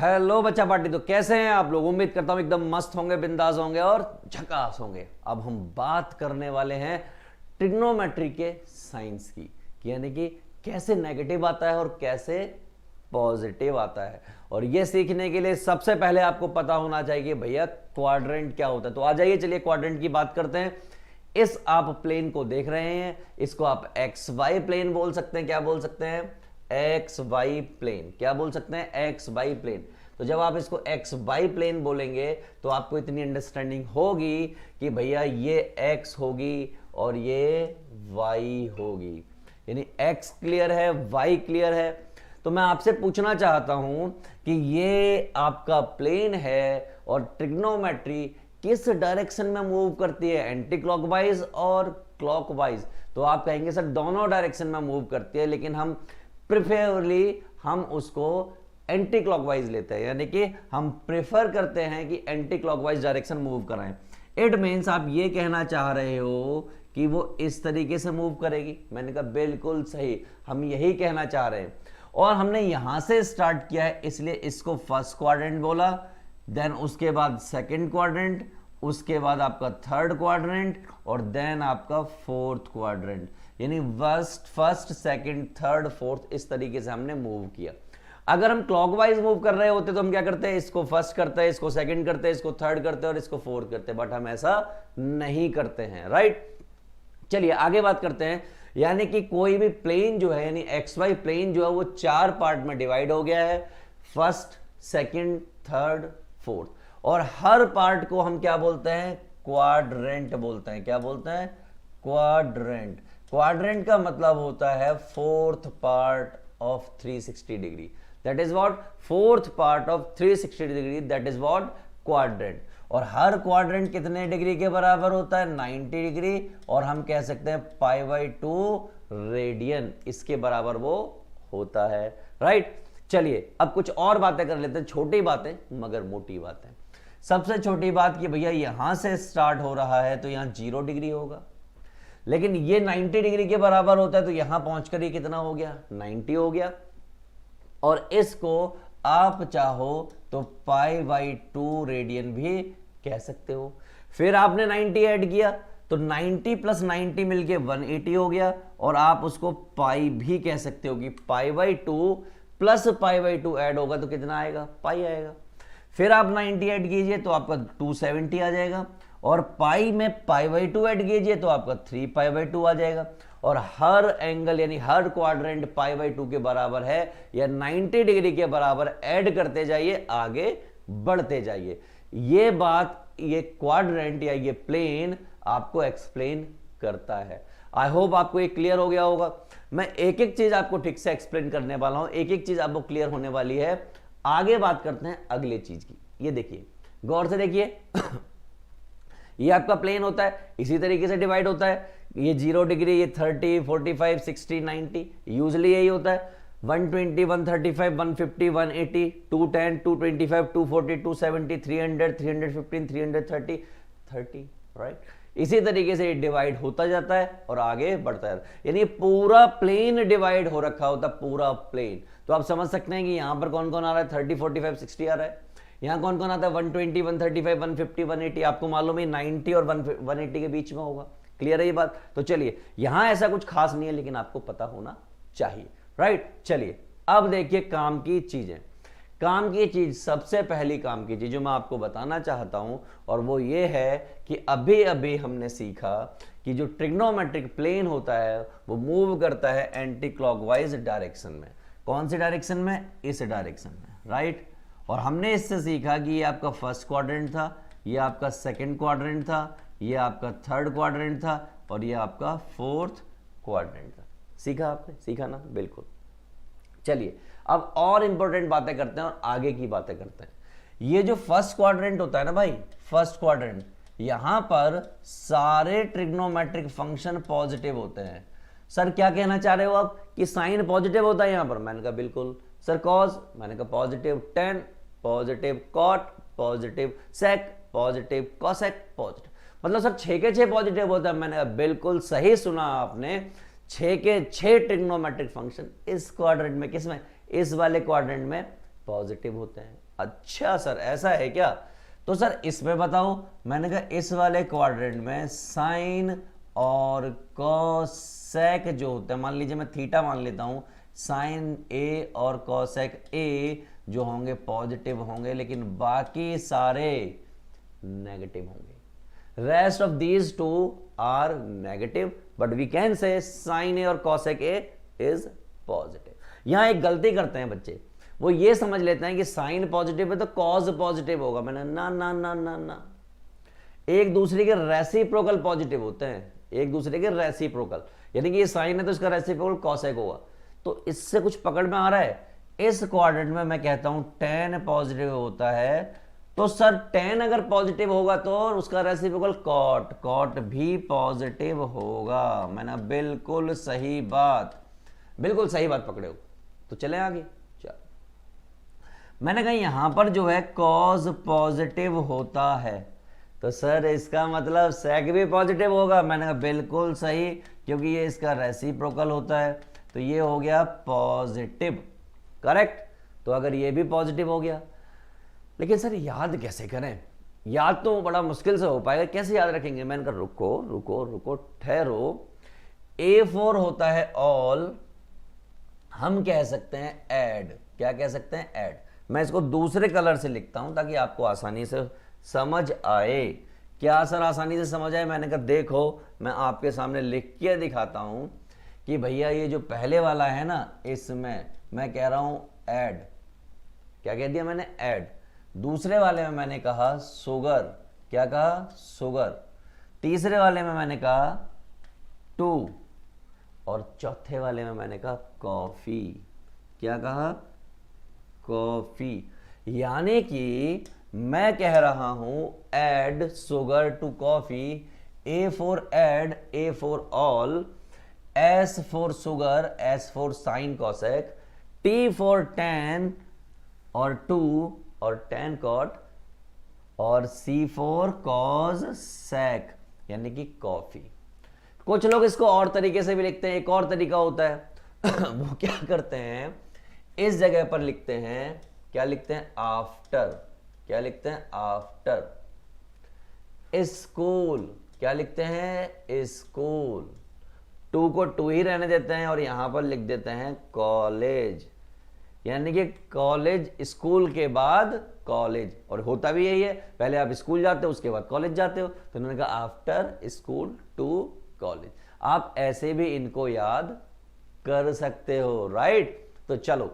Hello बच्चा party, तो कैसे हैं आप लोग। उम्मीद करता हूं एकदम मस्त होंगे, बिंदास होंगे और झकास होंगे। अब हम बात करने वाले हैं ट्रिग्नोमेट्री के साइंस की, यानी कि कैसे नेगेटिव आता है और कैसे पॉजिटिव आता है। और ये सीखने के लिए सबसे पहले आपको पता होना चाहिए कि भैया क्वाड्रेंट क्या होता है। तो आ जाइए, चलिए क्वाड्रेंट की बात करते हैं। इस आप प्लेन को देख रहे हैं, इसको आप एक्स वाई प्लेन बोल सकते हैं। क्या बोल सकते हैं? X Y plane. क्या बोल सकते हैं? X Y plane. तो जब आप इसको एक्स वाई प्लेन बोलेंगे तो आपको इतनी अंडरस्टैंडिंग होगी कि भैया ये एक्स होगी और ये वाई होगी, यानी एक्स क्लियर है, वाई क्लियर है। तो मैं आपसे पूछना चाहता हूं कि ये आपका प्लेन है और ट्रिग्नोमेट्री किस डायरेक्शन में मूव करती है, एंटी क्लॉकवाइज और क्लॉकवाइज। तो आप कहेंगे सर दोनों डायरेक्शन में मूव करती है, लेकिन हम प्रिफरेबली हम उसको एंटी क्लॉकवाइज लेते हैं, यानी कि हम प्रेफर करते हैं कि एंटी क्लॉकवाइज डायरेक्शन मूव कराएं। इट मीन्स आप ये कहना चाह रहे हो कि वो इस तरीके से मूव करेगी। मैंने कहा बिल्कुल सही, हम यही कहना चाह रहे हैं। और हमने यहां से स्टार्ट किया है, इसलिए इसको फर्स्ट क्वाड्रेंट बोला, देन उसके बाद सेकंड क्वाड्रेंट, उसके बाद आपका थर्ड क्वाड्रेंट और देन आपका फोर्थ क्वाड्रेंट, यानी फर्स्ट सेकंड थर्ड फोर्थ, इस तरीके से हमने मूव किया। अगर हम क्लॉकवाइज मूव कर रहे होते तो हम क्या करते हैं? इसको फर्स्ट करते हैं, इसको सेकंड करते हैं, इसको थर्ड करते हैं और इसको फोर्थ करते हैं, बट हम ऐसा नहीं करते हैं, राइट। चलिए आगे बात करते हैं। यानी कि कोई भी प्लेन जो है, यानी एक्स वाई प्लेन जो है वो चार पार्ट में डिवाइड हो गया है, फर्स्ट सेकंड थर्ड फोर्थ, और हर पार्ट को हम क्या बोलते हैं? क्वाड्रेंट बोलते हैं। क्या बोलते हैं? क्वाड्रेंट। क्वाड्रेंट का मतलब होता है fourth part of 360 degree, that is what fourth part of 360 degree, that is what quadrant. और हर क्वाड्रेंट कितने डिग्री के बराबर होता है? 90 डिग्री, और हम कह सकते हैं π/2 रेडियन, इसके बराबर वो होता है, राइट। चलिए अब कुछ और बातें कर लेते हैं, छोटी बातें मगर मोटी बातें। सबसे छोटी बात कि भैया यहां से स्टार्ट हो रहा है तो यहां 0 डिग्री होगा, लेकिन ये 90 डिग्री के बराबर होता है, तो यहां पहुंचकर ये कितना हो गया? 90 हो गया। और इसको आप चाहो तो π/2 रेडियन भी कह सकते हो। फिर आपने 90 ऐड किया तो 90 + 90 मिलके 180 हो गया, और आप उसको पाई भी कह सकते हो कि π/2 प्लस π/2 ऐड होगा तो कितना आएगा? पाई आएगा। फिर आप 90 ऐड कीजिए तो आपका 270 आ जाएगा, और पाई में π/2 ऐड कीजिए तो आपका 3π/2 आ जाएगा। और हर एंगल यानी हर क्वाड्रेंट π/2 के बराबर है या 90 डिग्री के बराबर ऐड करते जाइए, आगे बढ़ते जाइए। ये बात ये क्वाड्रेंट या ये प्लेन आपको एक्सप्लेन करता है। आई होप आपको ये क्लियर हो गया होगा। मैं एक एक चीज आपको ठीक से एक्सप्लेन करने वाला हूं, एक एक चीज आपको क्लियर होने वाली है। आगे बात करते हैं अगले चीज की। ये देखिए, गौर से देखिए ये आपका प्लेन होता है, इसी तरीके से डिवाइड होता है। ये 0 डिग्री, ये 30 45 60 90, यूजली यही होता है। 120 135 150 180 210 225 240 270 300 315 330 30, राइट। इसी तरीके से डिवाइड होता जाता है और आगे बढ़ता है, यानी पूरा प्लेन डिवाइड हो रखा होता है, पूरा प्लेन। तो आप समझ सकते हैं कि यहां पर कौन कौन आ रहा है? 30 45 60 आ रहा है। यहां कौन कौन आता है? 120 135 150 180। आपको मालूम है 90 और 180 के बीच में होगा। क्लियर है ये बात? तो चलिए, यहां ऐसा कुछ खास नहीं है, लेकिन आपको पता होना चाहिए, राइट। चलिए अब देखिए काम की चीजें। काम की चीज, सबसे पहली काम की चीज जो मैं आपको बताना चाहता हूं, और वो ये है कि अभी अभी हमने सीखा कि जो ट्रिग्नोमेट्रिक प्लेन होता है वो मूव करता है एंटी क्लॉकवाइज डायरेक्शन में। कौन सी डायरेक्शन में? इस डायरेक्शन में, राइट। और हमने इससे सीखा कि ये आपका फर्स्ट क्वाड्रेंट था, ये आपका सेकंड क्वाड्रेंट था, ये आपका थर्ड क्वाड्रेंट था, और ये आपका फोर्थ क्वाड्रेंट था। सीखा आपने? सीखा ना? बिल्कुल। चलिए अब और इंपॉर्टेंट बातें करते हैं और आगे की बातें करते हैं। ये जो फर्स्ट क्वाड्रेंट होता है ना भाई, फर्स्ट क्वाड्रेंट, यहां पर सारे ट्रिग्नोमेट्रिक फंक्शन पॉजिटिव होते हैं। सर क्या कहना चाह रहे हो आप कि साइन पॉजिटिव होता है यहां पर? मैंने कहा बिल्कुल। Sir cos? मैंने कहा positive tan, positive cot, positive sec, positive cosec, positive, मतलब सर 6 के 6 पॉजिटिव होता है। मैंने कहा बिल्कुल सही सुना आपने, 6 के 6 ट्रिग्नोमेट्रिक फंक्शन इस क्वाड्रेंट में, किसमें? इस वाले क्वाड्रेंट में पॉजिटिव होते हैं। अच्छा सर ऐसा है क्या? तो सर इसमें बताओ, मैंने कहा इस वाले क्वाड्रेंट में साइन और कॉसेक जो होता है, मान लीजिए मैं थीटा मान लेता हूं, साइन ए और कॉसेक ए जो होंगे पॉजिटिव होंगे, लेकिन बाकी सारे नेगेटिव होंगे। Rest of these two are negative, but we can say sine A और कॉसेक ए इज पॉजिटिव। यहां एक गलती करते हैं बच्चे, वो ये समझ लेते हैं कि साइन पॉजिटिव है तो कॉज पॉजिटिव होगा। मैंने ना ना ना ना ना, एक दूसरे के रेसिप्रोकल पॉजिटिव होते हैं, एक दूसरे के रेसिप्रोकल, यानी कि ये साइन है तो इसका रेसिप्रोकल कॉसेक होगा। तो इससे कुछ पकड़ में आ रहा है? इस क्वाड्रेंट में मैं कहता हूं tan पॉजिटिव होता है, तो सर tan अगर पॉजिटिव होगा तो उसका रेसिप्रोकल कॉट, कॉट भी पॉजिटिव होगा। मैंने बिल्कुल सही बात पकड़े हो। तो चले आगे। चलो, मैंने कहा यहां पर जो है कॉज पॉजिटिव होता है, तो सर इसका मतलब सेक भी पॉजिटिव होगा। मैंने कहा बिल्कुल सही, क्योंकि ये इसका रेसिप्रोकल होता है, तो ये हो गया पॉजिटिव, करेक्ट। तो अगर ये भी पॉजिटिव हो गया, लेकिन सर याद कैसे करें? याद तो बड़ा मुश्किल से हो पाएगा, कैसे याद रखेंगे? मैंने कहा रुको रुको रुको, ठहरो। A4 होता है ऑल, हम कह सकते हैं ऐड। क्या कह सकते हैं? ऐड। मैं इसको दूसरे कलर से लिखता हूं ताकि आपको आसानी से समझ आए। क्या सर आसानी से समझ आए? मैंने कहा देखो, मैं आपके सामने लिख के दिखाता हूं कि भैया ये जो पहले वाला है ना, इसमें मैं कह रहा हूं ऐड। क्या कह दिया मैंने? ऐड। दूसरे वाले में मैंने कहा शुगर। क्या कहा? शुगर। तीसरे वाले में मैंने कहा टू, और चौथे वाले में मैंने कहा कॉफी। क्या कहा? कॉफी। यानी कि मैं कह रहा हूं add sugar to coffee, A for add, A for all, S for sugar, S for sine cosec, T for tan और 2 और tan कॉट, और C फॉर कॉज सेक, यानी कि कॉफी। कुछ लोग इसको और तरीके से भी लिखते हैं। एक और तरीका होता है वो क्या करते हैं, इस जगह पर लिखते हैं, क्या लिखते हैं? आफ्टर। क्या लिखते हैं? आफ्टर। स्कूल। क्या लिखते हैं? स्कूल। 2 को 2 ही रहने देते हैं और यहां पर लिख देते हैं कॉलेज, यानी कि कॉलेज, स्कूल के बाद कॉलेज। और होता भी यही है, पहले आप स्कूल जाते हो उसके बाद कॉलेज जाते हो, तो उन्होंने कहा आफ्टर स्कूल टू कॉलेज। आप ऐसे भी इनको याद कर सकते हो, राइट। तो चलो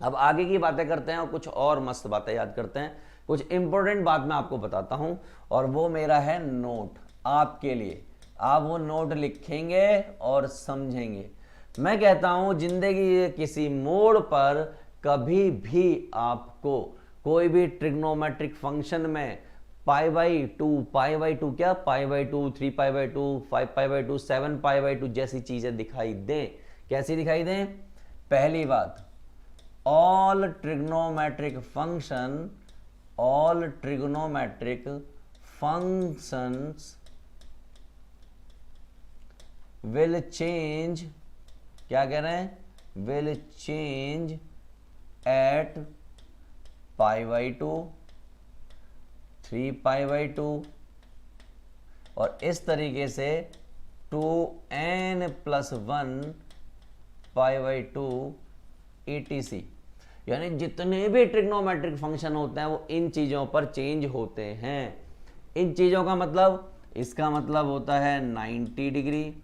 अब आगे की बातें करते हैं और कुछ और मस्त बातें याद करते हैं। कुछ इंपॉर्टेंट बात मैं आपको बताता हूं, और वो मेरा है नोट आपके लिए। आप वो नोट लिखेंगे और समझेंगे। मैं कहता हूं जिंदगी के किसी मोड़ पर कभी भी आपको कोई भी ट्रिग्नोमेट्रिक फंक्शन में π/2 क्या π/2, 3π/2, 5π/2, 7π/2 जैसी चीजें दिखाई दें। कैसी दिखाई दें? पहली बात, all trigonometric functions will change. क्या कह रहे हैं? विल चेंज एट π/2, 3π/2, और इस तरीके से 2n+1 π/2 etc। यानी जितने भी ट्रिग्नोमेट्रिक फंक्शन होते हैं वो इन चीजों पर चेंज होते हैं। इन चीजों का मतलब, इसका मतलब होता है 90 डिग्री,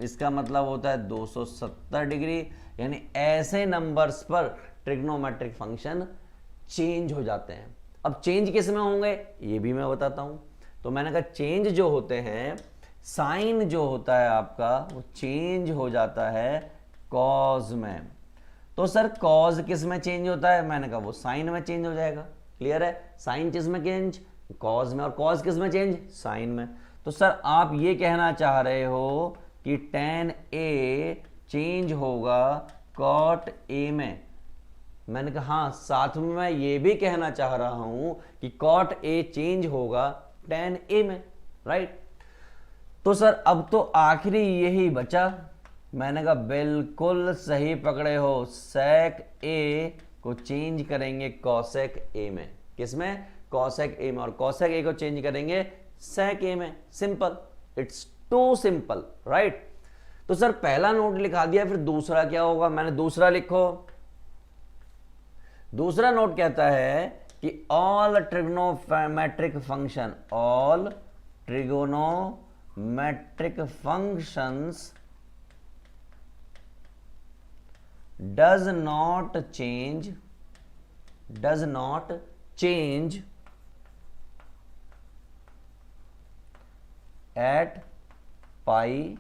इसका मतलब होता है 270 डिग्री, यानी ऐसे नंबर्स पर ट्रिग्नोमेट्रिक फंक्शन चेंज हो जाते हैं। अब चेंज किस में होंगे ये भी मैं बताता हूं। तो मैंने कहा चेंज जो होते हैं, साइन जो होता है आपका वो चेंज हो जाता है कॉज में। तो सर कॉज किस में चेंज होता है? मैंने कहा वो साइन में चेंज हो जाएगा। क्लियर है? साइन किस में चेंज? कॉज में। और कॉज किस में चेंज? साइन में। तो सर आप ये कहना चाह रहे हो कि tan A चेंज होगा cot A में। मैंने कहा हाँ, साथ में मैं ये भी कहना चाह रहा हूं कि cot A चेंज होगा tan A में, राइट। तो सर अब तो आखिरी यही बचा। मैंने कहा बिल्कुल सही पकड़े हो, sec A को चेंज करेंगे कॉसेक ए में, किसमें, कॉसेक ए में, और कॉसेक ए को चेंज करेंगे सेक ए में। Simple, it's too simple, right. तो सर पहला नोट लिखा दिया, फिर दूसरा क्या होगा, मैंने दूसरा लिखो। दूसरा नोट कहता है कि all trigonometric function, all trigonometric functions does not change at pi,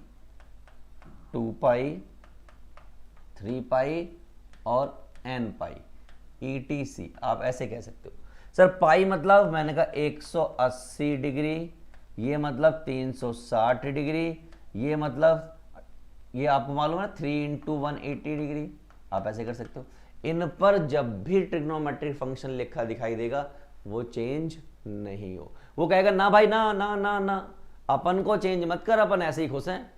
2 pi, 3 pi और n pi etc। आप ऐसे कह सकते हो। सर पाई मतलब मैंने कहा 180 डिग्री, ये मतलब 360 डिग्री, ये मतलब ये आपको मालूम है 3 इंटू 180 डिग्री। आप ऐसे कर सकते हो। इन पर जब भी ट्रिग्नोमेट्रिक फंक्शन लिखा दिखाई देगा वो चेंज नहीं हो, वो कहेगा ना भाई ना ना ना ना, अपन को चेंज मत कर, अपन ऐसे ही खुश हैं।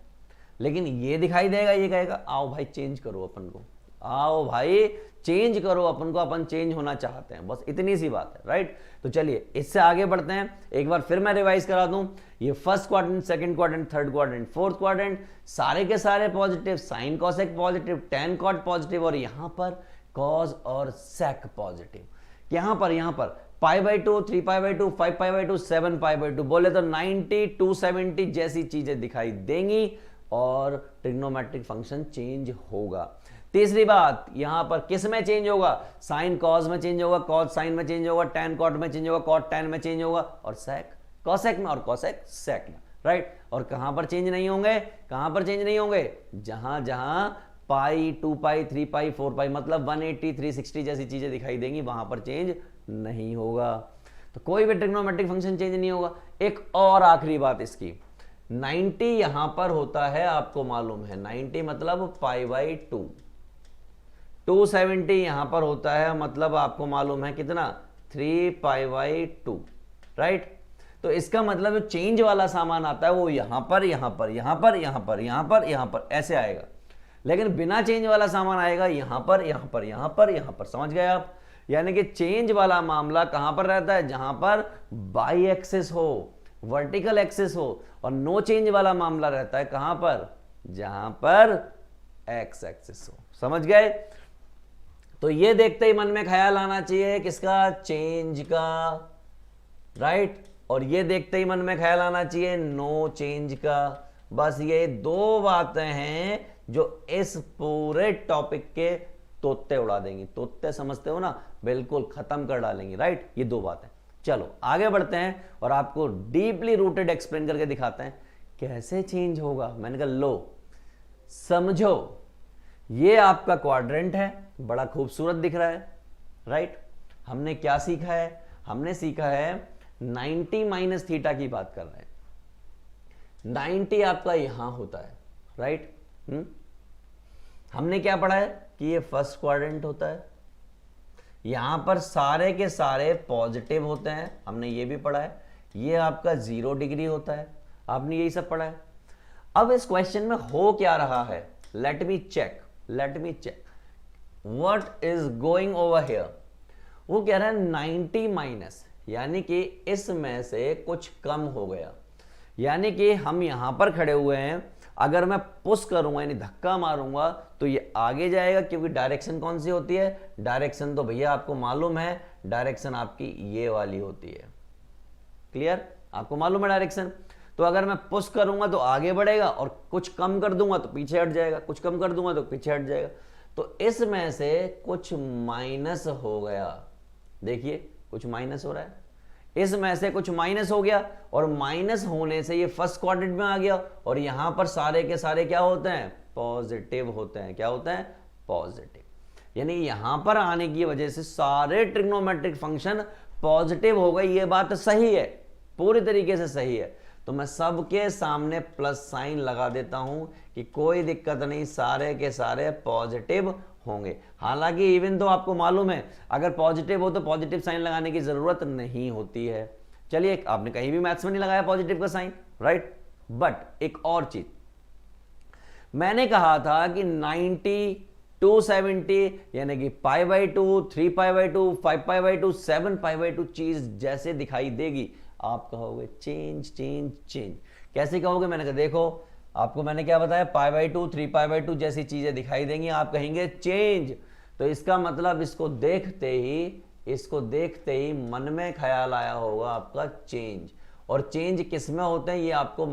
लेकिन ये दिखाई देगा, ये कहेगा आओ भाई चेंज करो अपन को, आओ भाई चेंज करो अपन को, अपन चेंज होना चाहते हैं, बस इतनी सी बात है, राइट। तो चलिए इससे आगे बढ़ते हैं। एक बार फिर मैं रिवाइज करा दूं, ये first quadrant, second quadrant, third quadrant, fourth quadrant, सारे के सारे positive, sine cosec positive, tan cot positive, और यहां पर कॉज और सेक पॉजिटिव। यहां पर pi by 2, 3 pi by 2, 5 pi by 2, 7 pi by 2, बोले तो 90, 270 जैसी चीजें दिखाई देंगी और ट्रिग्नोमेट्रिक फंक्शन चेंज होगा। तीसरी बात, यहां पर किस में चेंज होगा, साइन कॉस में चेंज होगा, कॉस साइन में चेंज होगा, टैन कॉट में चेंज होगा, कॉट टैन में चेंज होगा, और सेक कॉसेक में और कॉसेक सेक में, राइट। और कहां पर चेंज नहीं होंगे, कहां पर चेंज नहीं होंगे, जहां जहां पाई, 2 पाई, 3 पाई, 4 पाई मतलब 180, 360 जैसी चीजें दिखाई देंगी, वहां पर चेंज नहीं होगा। तो कोई भी ट्रिग्नोमेट्रिक फंक्शन चेंज नहीं होगा। एक और आखिरी बात इसकी, 90 यहां पर होता है, आपको मालूम है 90 मतलब पाई बाई 2, 270 यहां पर होता है, मतलब आपको मालूम है कितना, 3 पाई बाई 2, राइट। तो इसका मतलब जो चेंज वाला सामान आता है वो यहां पर, यहां पर, यहां पर, यहां पर, यहां पर, यहां पर ऐसे आएगा। लेकिन बिना चेंज वाला सामान आएगा यहां पर, यहां पर, यहां पर, यहां पर। समझ गए आप। यानी कि चेंज वाला मामला कहां पर रहता है, जहां पर बाई एक्सिस हो, वर्टिकल एक्सिस हो, और नो चेंज वाला मामला रहता है कहां पर, जहां पर एक्स एक्सिस हो। समझ गए। तो ये देखते ही मन में ख्याल आना चाहिए किसका, चेंज का, राइट। और ये देखते ही मन में ख्याल आना चाहिए नो चेंज का। बस ये दो बातें हैं जो इस पूरे टॉपिक के तोते उड़ा देंगी। तोते समझते हो ना, बिल्कुल खत्म कर डालेंगी, राइट। ये दो बातें। चलो आगे बढ़ते हैं और आपको डीपली रूटेड एक्सप्लेन करके दिखाते हैं कैसे चेंज होगा। मैंने कहा लो समझो, ये आपका क्वाड्रेंट है, बड़ा खूबसूरत दिख रहा है, राइट। हमने क्या सीखा है, हमने सीखा है 90 माइनस थीटा की बात कर रहे हैं। 90 आपका यहां होता है, राइट। हमने क्या पढ़ा है कि ये फर्स्ट क्वाड्रेंट होता है, यहां पर सारे के सारे पॉजिटिव होते हैं, हमने ये भी पढ़ा है। ये आपका 0 डिग्री होता है, आपने यही सब पढ़ा है। अब इस क्वेश्चन में हो क्या रहा है, let me check what is going over here. वो कह रहा है 90 माइनस, यानी कि इसमें से कुछ कम हो गया। यानी कि हम यहां पर खड़े हुए हैं, अगर मैं पुश करूंगा यानी धक्का मारूंगा तो ये आगे जाएगा, क्योंकि डायरेक्शन कौन सी होती है, डायरेक्शन तो भैया आपको मालूम है, डायरेक्शन आपकी ये वाली होती है। क्लियर, आपको मालूम है डायरेक्शन। तो अगर मैं पुश करूंगा तो आगे बढ़ेगा, और कुछ कम कर दूंगा तो पीछे हट जाएगा, कुछ कम कर दूंगा तो पीछे हट जाएगा। तो इसमें से कुछ माइनस हो गया, देखिए कुछ माइनस हो रहा है, इसमें से कुछ माइनस हो गया, और माइनस होने से ये फर्स्ट क्वाड्रेंट में आ गया, और यहां पर सारे के सारे क्या होते हैं, पॉजिटिव होते हैं। क्या होते हैं, पॉजिटिव। यानी यहां पर आने की वजह से सारे ट्रिग्नोमेट्रिक फंक्शन पॉजिटिव हो गए। ये बात सही है, पूरी तरीके से सही है। तो मैं सबके सामने प्लस साइन लगा देता हूं कि कोई दिक्कत नहीं, सारे के सारे पॉजिटिव होंगे। हालांकि इवन तो आपको मालूम है अगर पॉजिटिव हो तो पॉजिटिव साइन लगाने की जरूरत नहीं होती है। चलिए, आपने कहीं भी मैथ्स में नहीं लगाया पॉजिटिव का साइन, राइट। बट एक और चीज मैंने कहा था कि 90 270 यानी कि π/2, 3π/2, 5π/2, 7π/2 चीज जैसे दिखाई देगी आप कहोगे चेंज चेंज चेंज। कैसे कहोगे? मैंने कहा देखो आपको मैंने क्या बताया, π/2, 3π/2 जैसी चीजें दिखाई देंगी आप कहेंगे चेंज। तो इसका मतलब इसको देखते ही मन में ख्याल आया होगा आपका चेंज। और चेंज किस में होते हैं ये आपको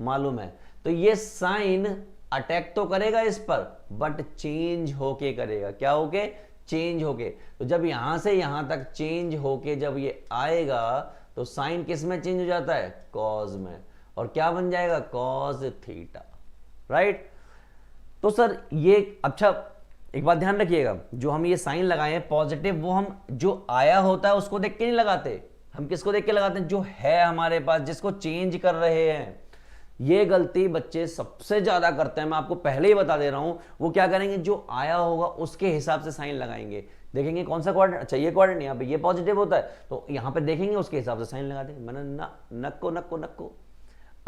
मालूम है। तो ये साइन अटैक तो करेगा इस पर, बट चेंज होके करेगा। क्या होके? चेंज होके। तो जब यहां से यहां तक चेंज होके जब ये आएगा तो साइन किस में चेंज हो जाता है? कॉज में। और क्या बन जाएगा? Cos theta, right. तो सर ये अच्छा एक बात ध्यान रखिएगा, जो हम ये साइन लगाए हैं पॉजिटिव, वो हम जो आया होता है उसको देख के नहीं लगाते, हम किसको देख के लगाते हैं? जो है हमारे पास, जिसको चेंज कर रहे हैं। ये गलती बच्चे सबसे ज्यादा करते हैं, मैं आपको पहले ही बता दे रहा हूं। वो क्या करेंगे? जो आया होगा उसके हिसाब से साइन लगाएंगे। देखेंगे कौन सा क्वाड्रेंट, अच्छा ये क्वाड्रेंट यहाँ पे ये पॉजिटिव होता है तो यहाँ पे देखेंगे उसके हिसाब से साइन लगा देंगे। मैंने नक्को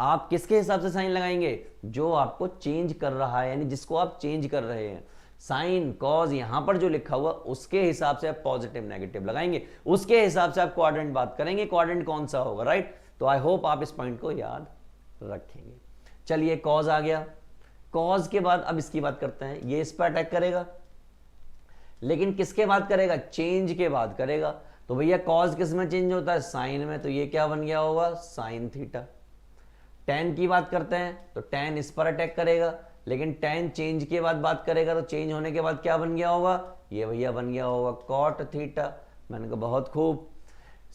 आप किसके हिसाब से साइन लगाएंगे? जो आपको चेंज कर रहा है, यानी जिसको आप चेंज कर रहे हैं। साइन कॉज यहां पर जो लिखा हुआ उसके हिसाब से आप पॉजिटिव नेगेटिव लगाएंगे, उसके हिसाब से आप क्वाड्रेंट बात करेंगे, क्वाड्रेंट कौन सा होगा, राइट। तो आई होप आप इस पॉइंट को याद रखेंगे। चलिए कॉज आ गया। कॉज के बाद अब इसकी बात करते हैं। ये इस पर अटैक करेगा, लेकिन किसके बाद करेगा? चेंज के बाद करेगा। तो भैया कॉज किस में चेंज होता है? साइन में। तो ये क्या बन गया होगा? Sine theta. टेन की बात करते हैं तो टेन इस पर अटैक करेगा, लेकिन टेन चेंज के बाद बात करेगा तो चेंज होने के बाद क्या बन गया होगा? ये भैया बन गया होगा कॉट थीटा। मैंने कहा बहुत खूब।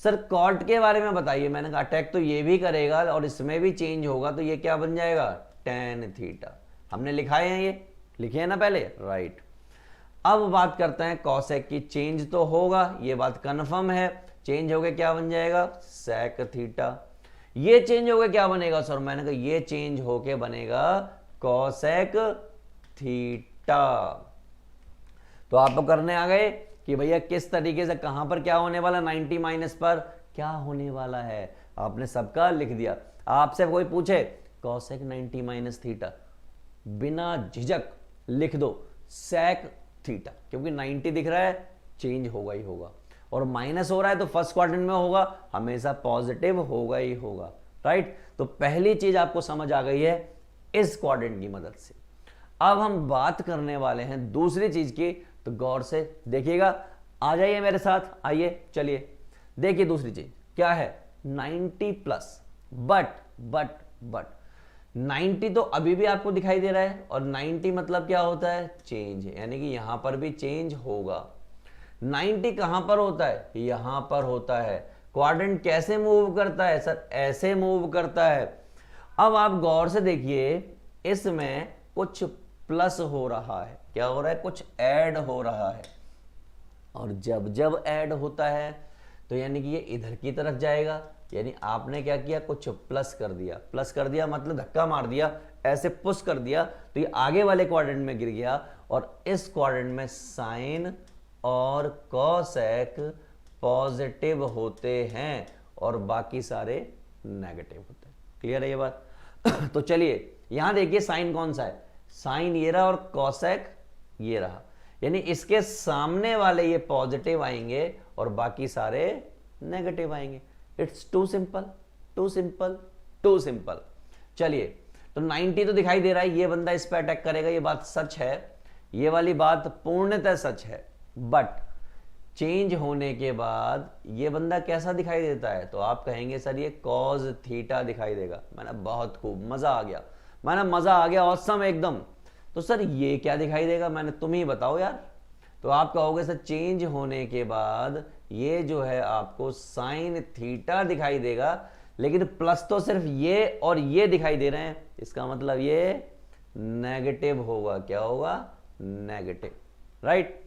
सर कॉट के बारे में बताइए। मैंने कहा अटैक तो ये भी करेगा और इसमें भी चेंज होगा, तो ये क्या बन जाएगा? Tan theta. हमने लिखाए हैं, ये लिखे हैं ना पहले, राइट। अब बात करते हैं कॉसेक की। चेंज तो होगा, ये बात कन्फर्म है। चेंज हो गया क्या बन जाएगा? Sec theta. ये चेंज हो गया क्या बनेगा सर? मैंने कहा ये चेंज होके बनेगा कॉसेक थीटा। तो आप करने आ गए कि भैया किस तरीके से कहां पर क्या होने वाला, 90 माइनस पर क्या होने वाला है। आपने सबका लिख दिया। आपसे कोई पूछे कॉसेक 90 माइनस थीटा, बिना झिझक लिख दो सेक थीटा, क्योंकि 90 दिख रहा है चेंज होगा ही होगा, और माइनस हो रहा है तो फर्स्ट क्वाड्रेंट में होगा, हमेशा पॉजिटिव होगा ही होगा, राइट। तो पहली चीज आपको समझ आ गई है इस क्वाड्रेंट की मदद से। अब हम बात करने वाले हैं दूसरी चीज की, तो गौर से देखिएगा। आ जाइए मेरे साथ, आइए चलिए देखिए दूसरी चीज क्या है। 90 प्लस, बट 90 तो अभी भी आपको दिखाई दे रहा है, और 90 मतलब क्या होता है? चेंज, यानी कि यहां पर भी चेंज होगा। 90 कहां पर होता है? यहां पर होता है। क्वाड्रेंट कैसे मूव करता है सर? ऐसे मूव करता है। अब आप गौर से देखिए, इसमें कुछ प्लस हो रहा है। क्या हो रहा है? कुछ ऐड हो रहा है। और जब ऐड होता है तो यानी कि ये इधर की तरफ जाएगा। यानी आपने क्या किया? कुछ प्लस कर दिया मतलब धक्का मार दिया, ऐसे पुश कर दिया, तो ये आगे वाले क्वाड्रेंट में गिर गया। और इस क्वाड्रेंट में साइन और कॉसेक पॉजिटिव होते हैं और बाकी सारे नेगेटिव होते हैं। क्लियर है ये बात? तो चलिए यहां देखिए साइन कौन सा है? साइन ये रहा और कॉसेक ये रहा, यानी इसके सामने वाले ये पॉजिटिव आएंगे और बाकी सारे नेगेटिव आएंगे। It's too simple. चलिए तो 90 तो दिखाई दे रहा है, ये बंदा इस पे अटैक करेगा, ये बात सच है, ये वाली बात पूर्णतः सच है। बट चेंज होने के बाद ये बंदा कैसा दिखाई देता है? तो आप कहेंगे सर ये कॉज थीटा दिखाई देगा। मैंने बहुत खूब, मजा आ गया, ऑसम एकदम। तो सर ये क्या दिखाई देगा? मैंने तुम ही बताओ यार। तो आप कहोगे सर चेंज होने के बाद ये जो है आपको साइन थीटा दिखाई देगा, लेकिन प्लस तो सिर्फ ये और ये दिखाई दे रहे हैं, इसका मतलब ये नेगेटिव होगा। क्या होगा? Negative, right.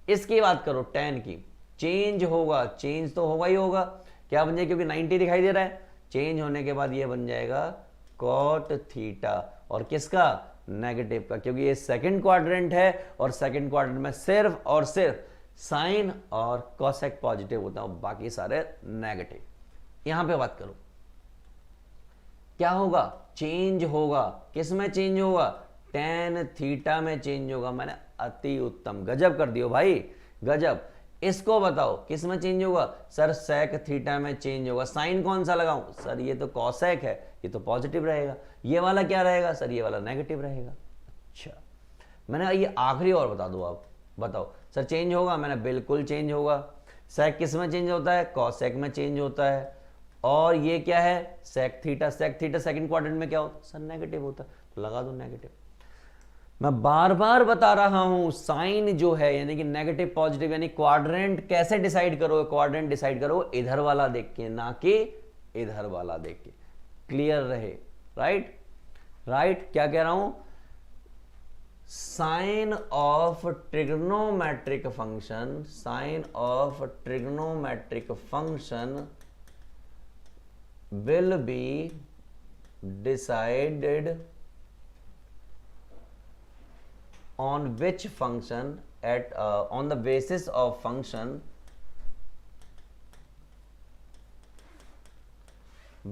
इसकी बात करो टेन की, चेंज होगा, चेंज तो होगा ही होगा। क्या बन जाएगा? क्योंकि 90 दिखाई दे रहा है, चेंज होने के बाद ये बन जाएगा कॉट थीटा। और किसका? नेगेटिव का, क्योंकि ये सेकंड क्वाड्रेंट है और सेकंड क्वाड्रेंट में सिर्फ और सिर्फ साइन और कॉसेक पॉजिटिव होता है, बाकी सारे नेगेटिव। यहां पे बात करो क्या होगा? चेंज होगा। किस में चेंज होगा? टेन थीटा में चेंज होगा। मैंने अति उत्तम, गजब कर दियो भाई, गजब। इसको बताओ किस में चेंज होगा? सर सेक थीटा में चेंज होगा। साइन कौन सा लगाऊं? सर ये तो कॉसेक है, ये तो पॉजिटिव रहेगा। ये वाला क्या रहेगा? सर ये वाला नेगेटिव रहेगा। अच्छा, मैंने ये आखिरी और बता दो, आप बताओ सर चेंज होगा? मैंने बिल्कुल चेंज होगा। सेक किस में चेंज होता है? कॉसेक में चेंज होता है। और ये क्या है? Sec theta. Sec theta second quadrant में क्या होता है? सर नेगेटिव होता है, तो लगा दो नेगेटिव। मैं बार बार बता रहा हूं, साइन जो है यानी कि नेगेटिव पॉजिटिव, यानी क्वाड्रेंट कैसे डिसाइड करो? क्वाड्रेंट डिसाइड करो इधर वाला देख के, ना कि इधर वाला देख के। क्लियर रहे? Right right. क्या कह रहा हूं? Sign of trigonometric function, sign of trigonometric function will be decided on which function at on the basis of function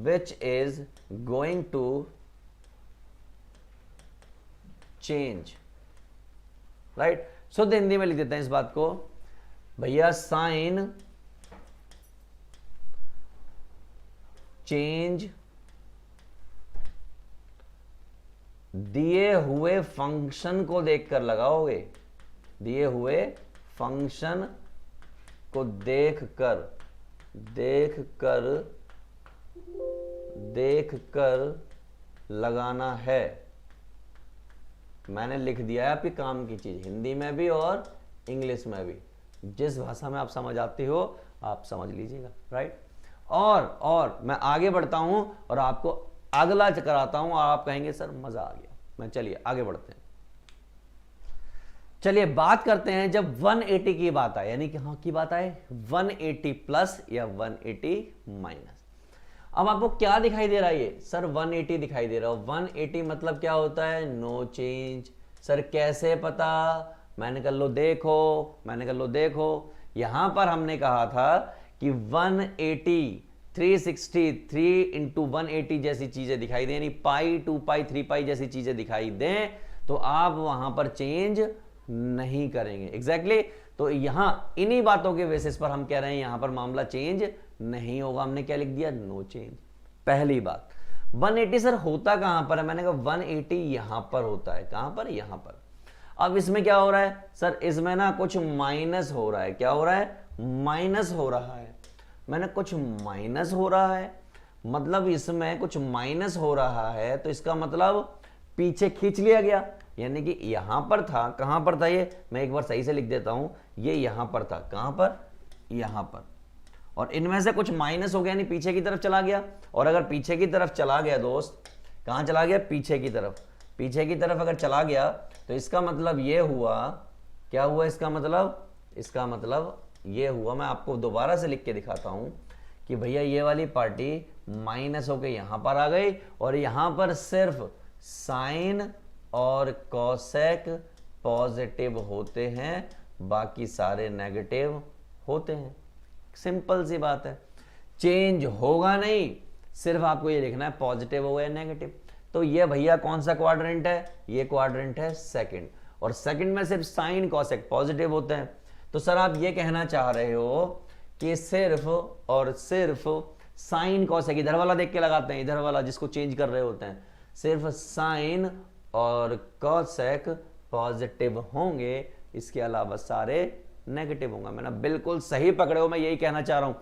which is going to change, right? So तो हिंदी में लिख देते हैं इस बात को भैया, साइन चेंज दिए हुए फंक्शन को देखकर लगाओगे, दिए हुए फंक्शन को देखकर लगाना है। मैंने लिख दिया है आपके काम की चीज, हिंदी में भी और इंग्लिश में भी। जिस भाषा में आप समझ आती हो आप समझ लीजिएगा, राइट। और मैं आगे बढ़ता हूं और आपको अगला कराता हूं और आप कहेंगे सर मजा आ गया। मैं चलिए आगे बढ़ते हैं। चलिए बात करते हैं जब 180 की बात आए, यानी कि हाँ की बात आए 180 प्लस या 180 माइनस। अब आपको क्या दिखाई दे रहा है? ये सर 180 दिखाई दे रहा है। 180 मतलब क्या होता है? No change. सर कैसे पता? मैंने कहा लो देखो, यहां पर हमने कहा था कि 180 363 इंटू 180 जैसी चीजें दिखाई दें, यानी पाई 2 पाई 3 पाई जैसी चीजें दिखाई दें, तो आप वहां पर चेंज नहीं करेंगे। एग्जैक्टली तो यहां इन्हीं बातों के बेसिस पर हम कह रहे हैं यहां पर मामला चेंज नहीं होगा। हमने क्या लिख दिया? No change. पहली बात 180 सर होता कहां पर है? मैंने कहा 180 यहां पर होता है। कहां पर? यहां पर। अब इसमें क्या हो रहा है? सर इसमें ना कुछ माइनस हो रहा है। क्या हो रहा है? माइनस हो रहा है। मैंने कुछ माइनस हो रहा है, मतलब इसमें कुछ माइनस हो रहा है, तो इसका मतलब पीछे खींच लिया गया, यानी कि यहां पर था। कहां पर था ये? मैं एक बार सही से लिख देता हूं, ये यहां पर था। कहां पर? यहां पर। और इनमें से कुछ माइनस हो गया, यानी पीछे की तरफ चला गया। और अगर पीछे की तरफ चला गया दोस्त, कहां चला गया? पीछे की तरफ। पीछे की तरफ अगर चला गया तो इसका मतलब ये हुआ, क्या हुआ इसका मतलब ये हुआ, मैं आपको दोबारा से लिख के दिखाता हूं कि भैया ये वाली पार्टी माइनस होके यहां पर आ गई और यहां पर सिर्फ साइन और कॉसेक पॉजिटिव होते हैं, बाकी सारे नेगेटिव होते हैं। सिंपल सी बात है, चेंज होगा नहीं, सिर्फ आपको ये लिखना है पॉजिटिव हो या नेगेटिव। तो ये भैया कौन सा क्वाड्रेंट है? ये क्वाड्रेंट है सेकंड, और सेकंड में सिर्फ साइन कॉसेक पॉजिटिव होते हैं। तो सर आप ये कहना चाह रहे हो कि सिर्फ और सिर्फ साइन कॉसेक, इधर वाला देख के लगाते हैं, इधर वाला जिसको चेंज कर रहे होते हैं, सिर्फ साइन और कॉसेक पॉजिटिव होंगे, इसके अलावा सारे नेगेटिव होंगे। मैंने बिल्कुल सही पकड़े हो, मैं यही कहना चाह रहा हूं।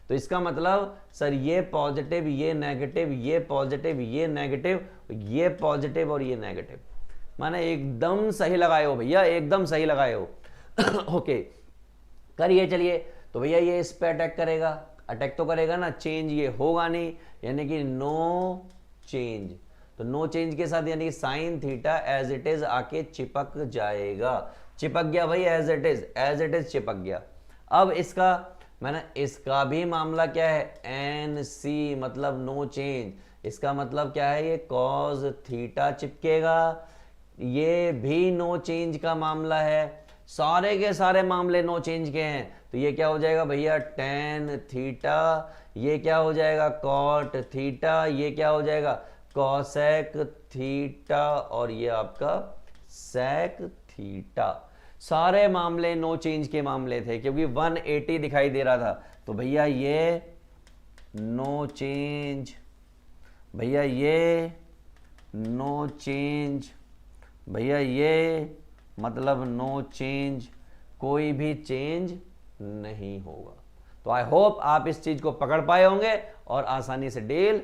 तो इसका मतलब सर ये पॉजिटिव, ये नेगेटिव, ये पॉजिटिव, ये नेगेटिव, ये पॉजिटिव और ये नेगेटिव। मैंने एकदम सही लगाए हो भैया, एकदम सही लगाए हो। ओके करिए। चलिए तो भैया ये इस पे अटैक करेगा, अटैक तो करेगा ना, चेंज ये होगा नहीं, यानी कि नो चेंज। तो नो चेंज के साथ यानी कि sine theta as it is आके चिपक जाएगा। चिपक गया भाई, एज इट इज चिपक गया। अब इसका भी मामला क्या है? एन सी मतलब नो चेंज। इसका मतलब क्या है? ये कॉज थीटा चिपकेगा, ये भी नो चेंज का मामला है। सारे के सारे मामले नो चेंज के हैं, तो ये क्या हो जाएगा भैया? Tan theta. ये क्या हो जाएगा? Cot theta. ये क्या हो जाएगा? कॉसेक थीटा और ये आपका सेक थीटा। सारे मामले नो चेंज के मामले थे क्योंकि 180 दिखाई दे रहा था, तो भैया ये नो चेंज, भैया ये नो चेंज, भैया ये मतलब नो चेंज, कोई भी चेंज नहीं होगा। तो आई होप आप इस चीज को पकड़ पाए होंगे और आसानी से डील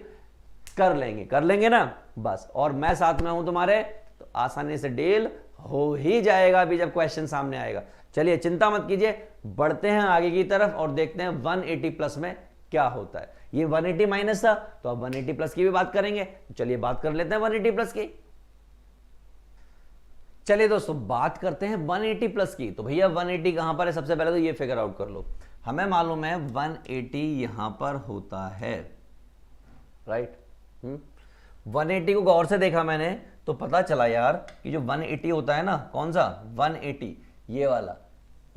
कर लेंगे ना बस। और मैं साथ में हूं तुम्हारे, तो आसानी से डील हो ही जाएगा अभी जब क्वेश्चन सामने आएगा। चलिए चिंता मत कीजिए, बढ़ते हैं आगे की तरफ और देखते हैं 180 प्लस में क्या होता है। ये 180 माइनस था, तो अब 180 प्लस की भी बात करेंगे। चलिए बात कर लेते हैं 180 प्लस की। चलिए दोस्तों बात करते हैं 180 प्लस की। तो भैया 180 कहां पर है, सबसे पहले तो ये फिगर आउट कर लो। हमें मालूम है 180 यहां पर होता है, राइट। 180 को गौर से देखा मैंने तो पता चला यार कि जो 180 होता है ना, कौन सा 180, ये वाला,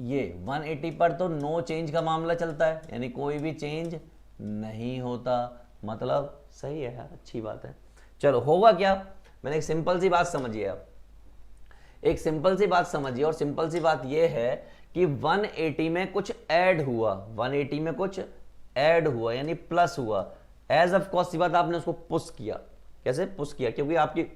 ये 180 पर तो नो चेंज का मामला चलता है, यानी कोई भी चेंज नहीं होता। मतलब सही है यार, अच्छी बात है। चलो होगा क्या, मैंने एक सिंपल सी बात समझिए आप, एक सिंपल सी बात समझिए। और सिंपल सी बात यह है कि 180 में कुछ ऐड हुआ, 180 में कुछ ऐड हुआ यानी प्लस हुआ। एज ऑफ कोर्स सी बात, आपने उसको पुश किया। कैसे पुश किया, क्योंकि आपकी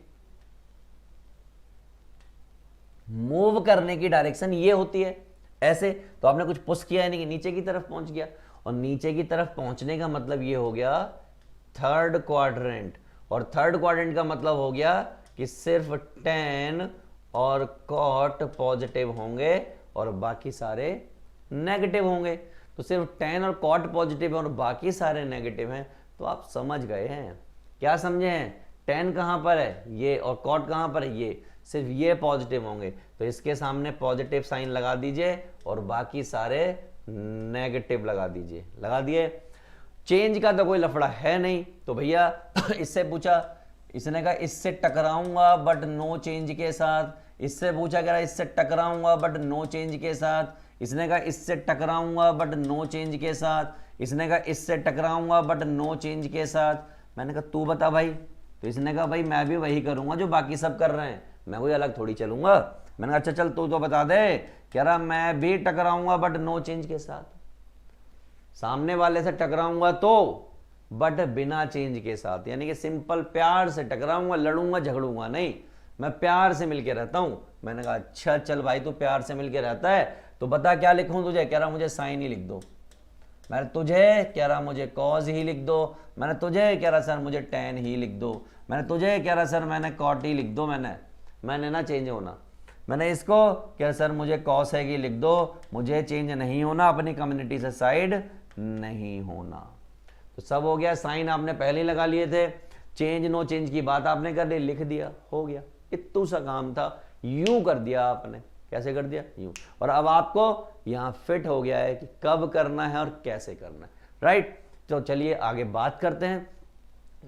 मूव करने की डायरेक्शन ये होती है ऐसे, तो आपने कुछ पुश किया यानी कि नीचे की तरफ पहुंच गया। और नीचे की तरफ पहुंचने का मतलब ये हो गया थर्ड क्वाड्रेंट, और थर्ड क्वाड्रेंट का मतलब हो गया कि सिर्फ tan और cot पॉजिटिव होंगे और बाकी सारे नेगेटिव होंगे। तो सिर्फ tan और cot पॉजिटिव है और बाकी सारे नेगेटिव हैं, तो आप समझ गए हैं। क्या समझे हैं, tan कहां पर है ये, और cot कहां पर है ये, सिर्फ ये पॉजिटिव होंगे, तो इसके सामने पॉजिटिव साइन लगा दीजिए और बाकी सारे नेगेटिव लगा दीजिए। लगा दिए। चेंज का तो कोई लफड़ा है नहीं, तो भैया इससे पूछा, इसने कहा इससे टकराऊंगा बट नो चेंज के साथ। इससे पूछा कह रहा इससे टकराऊंगा बट नो चेंज के साथ। इसने कहा इससे टकराऊंगा बट नो चेंज के साथ। इसने कहा इससे टकराऊंगा बट नो चेंज के साथ। मैंने कहा तू बता भाई, तो इसने कहा भाई मैं भी वही करूंगा जो बाकी सब कर रहे हैं, मैं कोई अलग थोड़ी चलूंगा। मैंने कहा अच्छा चल तू तो बता दे। कह रहा मैं भी टकराऊंगा बट नो चेंज के साथ। सामने वाले से टकराऊंगा तो बट बिना चेंज के साथ, यानी कि सिंपल प्यार से टकराऊंगा, लड़ूंगा झगड़ूंगा नहीं, मैं प्यार से मिलके रहता हूं। मैंने कहा अच्छा चल भाई तू प्यार से मिलके रहता है तो बता क्या लिखूं तुझे। कह रहा मुझे साइन ही लिख दो। मैंने तुझे, कह रहा मुझे कॉज ही लिख दो। मैंने तुझे, कह रहा सर मुझे टैन ही लिख दो। मैंने तुझे, कह रहा सर मैंने कॉट ही लिख दो। मैंने ना चेंज होना। मैंने इसको, कह सर मुझे कॉस है कि लिख दो, मुझे चेंज नहीं होना, अपनी कम्युनिटी से साइड नहीं होना। तो सब हो गया। साइन आपने पहले ही लगा लिए थे, चेंज नो चेंज की बात आपने कर ली, लिख दिया, हो गया। इतना सा काम था, यूं कर दिया आपने। कैसे कर दिया, यूं। और अब आपको यहां फिट हो गया है कि कब करना है और कैसे करना है, राइट। तो चलिए आगे बात करते हैं।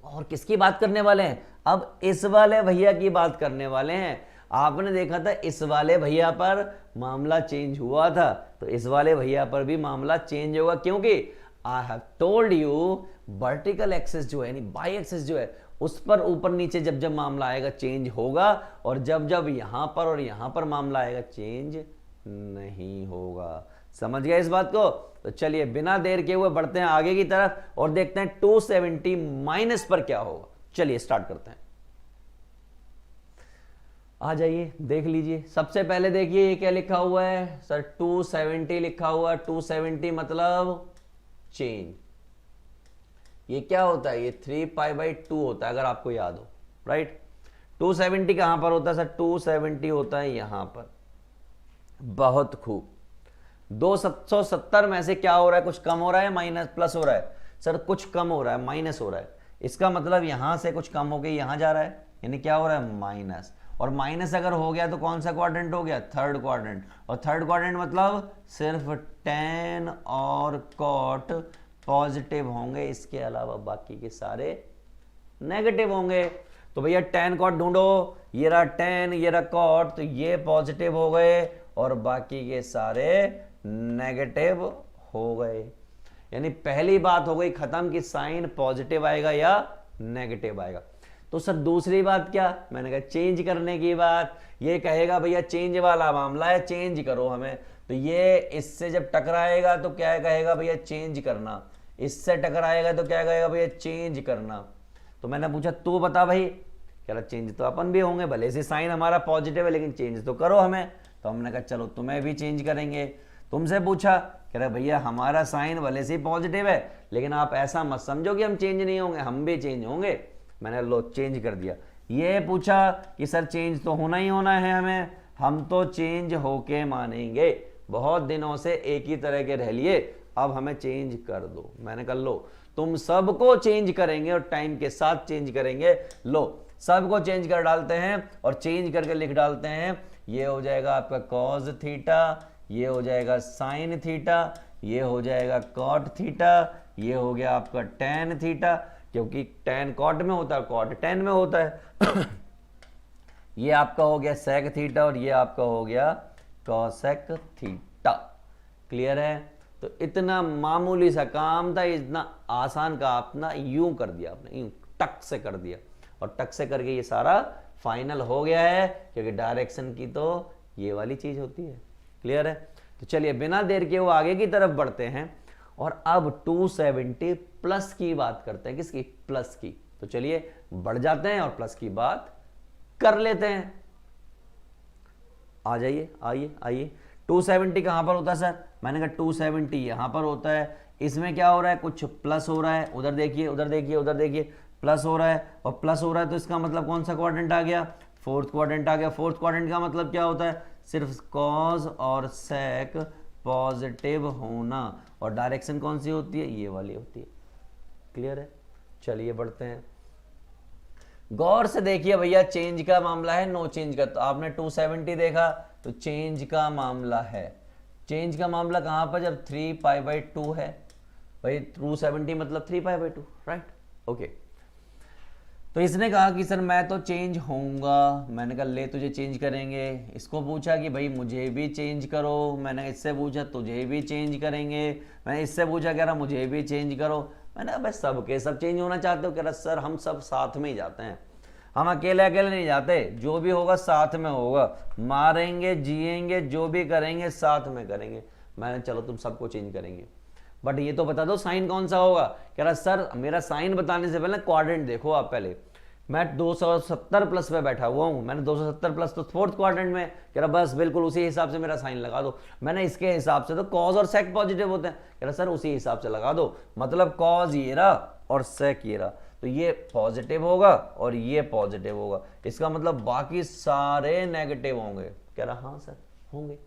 और किसकी बात करने वाले हैं, अब इस वाले भैया की बात करने वाले हैं। आपने देखा था इस वाले भैया पर मामला चेंज हुआ था, तो इस वाले भैया पर भी मामला चेंज होगा, क्योंकि I have told you vertical axis जो है, बाई एक्सिस जो है, उस पर ऊपर नीचे जब जब मामला आएगा चेंज होगा, और जब जब यहां पर और यहां पर मामला आएगा चेंज नहीं होगा। समझ गए इस बात को। तो चलिए बिना देर के हुए बढ़ते हैं आगे की तरफ और देखते हैं 270 माइनस पर क्या होगा। चलिए स्टार्ट करते हैं। आ जाइए देख लीजिए। सबसे पहले देखिए ये क्या लिखा हुआ है सर, 270 लिखा हुआ है। 270 मतलब चेंज। ये क्या होता है, ये 3π/2 होता है अगर आपको याद हो, राइट। 270 कहां पर होता है सर, 270 होता है यहां पर। बहुत खूब। 270 में से क्या हो रहा है, कुछ कम हो रहा है माइनस प्लस हो रहा है सर, कुछ कम हो रहा है माइनस हो रहा है। इसका मतलब यहां से कुछ कम होकर यहां जा रहा है, यानी क्या हो रहा है माइनस। और माइनस अगर हो गया तो कौन सा क्वाड्रेंट हो गया, थर्ड क्वाड्रेंट। और थर्ड क्वाड्रेंट मतलब सिर्फ tan और cot पॉजिटिव होंगे, इसके अलावा बाकी के सारे नेगेटिव होंगे। तो भैया tan cot ढूंढो, ये रहा tan, ये रहा cot, तो ये पॉजिटिव हो गए और बाकी के सारे नेगेटिव हो गए। यानी पहली बात हो गई खत्म कि साइन पॉजिटिव आएगा या नेगेटिव आएगा। तो सर दूसरी बात क्या, मैंने कहा चेंज करने की बात। ये कहेगा भैया चेंज वाला मामला है, चेंज करो हमें, तो ये इससे जब टकराएगा तो क्या कहेगा भैया चेंज करना, इससे टकराएगा तो क्या कहेगा भैया चेंज करना। तो मैंने पूछा तू बता भाई, कह रहा चेंज तो अपन भी होंगे, भले से साइन हमारा पॉजिटिव है लेकिन चेंज तो करो हमें। तो हमने कहा चलो तुम्हें भी चेंज करेंगे। तुमसे पूछा, कह रहा भैया हमारा साइन भले से पॉजिटिव है लेकिन आप ऐसा मत समझो कि हम चेंज नहीं होंगे, हम भी चेंज होंगे। मैंने लो चेंज कर दिया। ये पूछा कि सर चेंज तो होना ही होना है हमें, हम तो चेंज होके मानेंगे, बहुत दिनों से एक ही तरह के रह लिए, अब हमें चेंज कर दो। मैंने कहा लो तुम सबको चेंज करेंगे और टाइम के साथ चेंज करेंगे। लो सबको चेंज कर डालते हैं और चेंज करके लिख डालते हैं। ये हो जाएगा आपका कॉज थीटा, ये हो जाएगा साइन थीटा, ये हो जाएगा कॉट थीटा, ये हो गया आपका टेन थीटा, क्योंकि टेन कॉट में होता है, कॉट टेन में होता है। ये आपका हो गया सेक थीटा और ये आपका हो गया कॉसेक थीटा। क्लियर है? तो इतना मामूली सा काम था, इतना आसान का अपना यूं कर दिया आपने, यूं टक से कर दिया और टक से करके ये सारा फाइनल हो गया है, क्योंकि डायरेक्शन की तो ये वाली चीज होती है। क्लियर है? तो चलिए बिना देर के वो आगे की तरफ बढ़ते हैं और अब 270 प्लस की बात करते हैं। किसकी? प्लस की। तो चलिए बढ़ जाते हैं और प्लस की बात कर लेते हैं। आ जाइए, आइए आइए। 270 कहां पर होता है सर? मैंने कहा 270 यहां पर होता है। इसमें क्या हो रहा है? कुछ प्लस हो रहा है, उधर देखिए उधर देखिए उधर देखिए, प्लस हो रहा है और प्लस हो रहा है, तो इसका मतलब कौन सा क्वाड्रेंट आ गया? फोर्थ क्वाड्रेंट आ गया। फोर्थ क्वाड्रेंट का मतलब क्या होता है? सिर्फ कॉज और सेक पॉजिटिव होना, और डायरेक्शन कौन सी होती है? ये वाली होती है। क्लियर है? चलिए बढ़ते हैं। गौर से देखिए भैया, चेंज का मामला है, नो चेंज का। तो आपने 270 देखा तो चेंज का मामला है। चेंज का मामला कहां पर? जब 3π/2 है भाई। 270 मतलब 3π/2, राइट? ओके। तो इसने कहा कि सर मैं तो चेंज होऊंगा। मैंने कहा ले तुझे चेंज करेंगे। इसको पूछा कि भाई मुझे भी चेंज करो। मैंने इससे पूछा तुझे भी चेंज करेंगे। मैंने इससे पूछा, कह रहा मुझे भी चेंज करो। मैंने कहा भाई सबके सब चेंज होना चाहते हो? कह रहा सर हम सब साथ में ही जाते हैं, हम अकेले अकेले नहीं जाते, जो भी होगा साथ में होगा, मारेंगे जिएंगे जो भी करेंगे साथ में करेंगे। मैंने चलो तुम सबको चेंज करेंगे, बट ये तो बता दो साइन कौन सा होगा। कह रहा सर मेरा साइन बताने से पहले क्वाड्रेंट देखो आप पहले। मैं 270 प्लस पे बैठा हुआ हूं, मैंने 270 प्लस तो फोर्थ क्वाड्रेंट में। कह रहा बस बिल्कुल उसी हिसाब से मेरा साइन लगा दो। मैंने इसके हिसाब से तो कॉज और सेक पॉजिटिव होते हैं। कह रहा सर उसी हिसाब से लगा दो, मतलब कॉज ये रहा और सेक ये रहा, तो ये पॉजिटिव होगा और ये पॉजिटिव होगा, इसका मतलब बाकी सारे नेगेटिव होंगे। कह रहा हाँ सर होंगे,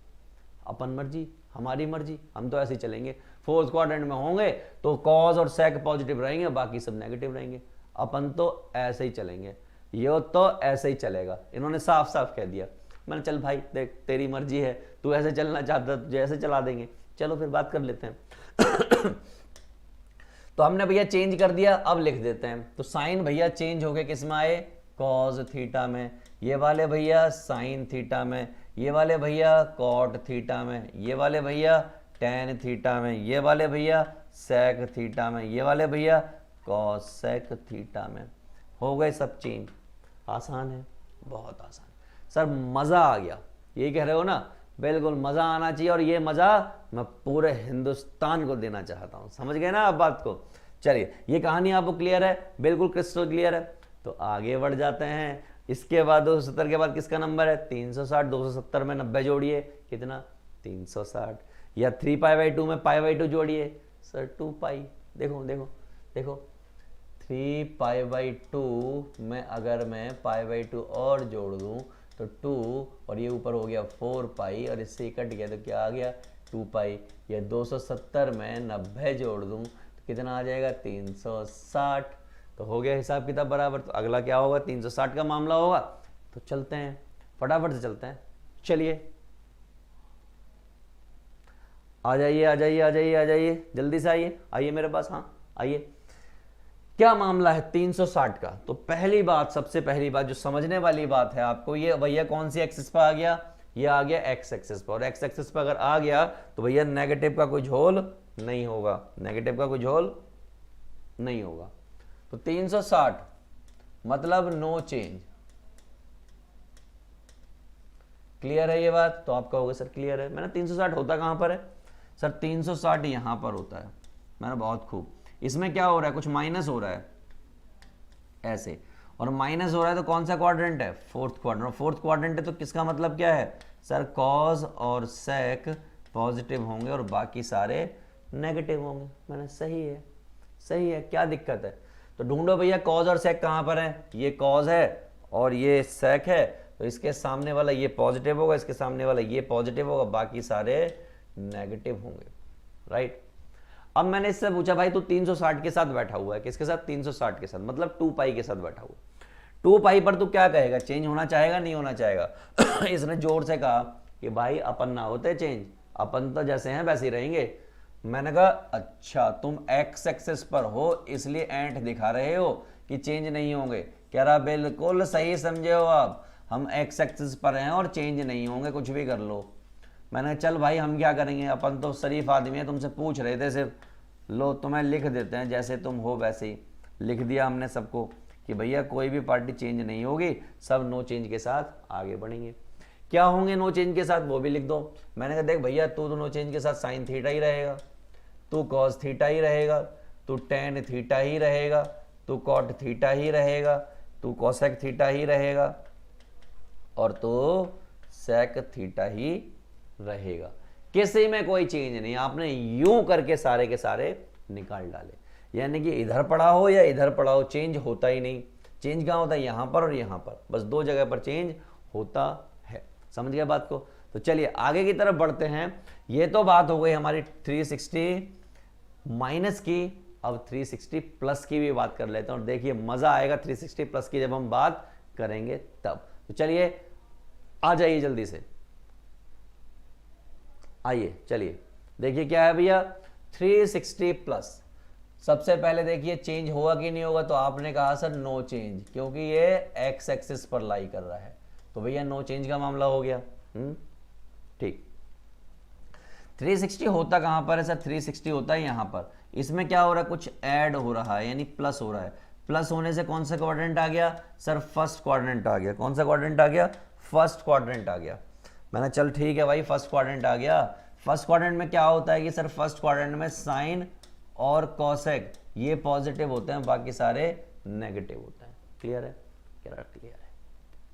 अपन मर्जी हमारी मर्जी, हम तो ऐसे ही चलेंगे। फोर्थ क्वाड्रेंट में होंगे तो कॉज और सेक पॉजिटिव रहेंगे, बाकी सब नेगेटिव रहेंगे, अपन तो ऐसे ही चलेंगे, ये तो ऐसे ही चलेगा। इन्होंने साफ साफ कह दिया। मैंने चल भाई देख तेरी मर्जी है, तू ऐसे चलना चाहता तुझे ऐसे चला देंगे, चलो फिर बात कर लेते हैं। तो हमने भैया चेंज कर दिया, अब लिख देते हैं। तो साइन भैया चेंज हो गए किस में आए? कॉज थीटा में। ये वाले भैया साइन थीटा में, ये वाले भैया कॉट थीटा में, ये वाले भैया टेन थीटा में, ये वाले भैया सेक थीटा में, ये वाले भैया कॉसेक थीटा में। हो गए सब चेंज। आसान है, बहुत आसान। सर मजा आ गया, यही कह रहे हो ना? बिल्कुल मजा आना चाहिए, और ये मजा मैं पूरे हिंदुस्तान को देना चाहता हूं। समझ गए ना आप बात को? चलिए ये कहानी आपको क्लियर है, बिल्कुल क्रिस्टल क्लियर है। तो आगे बढ़ जाते हैं। इसके बाद 270 के बाद किसका नंबर है? 360। 270 में 90 जोड़िए, कितना? 360। या 3π/2 में π/2 जोड़िए, सर 2π। देखो देखो देखो, 3π/2 में अगर मैं π/2 और जोड़ दूं तो 2, और ये ऊपर हो गया 4π, और इससे कट गया तो क्या आ गया? 2π। ये 270 में 90 जोड़ दूं तो कितना आ जाएगा? 360। तो हो गया हिसाब किताब बराबर। तो अगला क्या होगा? 360 का मामला होगा। तो चलते हैं, फटाफट से चलते हैं। चलिए आ जाइए आ जाइए आ जाइए आ जाइए, जल्दी से आइए, आइए मेरे पास। हाँ आइए। क्या मामला है 360 का? तो पहली बात, सबसे पहली बात जो समझने वाली बात है आपको, ये भैया कौन सी एक्सिस पर आ गया? ये आ गया एक्स एक्सिस पर। और एक्स एक्सिस पर अगर आ गया तो भैया नेगेटिव का कोई झोल नहीं होगा, नेगेटिव का कोई झोल नहीं होगा। तो 360 मतलब नो चेंज। क्लियर है ये बात? तो आप कहोगे सर क्लियर है। मैंने 360 होता कहां पर है सर? 360 यहां पर होता है। मैंने बहुत खूब। इसमें क्या हो रहा है? कुछ माइनस हो रहा है ऐसे, और माइनस हो रहा है तो कौन सा क्वाड्रेंट है? Fourth quadrant. फोर्थ क्वाड्रेंट है तो किसका मतलब क्या है सर? कॉज और सेक पॉजिटिव होंगे और बाकी सारे नेगेटिव होंगे। मैंने सही है, सही है, क्या दिक्कत है? तो ढूंढो भैया कॉज और सेक कहां पर है। ये कॉज है और ये सेक है, तो इसके सामने वाला ये पॉजिटिव होगा, इसके सामने वाला ये पॉजिटिव होगा, बाकी सारे नेगेटिव होंगे, राइट। अब मैंने इससे पूछा भाई तू 360 के साथ बैठा हुआ है, किसके साथ? 360 के साथ, मतलब 2 पाई के साथ बैठा हुआ। 2 पाई पर तू क्या कहेगा? चेंज होना चाहेगा नहीं होना चाहेगा? इसने जोर से कहा कि भाई अपन ना होते चेंज, अपन तो जैसे हैं वैसे ही रहेंगे। मैंने कहा अच्छा तुम एक्स एक्सेस पर हो इसलिए एंट दिखा रहे हो कि चेंज नहीं होंगे। कह रहा बिल्कुल सही समझे हो आप, हम एक्स एक्सेस पर हैं और चेंज नहीं होंगे, कुछ भी कर लो। मैंने चल भाई हम क्या करेंगे, अपन तो शरीफ आदमी है, तुमसे पूछ रहे थे सिर्फ, लो तुम्हें लिख देते हैं जैसे तुम हो वैसे ही। लिख दिया हमने सबको कि भैया कोई भी पार्टी चेंज नहीं होगी, सब नो चेंज के साथ आगे बढ़ेंगे। क्या होंगे नो चेंज के साथ वो भी लिख दो। मैंने कहा देख भैया तू तो नो चेंज के साथ साइन थीटा ही रहेगा, तू कॉस थीटा ही रहेगा, तू टेन थीटा ही रहेगा, तू कॉट थीटा ही रहेगा, तू कॉसेक थीटा ही रहेगा, और तो सेक थीटा ही रहेगा। किसी में कोई चेंज नहीं। आपने यूं करके सारे के सारे निकाल डाले, यानी कि इधर पड़ा हो या इधर पड़ा हो चेंज होता ही नहीं। चेंज कहां होता है? यहां पर और यहां पर, बस 2 जगह पर चेंज होता है। समझ गया बात को? तो चलिए आगे की तरफ बढ़ते हैं। ये तो बात हो गई हमारी 360 माइनस की, अब 360 प्लस की भी बात कर लेते हैं, और देखिए मजा आएगा 360 प्लस की जब हम बात करेंगे तब। तो चलिए आ जाइए जल्दी से, आइए चलिए देखिए क्या है भैया 360 प्लस। सबसे पहले देखिए चेंज होगा कि नहीं होगा, तो आपने कहा सर नो चेंज, क्योंकि ये एक्स एक्सिस पर लाई कर रहा है, तो भैया नो चेंज का मामला हो गया। ठीक। 360 होता कहां पर है सर? 360 होता है यहां पर। इसमें क्या हो रहा है? कुछ ऐड हो रहा है, यानी प्लस हो रहा है। प्लस होने से कौन सा क्वाड्रेंट आ गया सर? फर्स्ट क्वाड्रेंट आ गया। कौन सा क्वाड्रेंट आ गया? फर्स्ट क्वाड्रेंट आ गया। मैंने चल ठीक है भाई फर्स्ट क्वाड्रेंट आ गया। फर्स्ट क्वाड्रेंट में क्या होता है कि सर फर्स्ट क्वाड्रेंट में साइन और कॉसेक ये पॉजिटिव होते हैं, बाकी सारे नेगेटिव होते हैं। क्लियर है? कह रहा क्लियर है,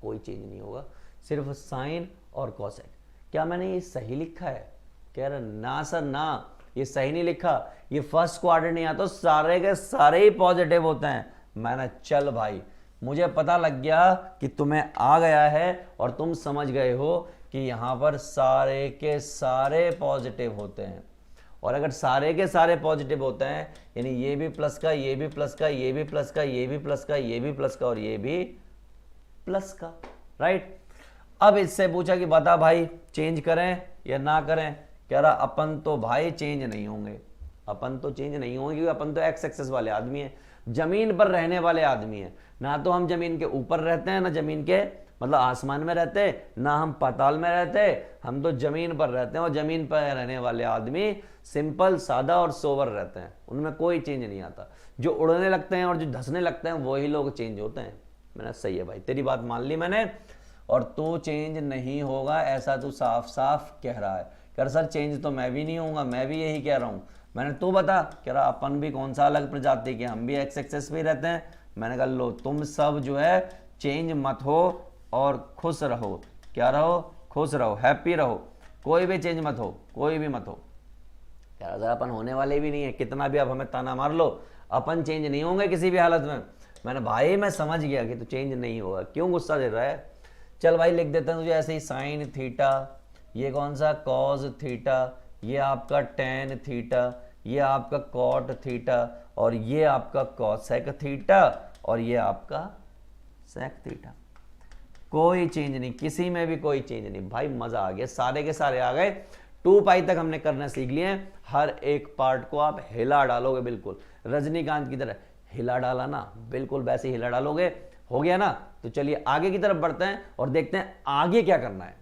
कोई चेंज नहीं होगा, सिर्फ साइन और कॉसेक। क्या मैंने ये सही लिखा है? कह रहा ना सर ना, ये सही नहीं लिखा, ये फर्स्ट क्वाड्रेंट नहीं आता, सारे के सारे ही पॉजिटिव होते हैं। मैंने चल भाई मुझे पता लग गया कि तुम्हें आ गया है और तुम समझ गए हो कि यहां पर सारे के सारे पॉजिटिव होते हैं, और अगर सारे के सारे पॉजिटिव होते हैं यानी ये भी प्लस का, ये भी प्लस का, ये भी प्लस का, ये भी प्लस का, ये भी प्लस का, और ये भी प्लस का, राइट। अब इससे पूछा कि बता भाई चेंज करें या ना करें। कह रहा अपन तो भाई चेंज नहीं होंगे, अपन तो चेंज नहीं होंगे, क्योंकि अपन तो एक्स एक्सेस वाले आदमी हैं, जमीन पर रहने वाले आदमी हैं। ना तो हम जमीन के ऊपर रहते हैं, ना जमीन के मतलब आसमान में रहते, ना हम पाताल में रहते, हम तो जमीन पर रहते हैं, और जमीन पर रहने वाले आदमी सिंपल सादा और सोवर रहते हैं, उनमें कोई चेंज नहीं आता। जो उड़ने लगते हैं और जो धंसने लगते हैं वही लोग चेंज होते हैं। मैंने सही है भाई, तेरी बात मान ली मैंने, और तू चेंज नहीं होगा ऐसा तू साफ साफ कह रहा है। कर सर चेंज तो मैं भी नहीं होऊंगा, मैं भी यही कह रहा हूं। मैंने तू बता, कह रहा अपन भी कौन सा अलग प्रजाति के, हम भी एक्स एक्सेस पे रहते हैं। मैंने कहा लो तुम सब जो है चेंज मत हो और खुश रहो। क्या रहो? खुश रहो, हैप्पी रहो, कोई भी चेंज मत हो, कोई भी मत हो। कह रहा अपन होने वाले भी नहीं है, कितना भी आप हमें ताना मार लो अपन चेंज नहीं होंगे किसी भी हालत में। मैंने भाई मैं समझ गया कि तू चेंज नहीं होगा, क्यों गुस्सा दे रहा है? चल भाई लिख देता हूं तुझे ऐसे ही, साइन थीटा, ये कौन सा कॉज थीटा, ये आपका टेन थीटा, ये आपका कॉट थीटा, और ये आपका कॉसेक थीटा, और ये आपका सेक थीटा। कोई चेंज नहीं, किसी में भी कोई चेंज नहीं। भाई मजा आ गया, सारे के सारे आ गए। 2 पाई तक हमने करना सीख लिए हैं। हर एक पार्ट को आप हिला डालोगे, बिल्कुल रजनीकांत की तरह हिला डाला ना, बिल्कुल वैसे हिला डालोगे। हो गया ना? तो चलिए आगे की तरफ बढ़ते हैं और देखते हैं आगे क्या करना है।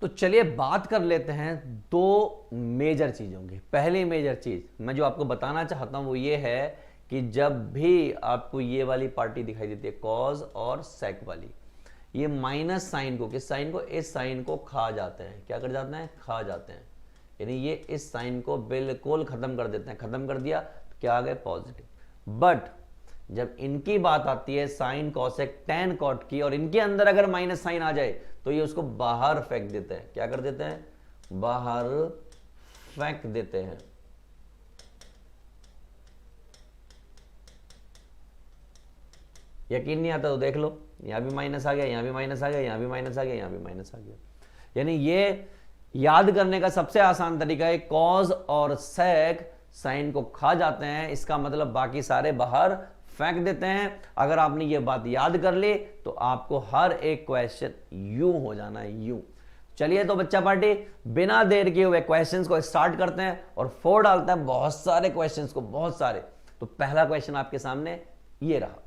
तो चलिए बात कर लेते हैं 2 मेजर चीजों की। पहली मेजर चीज मैं जो आपको बताना चाहता हूं वो ये है कि जब भी आपको ये वाली पार्टी दिखाई देती है कॉज और सेक वाली, ये माइनस साइन को, किस साइन को, इस साइन को खा जाते हैं। क्या कर जाते हैं, खा जाते हैं, यानी ये इस साइन को बिल्कुल खत्म कर देते हैं। खत्म कर दिया तो क्या आ गए, पॉजिटिव। बट जब इनकी बात आती है साइन कॉसेक टैन कॉट की, और इनके अंदर अगर माइनस साइन आ जाए तो ये उसको बाहर फेंक देते हैं। क्या कर देते हैं, बाहर फेंक देते हैं। यकीन नहीं आता तो देख लो, यहां भी माइनस आ गया, यहां भी माइनस आ गया, यहां भी माइनस आ गया, यहां भी माइनस आ गया। यानी ये याद करने का सबसे आसान तरीका है, कॉज और सेक साइन को खा जाते हैं, इसका मतलब बाकी सारे बाहर फेंक देते हैं। अगर आपने ये बात याद कर ली तो आपको हर एक क्वेश्चन यूं हो जाना है, यूं। चलिए तो बच्चा पार्टी बिना देर किए हुए क्वेश्चंस को स्टार्ट करते हैं और 4 डालते हैं बहुत सारे क्वेश्चंस को, बहुत सारे। तो पहला क्वेश्चन आपके सामने ये रहा,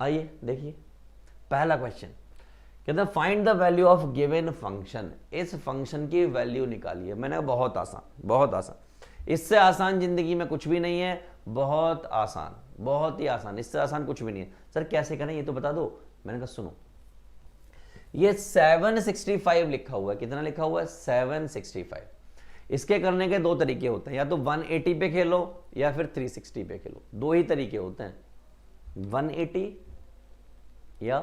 आइए देखिए पहला क्वेश्चन। कहते हैं find the value of given function, इस फंक्शन की वैल्यू निकालिए। मैंने कहा बहुत आसान, बहुत आसान, इससे आसान जिंदगी में कुछ भी नहीं है, बहुत आसान, बहुत ही आसान, इससे आसान कुछ भी नहीं है। सर कैसे करें ये तो बता दो। मैंने कहा सुनो, ये 765 लिखा हुआ है, कितना लिखा हुआ है, 765। इसके करने के 2 तरीके होते हैं, या तो 180 पे खेलो या फिर 360 पे खेलो, 2 ही तरीके होते हैं, 180 या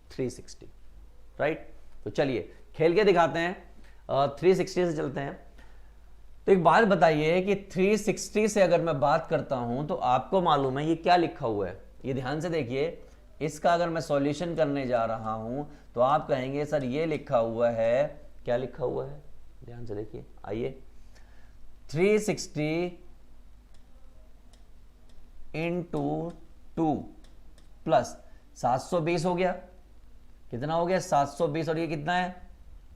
360, राइट। तो चलिए खेल के दिखाते हैं, 360 से चलते हैं। तो एक बात बताइए कि 360 से अगर मैं बात करता हूं तो आपको मालूम है ये क्या लिखा हुआ है, ये ध्यान से देखिए। इसका अगर मैं सॉल्यूशन करने जा रहा हूं तो आप कहेंगे सर ये लिखा हुआ है, क्या लिखा हुआ है, ध्यान से देखिए। आइए 360 इंटू 2 प्लस 720 हो गया, कितना हो गया 720, और ये कितना है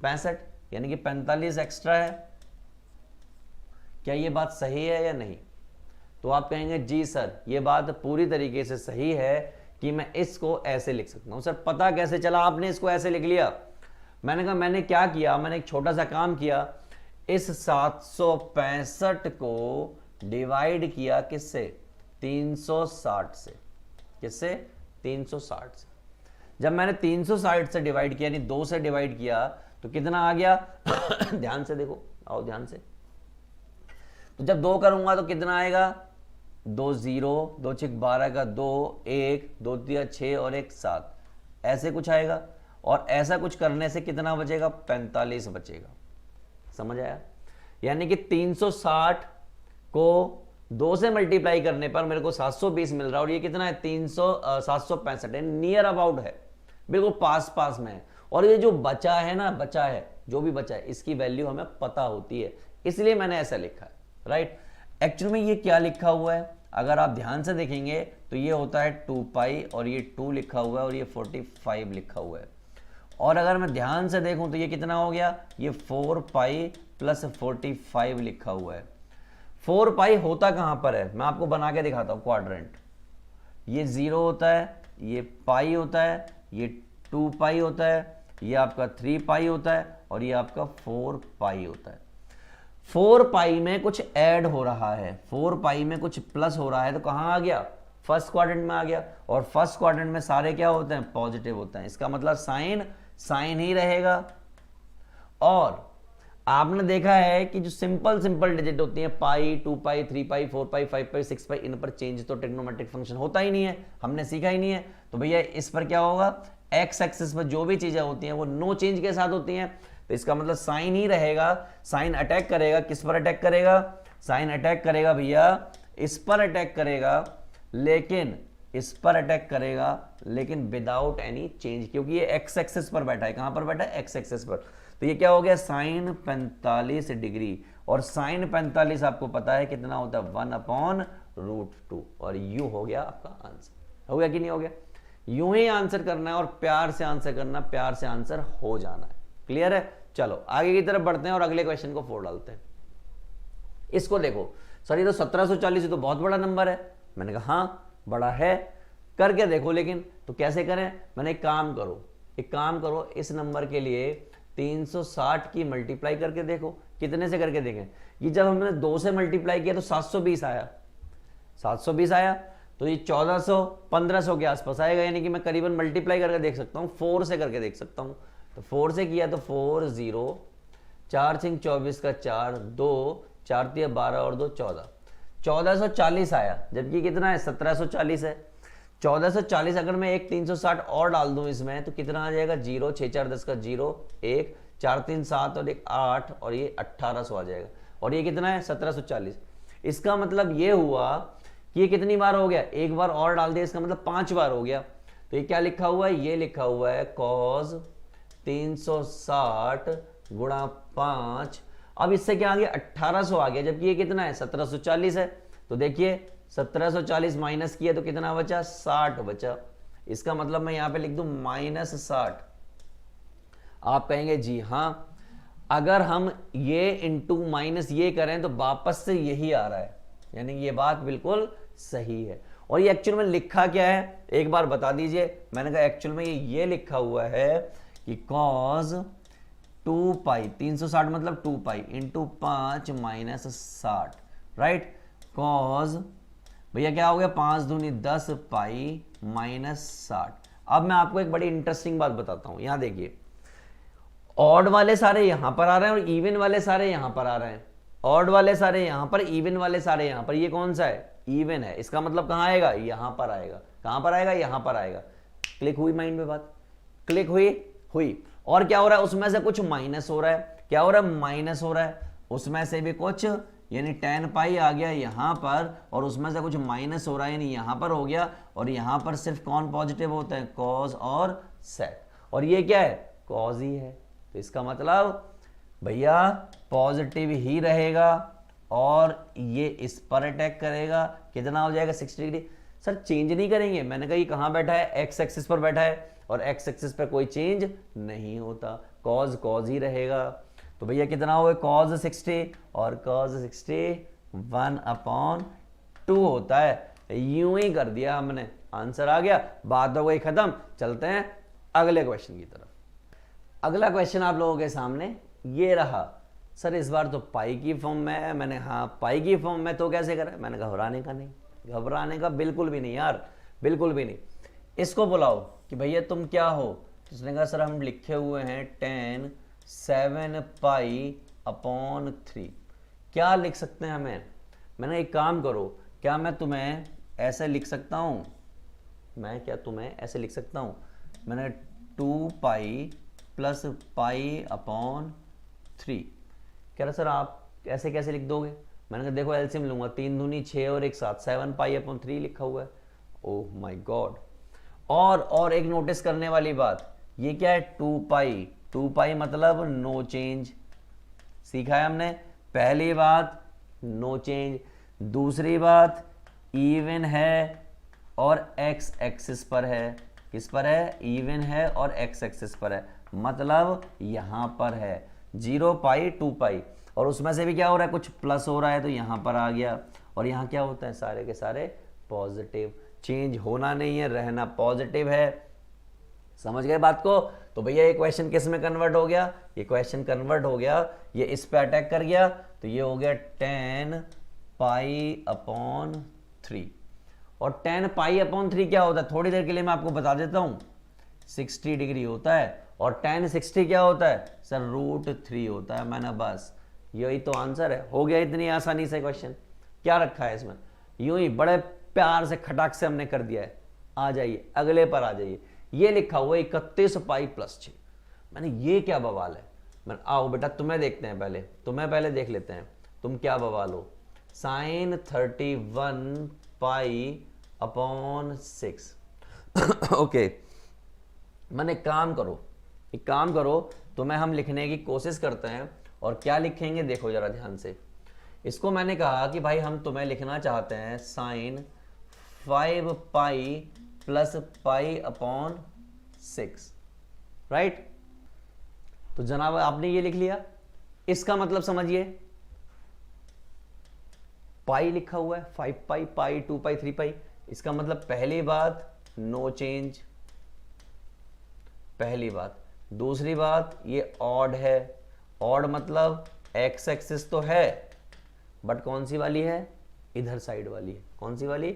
65, यानी कि 45 एक्स्ट्रा है। क्या ये बात सही है या नहीं? तो आप कहेंगे जी सर ये बात पूरी तरीके से सही है कि मैं इसको ऐसे लिख सकता हूं। सर पता कैसे चला आपने इसको ऐसे लिख लिया? मैंने कहा मैंने क्या किया, मैंने एक छोटा सा काम किया, इस 765 को डिवाइड किया किससे, 360 से। किससे, 360 से। जब मैंने 360 से डिवाइड किया, यानी 2 से डिवाइड किया, तो कितना आ गया ध्यान से देखो, आओ ध्यान से। तो जब 2 करूंगा तो कितना आएगा, 2 0, 2 6 12 का 2, 1 2 3 6 और 1 7, ऐसे कुछ आएगा। और ऐसा कुछ करने से कितना बचेगा, 45 बचेगा। समझ आया? यानी कि 360 को 2 से मल्टीप्लाई करने पर मेरे को 720 मिल रहा है, और ये कितना है 765 है, नियर अबाउट है, बिल्कुल पास पास में है। और ये जो बचा है ना, बचा है, जो भी बचा है, इसकी वैल्यू हमें पता होती है, इसलिए मैंने ऐसा लिखा है, राइट। एक्चुअली में ये क्या लिखा हुआ है, अगर आप ध्यान से देखेंगे तो ये होता है 2 पाई, और ये 2 लिखा हुआ है, और ये 45 लिखा हुआ है। और अगर मैं ध्यान से देखूं तो ये कितना हो गया, ये 4 पाई प्लस 45 लिखा हुआ है। 4 पाई होता कहां पर है, मैं आपको बना के दिखाता हूं क्वाड्रेंट। ये 0 होता है, ये पाई होता है, ये 2 पाई होता है, ये आपका 3 पाई होता है, और ये आपका 4 पाई होता है। 4 पाई में कुछ ऐड हो रहा है, 4 पाई में कुछ प्लस हो रहा है, तो कहां आ गया, फर्स्ट क्वाड्रेंट में आ गया। और फर्स्ट क्वाड्रेंट में सारे क्या होते हैं, पॉजिटिव होते हैं। इसका मतलब साइन साइन ही रहेगा। और आपने देखा है कि जो सिंपल सिंपल डिजिट होती हैं, पाई, 2 पाई, 3 पाई, 4 पाई, 5 पाई, 6 पाई, इन पर चेंज तो ट्रिग्नोमेट्रिक फंक्शन होता ही नहीं है, हमने सीखा ही नहीं है। तो भैया इस पर क्या होगा, एक्स एक्सिस पर जो भी चीजें होती हैं वो नो चेंज के साथ होती हैं, तो इसका मतलब साइन ही रहेगा। साइन अटैक करेगा, किस पर अटैक करेगा, साइन अटैक करेगा भैया इस पर अटैक करेगा, लेकिन इस पर अटैक करेगा, लेकिन विदाउट एनी चेंज, क्योंकि ये एक्स एक्सिस पर बैठा है। कहां पर बैठा है, एक्स एक्सिस पर। तो ये क्या हो गया, साइन 45 डिग्री। और साइन 45 आपको पता है कितना होता है, 1/√2। और यू हो गया आपका आंसर। हो गया कि नहीं हो गया? यूं ही आंसर करना है, और प्यार से आंसर करना, प्यार से आंसर हो जाना है। क्लियर है? चलो आगे की तरफ बढ़ते हैं और अगले क्वेश्चन को 4 डालते हैं। इसको देखो सर, ये तो 1740 तो बहुत बड़ा नंबर है। मैंने कहा हाँ बड़ा है, करके देखो। लेकिन तो कैसे करें, मैंने एक काम करो, इस नंबर के लिए 360 की मल्टीप्लाई करके देखो, कितने से करके देखें, ये जब हमने 2 से मल्टीप्लाई किया तो 720 आया, 720 आया, तो ये 1400 1500 के आसपास आएगा, यानी कि मैं करीबन मल्टीप्लाई करके देख सकता हूँ, 4 से करके देख सकता हूँ। तो 4 से किया तो 4 0, 4 6 24 का 4, 2 4 3 12 और 2 14, 1440 आया, जबकि कितना है 1740 है। 1440 अगर मैं एक 360 और डाल दूं इसमें तो कितना आ जाएगा, 0 6 4 10 का 0, 1 4 3 7 और 1 8 और ये 1800 आ जाएगा, और ये कितना है 1740। इसका मतलब ये हुआ कि ये कितनी बार हो गया, एक बार और डाल दिया, इसका मतलब 5 बार हो गया। तो ये क्या लिखा हुआ है, ये लिखा हुआ है cos 360 गुणा 5। अब इससे क्या आ गया 1800 आ गया, जबकि ये कितना है 1740 है। तो देखिए 1740 माइनस किया तो कितना बचा, 60 बचा। इसका मतलब मैं यहां पे लिख दूं -60। आप कहेंगे जी हां, अगर हम ये इंटू माइनस ये करें तो वापस से यही आ रहा है, यानी ये बात बिल्कुल सही है। और ये एक्चुअल में लिखा क्या है एक बार बता दीजिए। मैंने कहा एक्चुअल में ये लिखा हुआ है कि cos 2 पाई 360 मतलब 2 pi into 5 minus 60, right. cos भैया क्या हो गया, 5 दूनी 10 पाई माइनस 60। अब मैं आपको एक बड़ी इंटरेस्टिंग बात बताता हूं, यहां देखिए, ऑड वाले सारे यहां पर आ रहे हैं और इवन वाले सारे यहां पर आ रहे हैं। ऑड वाले सारे यहां पर, इवन वाले सारे यहां पर। ये कौन सा है, इवन है। इसका मतलब कहां आएगा, यहां पर आएगा। कहां पर आएगा, यहां पर आएगा। क्लिक हुई माइंड में बात, क्लिक हुई। और क्या हो रहा है, उसमें से कुछ माइनस हो रहा है। क्या हो रहा है, माइनस हो रहा है। उसमें से भी कुछ, यानी tan पाई आ गया यहां पर, और उसमें से कुछ माइनस हो रहा है, यानी यहां पर हो गया। और यहां पर सिर्फ कौन पॉजिटिव होता है, cos और sec। और ये क्या है, cos ही है। तो इसका मतलब भैया पॉजिटिव ही रहेगा, और ये इस पर अटैक करेगा। कितना हो जाएगा, 60 डिग्री। सर चेंज नहीं करेंगे, मैंने कहा ये कहां बैठा है, एक्स एक्सिस पर बैठा है, और एक्स एक्सिस पर कोई चेंज नहीं होता, cos ही रहेगा। तो भैया कितना होगा, cos 60, और cos 60 1/2 होता है। यूं ही कर दिया हमने, आंसर आ गया, बात हो गई खत्म। चलते हैं अगले क्वेश्चन की तरफ। अगला क्वेश्चन आप लोगों के सामने ये रहा। सर इस बार तो पाई की फॉर्म में है। मैंने हाँ पाई की फॉर्म में तो कैसे करा, मैंने घबराने का नहीं, घबराने का बिल्कुल भी नहीं यार, बिल्कुल भी नहीं। इसको बुलाओ कि भैया तुम क्या हो। उसने कहा सर हम लिखे हुए हैं tan 7 पाई/3। क्या लिख सकते हैं हमें। मैंने एक काम करो, क्या मैं तुम्हें ऐसे लिख सकता हूं, मैं क्या तुम्हें ऐसे लिख सकता हूं। मैंने 2 पाई प्लस पाई/3। कह रहा सर आप ऐसे कैसे लिख दोगे। मैंने कहा देखो एलसीएम लूंगा, 3 दूनी 6 और 1 7, 7 पाई/3 लिखा हुआ है। ओह माय गॉड। और एक नोटिस करने वाली बात, ये क्या है 2 पाई, 2 पाई मतलब नो चेंज, सीखा है हमने। पहली बात नो चेंज, दूसरी बात इवन है और एक्स एक्सिस पर है। किस पर है, इवन है और एक्स एक्सिस पर है, मतलब यहां पर है 0 पाई 2 पाई। और उसमें से भी क्या हो रहा है, कुछ प्लस हो रहा है तो यहां पर आ गया। और यहां क्या होता है, सारे के सारे पॉजिटिव, चेंज होना नहीं है, रहना पॉजिटिव है। समझ गए बात को। तो भैया ये क्वेश्चन किस में कन्वर्ट हो गया, ये क्वेश्चन कन्वर्ट हो गया, ये इस पे अटैक कर गया, तो ये हो गया tan पाई/3। और tan पाई/3 क्या होता है, थोड़ी देर के लिए मैं आपको बता देता हूं, 60 डिग्री होता है। और tan 60 क्या होता है सर, √3 होता है। मैंने बस यही तो आंसर है, हो गया इतनी आसानी से क्वेश्चन। क्या रखा है इसमें, यूं ही बड़े प्यार से खटाक से हमने कर दिया है। आ जाइए अगले पर आ जाइए। ये लिखा हुआ 31 पाई+6। मैंने ये क्या बवाल है। मैंने आओ बेटा तुम्हें देखते हैं, पहले तुम्हें पहले देख लेते हैं तुम क्या बवाल हो। sin 31 pi okay. मैंने एक काम करो, तुम्हें हम लिखने की कोशिश करते हैं। और क्या लिखेंगे देखो जरा ध्यान से। इसको मैंने कहा कि भाई हम तुम्हें लिखना चाहते हैं sin 5 पाई + पाई/6, राइट। तो जनाब आपने ये लिख लिया, इसका मतलब समझिए, पाई लिखा हुआ है 5 पाई, पाई 2 पाई 3 पाई। इसका मतलब पहली बात नो चेंज, पहली बात। दूसरी बात ये ऑड है, ऑड मतलब एक्स एक्सिस तो है बट कौन सी वाली है, इधर साइड वाली है। कौन सी वाली,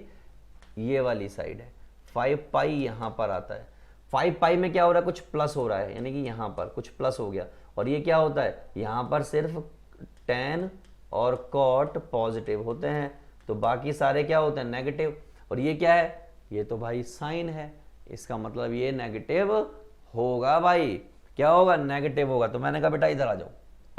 ये वाली साइड है। 5 पाई यहां पर आता है। 5 पाई में क्या हो रहा है, कुछ प्लस हो रहा है, यानी कि यहां पर कुछ प्लस हो गया। और ये क्या होता है, यहां पर सिर्फ tan और cot पॉजिटिव होते हैं, तो बाकी सारे क्या होते हैं, नेगेटिव। और ये क्या है, ये तो भाई साइन है, इसका मतलब ये नेगेटिव होगा भाई। क्या होगा, नेगेटिव होगा। तो मैंने कहा बेटा इधर आ जाओ,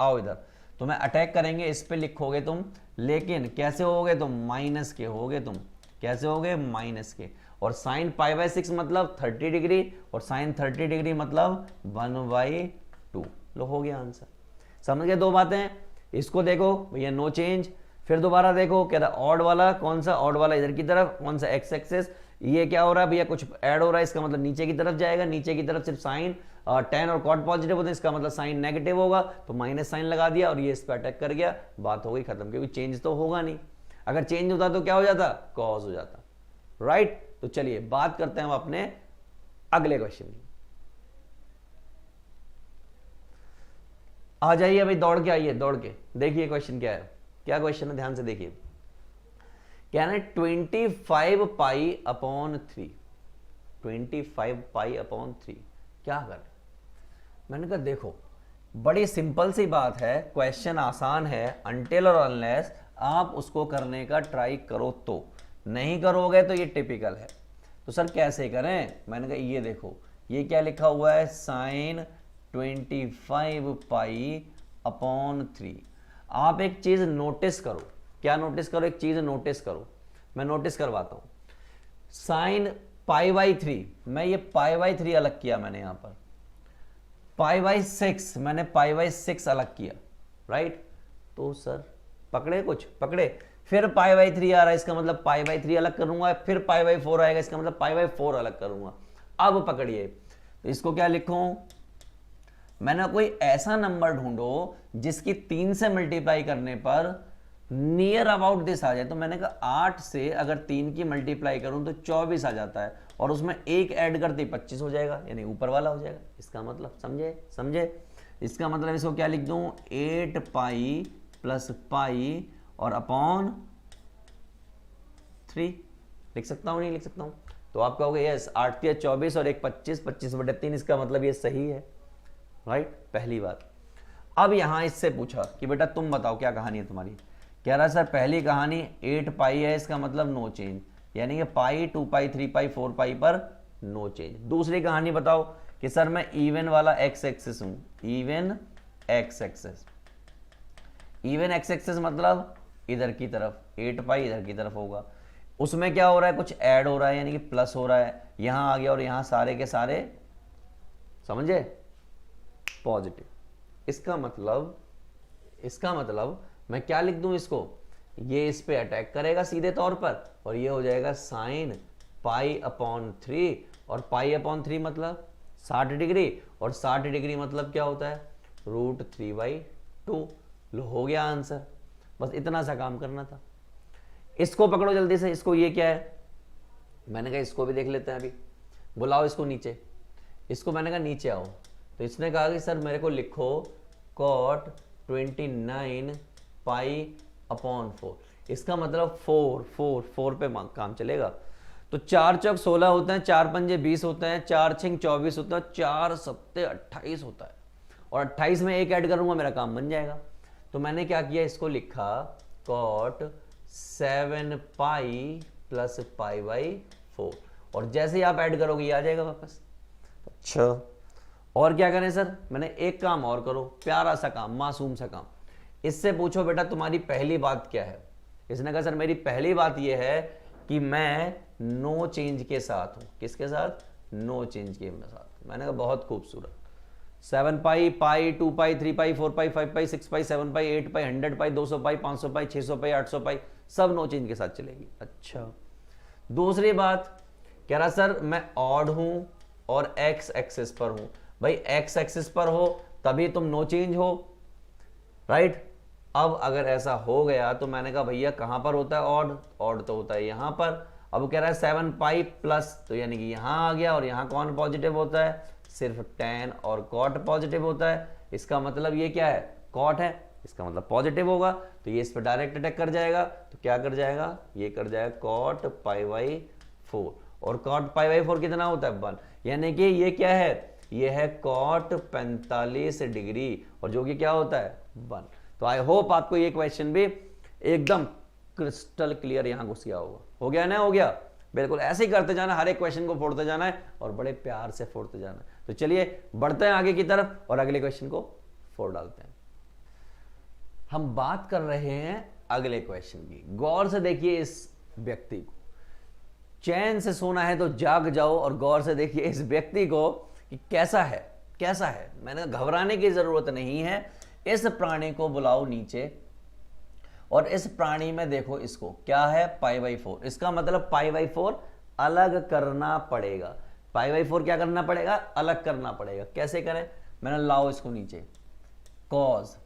आओ इधर। तो मैं अटैक करेंगे, इस पे लिखोगे तुम, लेकिन कैसे होगे तुम, माइनस के होगे तुम। कैसे होगे, माइनस के। और साइन π/6 मतलब 30 डिग्री, और साइन 30 डिग्री मतलब 1/2। लो हो गया आंसर। समझ गए दो बातें। इसको देखो भैया नो चेंज। फिर दोबारा देखो, कह रहा ऑड वाला, कौन सा ऑड वाला, इधर की तरफ, कौन सा एक्स एक्सेस। ये क्या हो रहा है भैया, कुछ ऐड हो रहा है, इसका मतलब नीचे की तरफ जाएगा। नीचे की तरफ सिर्फ साइन tan और cot पॉजिटिव होते हैं, इसका मतलब साइन नेगेटिव होगा, तो माइनस साइन लगा दिया और ये इस पर अटैक कर गया, बात हो गई खत्म। क्योंकि चेंज तो होगा नहीं, अगर चेंज होता तो क्या हो जाता, कॉज हो जाता, राइट। तो चलिए बात करते हैं हम अपने अगले क्वेश्चन की। आ जाइए भाई, दौड़ के आइए, दौड़ के देखिए क्वेश्चन क्या है। क्या क्वेश्चन है, ध्यान से देखिए। क्या है, 25 π/3। 25 π/3 क्या कर, मैंने कहा देखो बड़ी सिंपल सी बात है, क्वेश्चन आसान है, अनटिल और अनलेस आप उसको करने का ट्राई करो, तो नहीं करोगे तो ये टिपिकल है। तो सर कैसे करें, मैंने कहा ये देखो, ये क्या लिखा हुआ है, साइन 25 π/3। आप एक चीज नोटिस करो, क्या नोटिस करो, एक चीज नोटिस करो, मैं नोटिस करवाता हूं। साइन π/3, मैं ये π/3 अलग किया मैंने, यहां पर π/6 मैंने π/6 अलग किया, राइट। तो सर पकड़े, कुछ पकड़े। फिर π/3 आ रहा है, इसका मतलब π/3 अलग करूंगा, फिर π/4 आएगा, इसका मतलब π/4 अलग करूंगा। अब पकड़िए, तो इसको क्या लिखूं, मैंने कोई ऐसा नंबर ढूंढो जिसकी 3 से मल्टीप्लाई करने पर नियर अबाउट दिस आ जाए। तो मैंने कहा 8 से अगर 3 की मल्टीप्लाई करूं तो 24 आ जाता है, और उसमें एक ऐड करते 25 हो जाएगा, यानी ऊपर वाला हो जाएगा। इसका मतलब समझे, समझे। इसका मतलब इसको क्या लिख दूं, 8 पाई प्लस पाई और अपॉन 3 लिख सकता हूं, नहीं लिख सकता हूं। तो आप कहोगे यस, 8 3 24 और 1 25, 25/3, इसका मतलब ये सही है, राइट। पहली बात। अब यहां इससे पूछा कि बेटा तुम बताओ क्या कहानी है तुम्हारी। कह रहा सर पहली कहानी 8 पाई है, इसका मतलब नो चेंज, यानी कि पाई 2 पाई 3 पाई 4 पाई पर नो चेंज। दूसरी कहानी बताओ कि सर मैं इवन वाला एक्स एक्सेस हूं, even X axis. Even X axis मतलब इधर की तरफ 8 पाई इधर की तरफ होगा, उसमें क्या हो रहा है, कुछ ऐड हो रहा है, यानी कि प्लस हो रहा है, यहां आ गया और यहां सारे के सारे समझे पॉजिटिव। इसका मतलब मैं क्या लिख दूं इसको, ये इस पे अटैक करेगा सीधे तौर पर, और ये हो जाएगा साइन π/3, और π/3 मतलब 60 डिग्री, और 60 डिग्री मतलब क्या होता है, √3/2। लो हो गया आंसर। बस इतना सा काम करना था। इसको पकड़ो जल्दी से, इसको, ये क्या है, मैंने कहा इसको भी देख लेते हैं अभी। बुलाओ इसको नीचे, इसको मैंने कहा नीचे आओ। तो इसने कहा कि सर मेरे को लिखो cot 29 π/4। इसका मतलब 4 पे काम चलेगा। तो 4 चौक 16 होते हैं, 4 पंजे 20 होते हैं, 4 6 24 होता है, 4 सत्ते 28 होता है, और 28 में एक ऐड करूंगा मेरा काम बन जाएगा। तो मैंने क्या किया, इसको लिखा cot 7 पाई प्लस π/4, और जैसे ही आप ऐड करोगे ये आ जाएगा वापस। अच्छा, और क्या करें सर, मैंने एक काम और करो, प्यारा सा काम, मासूम सा काम। इससे पूछो बेटा तुम्हारी पहली बात क्या है। इसने कहा सर मेरी पहली बात यह है कि मैं नो चेंज के साथ हूं। किसके साथ, नो चेंज के साथ। मैंने कहा बहुत खूबसूरत। 7 पाई, पाई 2 पाई 3 पाई 4 पाई 5 पाई 6 पाई 7 पाई 8 पाई 100 पाई 200 पाई 500 पाई 600 पाई 800 पाई, सब नो चेंज के साथ चलेगी। अच्छा, दूसरी बात कह रहा सर मैं ऑड हूं और एक्स एक्सिस पर हूं। भाई एक्स एक्सिस पर हो तभी तुम नो चेंज हो, राइट। अब अगर ऐसा हो गया तो मैंने कहा भैया कहां पर होता है ऑड, ऑड तो होता है यहां पर। अब कह रहा है 7 पाई प्लस, तो यानी कि यहां आ गया, और यहां कौन पॉजिटिव होता है, सिर्फ tan और cot पॉजिटिव होता है। इसका मतलब ये क्या है, cot है, इसका मतलब पॉजिटिव होगा, तो ये इस पर डायरेक्ट अटैक कर जाएगा, तो क्या कर जाएगा, ये कर जाएगा cot π/4, और cot π/4 कितना होता है 1, यानी कि ये क्या है, ये है cot 45 डिग्री, और जो कि क्या होता है 1। तो आई होप आपको ये क्वेश्चन भी एकदम क्रिस्टल क्लियर यहां घुस गया होगा। हो गया ना, हो गया, बिल्कुल ऐसे ही करते जाना, हर एक क्वेश्चन को फोड़ते जाना है और बड़े प्यार से फोड़ते जाना है। तो चलिए बढ़ते हैं आगे की तरफ और अगले क्वेश्चन को फोड़ डालते हैं। हम बात कर रहे हैं अगले क्वेश्चन की। गौर से देखिए इस व्यक्ति को, चैन से सोना है तो जाग जाओ और गौर से देखिए इस व्यक्ति को कि कैसा है, कैसा है। मैंने घबराने की जरूरत नहीं है, इस प्राणी को बुलाओ नीचे और इस प्राणी में देखो इसको क्या है π/4, इसका मतलब π/4 अलग करना पड़ेगा। π/4 क्या करना पड़ेगा, अलग करना पड़ेगा। कैसे करें, मैंने लाओ इसको नीचे, कॉज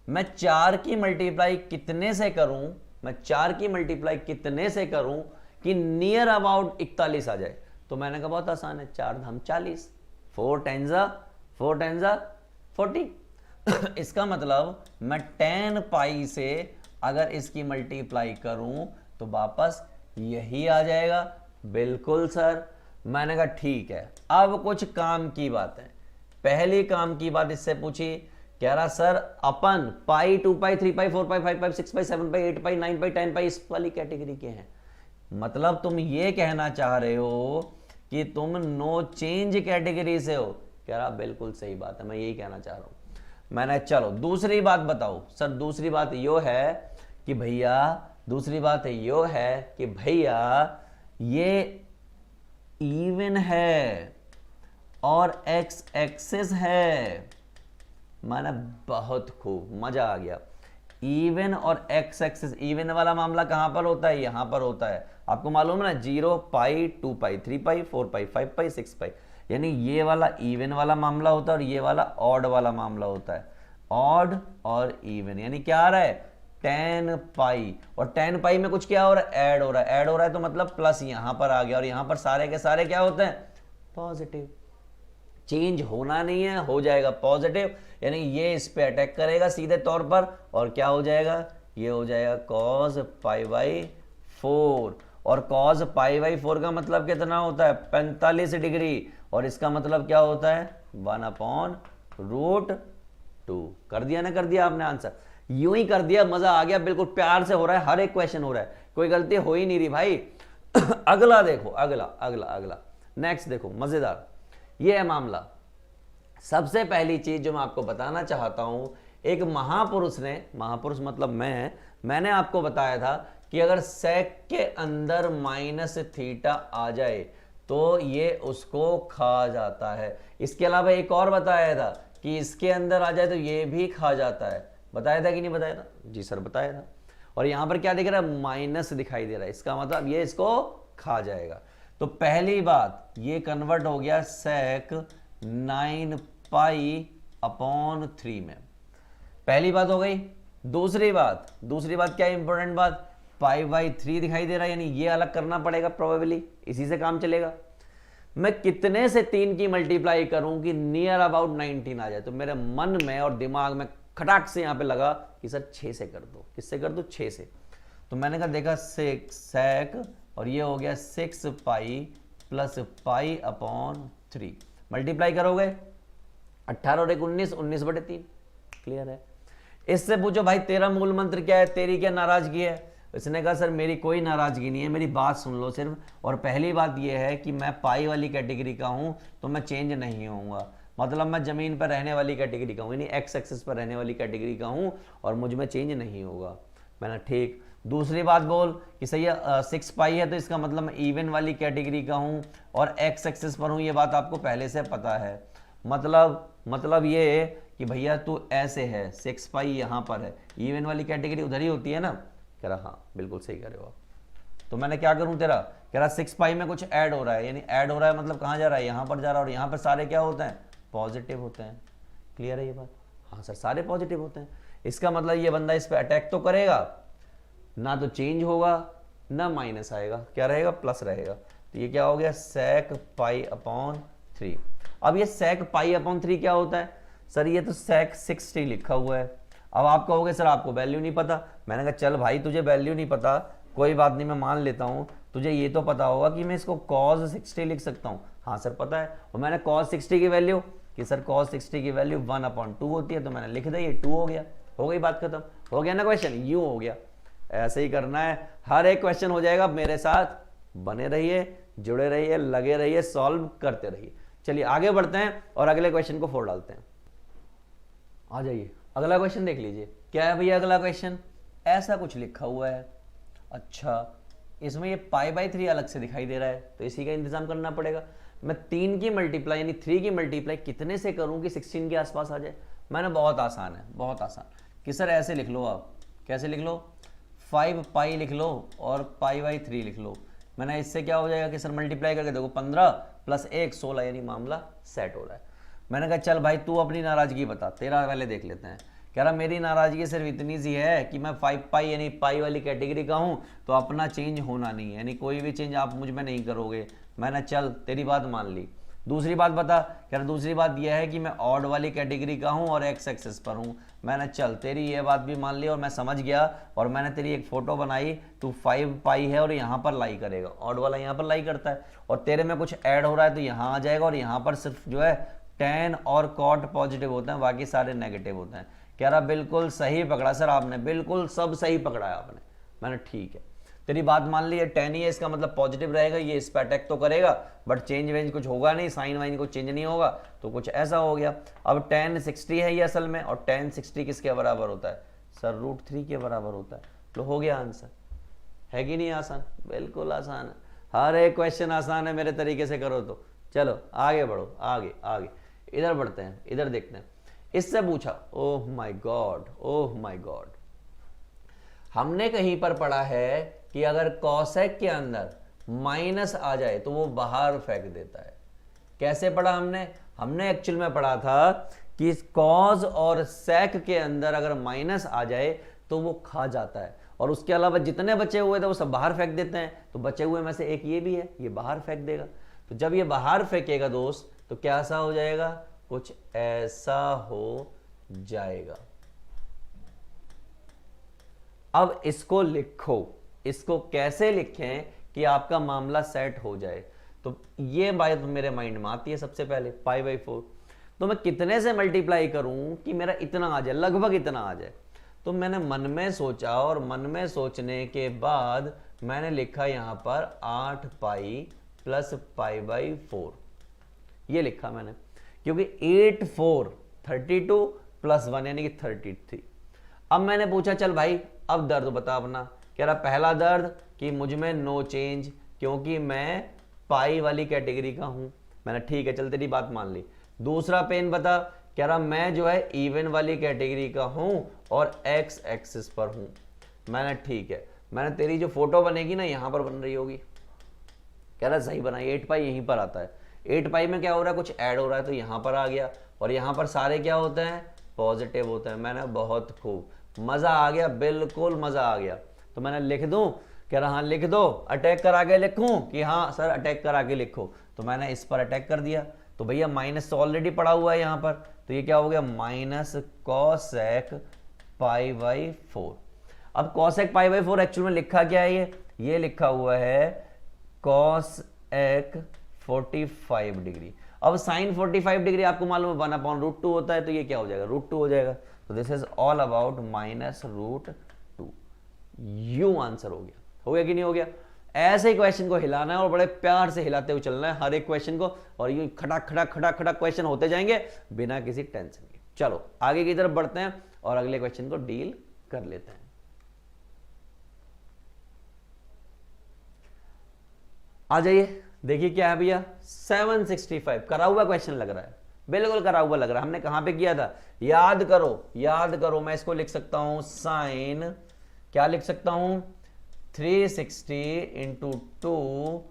मैं 4 की मल्टीप्लाई कितने से करूं, मैं 4 की मल्टीप्लाई कितने से करूं कि नियर अबाउट 41 आ जाए। तो मैंने कहा बहुत आसान है, 4 धाम 40, 4 10 40। इसका मतलब मैं 10 पाई से अगर इसकी मल्टीप्लाई करूं तो वापस यही आ जाएगा। बिल्कुल सर, मैंने कहा ठीक है। अब कुछ काम की बात है। पहली काम की बात इससे पूछी, कह रहा सर अपन पाई 2 पाई 3 पाई 4 पाई 5 पाई 6 पाई 7 पाई 8 पाई 9 पाई 10 पाई इस वाली कैटेगरी के हैं। मतलब तुम ये कहना चाह रहे हो कि तुम नो चेंज कैटेगरी से हो। कह रहा बिल्कुल सही बात है, मैं यही कहना चाह रहा हूं। मैंने चलो दूसरी बात बताओ सर। दूसरी बात यो है कि भैया, दूसरी बात यो है कि भैया ये इवन है और एक्स एक्सिस है। माना बहुत खूब, मजा आ गया। इवन और एक्स एक्सिस, इवन वाला मामला कहां पर होता है, यहां पर होता है। आपको मालूम है ना, 0 पाई 2 पाई 3 पाई 4 पाई 5 पाई 6 पाई, यानी ये वाला इवन वाला मामला होता है और ये वाला ऑड वाला मामला होता है। ऑड और इवन यानी क्या आ रहा है 10 पाई, और 10 पाई में कुछ क्या हो रहा है, ऐड हो रहा है। ऐड हो रहा है तो मतलब प्लस यहां पर आ गया, और यहां पर सारे के सारे क्या होते हैं, पॉजिटिव। चेंज होना नहीं है, हो जाएगा पॉजिटिव, यानी ये इस पे अटैक करेगा सीधे तौर पर, और क्या हो जाएगा, ये हो जाएगा cos π/4। और cos π/4 का मतलब कितना होता है 45 डिग्री, और इसका मतलब क्या होता है 1/√2। कर दिया ना, कर दिया आपने आंसर, यूं ही कर दिया, मजा आ गया, बिल्कुल प्यार से हो रहा है, हर एक क्वेश्चन हो रहा है, कोई गलती हो ही नहीं रही भाई। अगला देखो, अगला अगला अगला नेक्स्ट देखो, मजेदार ये है मामला। सबसे पहली चीज जो मैं आपको बताना चाहता हूं, एक महापुरुष ने, महापुरुष मतलब मैंने आपको बताया था कि अगर सेक के अंदर -θ आ जाए तो ये उसको खा जाता है। इसके अलावा एक और बताया था कि इसके अंदर आ जाए तो ये भी खा जाता है। बताया था कि नहीं बताया था, जी सर बताया था। और यहां पर क्या दिख रहा है, माइनस दिखाई दे रहा है, इसका मतलब ये इसको खा जाएगा। तो पहली बात, ये कन्वर्ट हो गया सेक 9 π/3 में, पहली बात हो गई। दूसरी बात क्या इंपॉर्टेंट बात, π/3 दिखाई दे रहा है, यानी ये अलग करना पड़ेगा प्रोबेबली, इसी से काम चलेगा। मैं कितने से 3 की मल्टीप्लाई करूं कि नियर अबाउट 19 आ जाए, तो मेरे मन में और दिमाग में खटाक से यहां पे लगा कि सर 6 से कर दो। किससे कर दो, 6 से। तो मैंने कहा देखा 6 सेक, और ये हो गया 6 पाई प्लस π/3, मल्टीप्लाई करोगे 18 और 1 19, 19/3, क्लियर है। इससे पूछो भाई तेरा मूल मंत्र क्या है, तेरी क्या नाराजगी है। इसने कहा सर मेरी कोई नाराजगी नहीं है, मेरी बात सुन लो सिर्फ। और पहली बात यह है कि मैं पाई वाली कैटेगरी का हूं तो मैं चेंज नहीं होऊंगा, मतलब मैं जमीन पर रहने वाली कैटेगरी का हूं, यानी एक्स एक्सिस पर रहने वाली कैटेगरी का हूं और मुझ में चेंज नहीं होगा। मैंने ठीक। दूसरी बात बोल कि सही है 6 पाई है तो इसका मतलब मैं इवन वाली कैटेगरी का हूं और एक्स एक्सिस पर हूं, ये बात आपको पहले से पता है। मतलब ये कि भैया तू ऐसे है, 6 पाई यहां पर है, इवन वाली कैटेगरी उधर ही होती है ना। कह रहा हाँ बिल्कुल सही कह रहे हो आप। तो मैंने क्या करूं तेरा, कह रहा 6 पाई में कुछ ऐड हो रहा है, यानी ऐड हो रहा है मतलब कहां जा रहा है, यहां पर जा रहा है, और यहां पर सारे क्या होते हैं, पॉजिटिव होते हैं। क्लियर है ये बात, हाँ सर सारे पॉजिटिव होते हैं। इसका मतलब ये बंदा इस पर अटैक तो करेगा, ना तो चेंज होगा ना माइनस आएगा, क्या रहेगा, प्लस रहेगा। तो ये क्या हो गया सेक π/3। अब ये सेक π/3 क्या होता है सर, ये तो सेक 60 लिखा हुआ है, अब आप कहोगे सर आपको वैल्यू नहीं पता, मैंने कहा चल भाई तुझे वैल्यू नहीं पता कोई बात नहीं, मैं मान लेता हूँ, तुझे ये तो पता होगा कि मैं इसको cos 60 लिख सकता हूँ। हाँ सर पता है, और मैंने cos 60 की वैल्यू कि सर cos 60 की वैल्यू 1/2 होती है, तो मैंने लिख दी, ये 2 हो गया, हो गई बात खत्म, हो गया ना क्वेश्चन, यूं हो गया। ऐसे ही करना है, हर एक क्वेश्चन हो जाएगा। मेरे साथ बने रहिए, जुड़े रहिए, लगे रहिए, सॉल्व करते रहिए। चलिए आगे बढ़ते हैं और अगले क्वेश्चन को फोड़ डालते हैं। आ जाइए, अगला क्वेश्चन देख लीजिए। क्या है भैया अगला क्वेश्चन? ऐसा कुछ लिखा हुआ है, अच्छा इसमें ये π/3 अलग से दिखाई दे रहा है, तो इसी का इंतजाम करना पड़ेगा। मैं 3 की मल्टीप्लाई यानी 3 की मल्टीप्लाई कितने से करूं कि 16 के आसपास आ जाए? मैंने बहुत आसान है, बहुत आसान, कि सर ऐसे लिख लो, आप कैसे लिख लो, 5π लिख लो और π/3 लिख लो। मैंने इससे क्या हो जाएगा कि सर मल्टीप्लाई करके देखो 15 + 1 16, यानी मामला सेट हो रहा है। मैंने कहा चल भाई तू अपनी नाराजगी बता, तेरा पहले देख लेते हैं। कह रहा मेरी नाराजगी सिर्फ इतनी सी है कि मैं 5π यानी पाई वाली कैटेगरी का हूं, तो अपना चेंज होना नहीं है, यानी कोई भी चेंज आप मुझ में नहीं करोगे। मैंने चल तेरी बात मान ली। दूसरी बात बता, कह रहा दूसरी बात यह है कि मैं ऑड वाली कैटेगरी का हूं और एक्स एक्सिस पर हूं। मैंने चल तेरी ये बात भी मान ली और मैं समझ गया, और मैंने तेरी एक फोटो बनाई, तू 5π है और यहाँ पर लाई करेगा, ऑड वाला यहाँ पर लाई करता है, और तेरे में कुछ ऐड हो रहा है तो यहाँ आ जाएगा, और यहाँ पर सिर्फ जो है tan और cot पॉजिटिव होते हैं, बाकी सारे नेगेटिव होते हैं। कह रहा बिल्कुल सही पकड़ा सर आपने, बिल्कुल सब सही पकड़ा है आपने। मैंने ठीक है, तेरी बात मान ली है, tan ही है, इसका मतलब पॉजिटिव रहेगा, ये इस पर अटैक तो करेगा बट चेंज वेंज कुछ होगा नहीं, साइन वाइन को चेंज नहीं होगा, तो कुछ ऐसा हो गया। अब tan 60 है ये असल में, और tan 60 किसके बराबर होता है सर? √3 के बराबर होता है। तो हो गया आंसर, है कि नहीं आसान? बिल्कुल आसान है, हर एक क्वेश्चन आसान है मेरे तरीके से करो तो। चलो आगे बढ़ो, आगे आगे इधर बढ़ते हैं, इधर देखते हैं। इससे पूछा, ओह my God, oh my God, हमने कहीं पर पढ़ा है कि अगर कॉसेक के अंदर माइनस आ जाए तो वो बाहर फेंक देता है। कैसे पढ़ा हमने? हमने एक्चुअल में पढ़ा था कि कॉज और सेक के अंदर अगर माइनस आ जाए तो वो खा जाता है, और उसके अलावा जितने बचे हुए थे वो सब बाहर फेंक देते हैं। तो बचे हुए में से एक ये भी है, ये बाहर फेंक देगा। तो जब ये बाहर फेंकेगा दोस्त, तो क्या सा हो जाएगा? कुछ ऐसा हो जाएगा। अब इसको लिखो, इसको कैसे लिखें कि आपका मामला सेट हो जाए? तो ये बात मेरे माइंड में आती है सबसे पहले, π/4। तो मैं कितने से मल्टीप्लाई करूं कि मेरा इतना आ जाए, लगभग इतना आ जाए? तो मैंने मन में सोचा, और मन में सोचने के बाद मैंने लिखा यहां पर 8π + π/4, ये लिखा मैंने, क्योंकि 8 4 32 + 1 यानी कि 33। अब मैंने पूछा चल भाई अब दर्द बता अपना। कह रहा पहला दर्द कि मुझ में नो चेंज, क्योंकि मैं पाई वाली कैटेगरी का हूं। मैंने ठीक है, चल तेरी बात मान ली। दूसरा पेन बता, कह रहा मैं जो है इवन वाली कैटेगरी का हूं और एक्स एक्सिस पर हूं। मैंने ठीक है, मैंने तेरी जो फोटो बनेगी ना यहां पर बन रही होगी। कह रहा सही बनाई, 8π यहीं पर आता है। 8π में क्या हो रहा है? कुछ ऐड हो रहा है, तो यहां पर आ गया, और यहां पर सारे क्या होते हैं? पॉजिटिव होते हैं। मैंने बहुत खूब, मजा आ गया, बिल्कुल मजा आ गया। तो मैंने लिख दूं? कह रहा हाँ लिख दो। अटैक करा के लिखूं कि हाँ सर अटैक करा के लिखो? तो मैंने इस पर अटैक कर दिया। तो भैया माइनस तो ऑलरेडी पड़ा हुआ है यहां पर, तो ये क्या हो गया? -cosec π/4। अब cosec π/4 एक्चुअल में लिखा क्या है? ये लिखा हुआ है cosec 45 डिग्री। अब साइन 45 डिग्री आपको मालूम है 1/√2 होता है, तो ये क्या हो जाएगा? √2 हो जाएगा। तो दिस इज ऑल अबाउट -√2। यूं आंसर हो गया। हो गया कि नहीं हो गया? ऐसे ही क्वेश्चन को हिलाना है और बड़े प्यार से हिलाते हुए चलना है हर एक क्वेश्चन को, और ये खड़ा खड़ा खड़ा खड़ा क्वेश्चन होते जाएंगे बिना किसी टेंशन के। चलो आगे की तरफ बढ़ते हैं और अगले क्वेश्चन को डील कर लेते हैं। आ जाइए, देखिए क्या है भैया, 765 करा हुआ क्वेश्चन लग रहा है, बिल्कुल करा हुआ लग रहा है। हमने कहां पे किया था? याद करो, याद करो। मैं इसको लिख सकता हूं साइन, क्या लिख सकता हूं? 360 × 2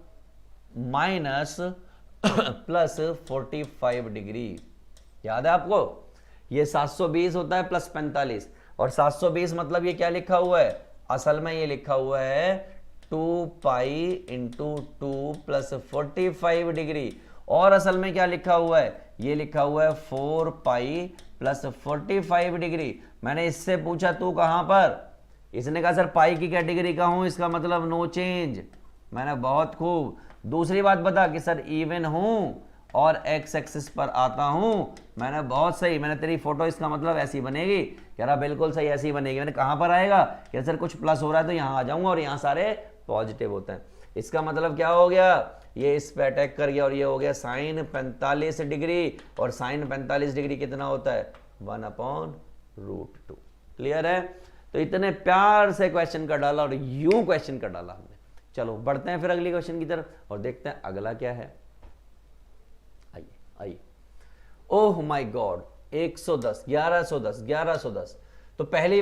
- +45 डिग्री। याद है आपको? ये 720 होता है +45, और 720 मतलब ये क्या लिखा हुआ है? असल में ये लिखा हुआ है 2π × 2 + 45 डिग्री। और असल में क्या लिखा हुआ है? ये लिखा हुआ है 4 पाई प्लस 45 डिग्री। मैंने इससे पूछा तू कहां पर, इसने कहा सर पाई की कैटेगरी का हूं, इसका मतलब नो चेंज। मैंने बहुत खूब। दूसरी बात बता कि सर इवन हूं और एक्स एक्सिस पर आता हूं। मैंने बहुत सही। मैंने तेरी फोटो, इसका मतलब ऐसी बनेगी। कह रहा बिल्कुल सही ऐसी बनेगी। मैंने कहां पर आएगा, कह सर कुछ प्लस हो रहा है तो यहां आ जाऊंगा और यहां सारे पॉजिटिव होते हैं। इसका मतलब क्या हो गया, ये इस पे अटैक कर गया और ये हो गया साइन 45 डिग्री। और साइन 45 डिग्री कितना होता है, 1/√2। क्लियर है। तो इतने प्यार से क्वेश्चन कर डाला और यूं क्वेश्चन कर डाला हमने। चलो बढ़ते हैं फिर अगली क्वेश्चन की तरफ और देखते हैं अगला क्या है। आइए आइए। ओह माय गॉड, 110, 1110, 1110। तो पहली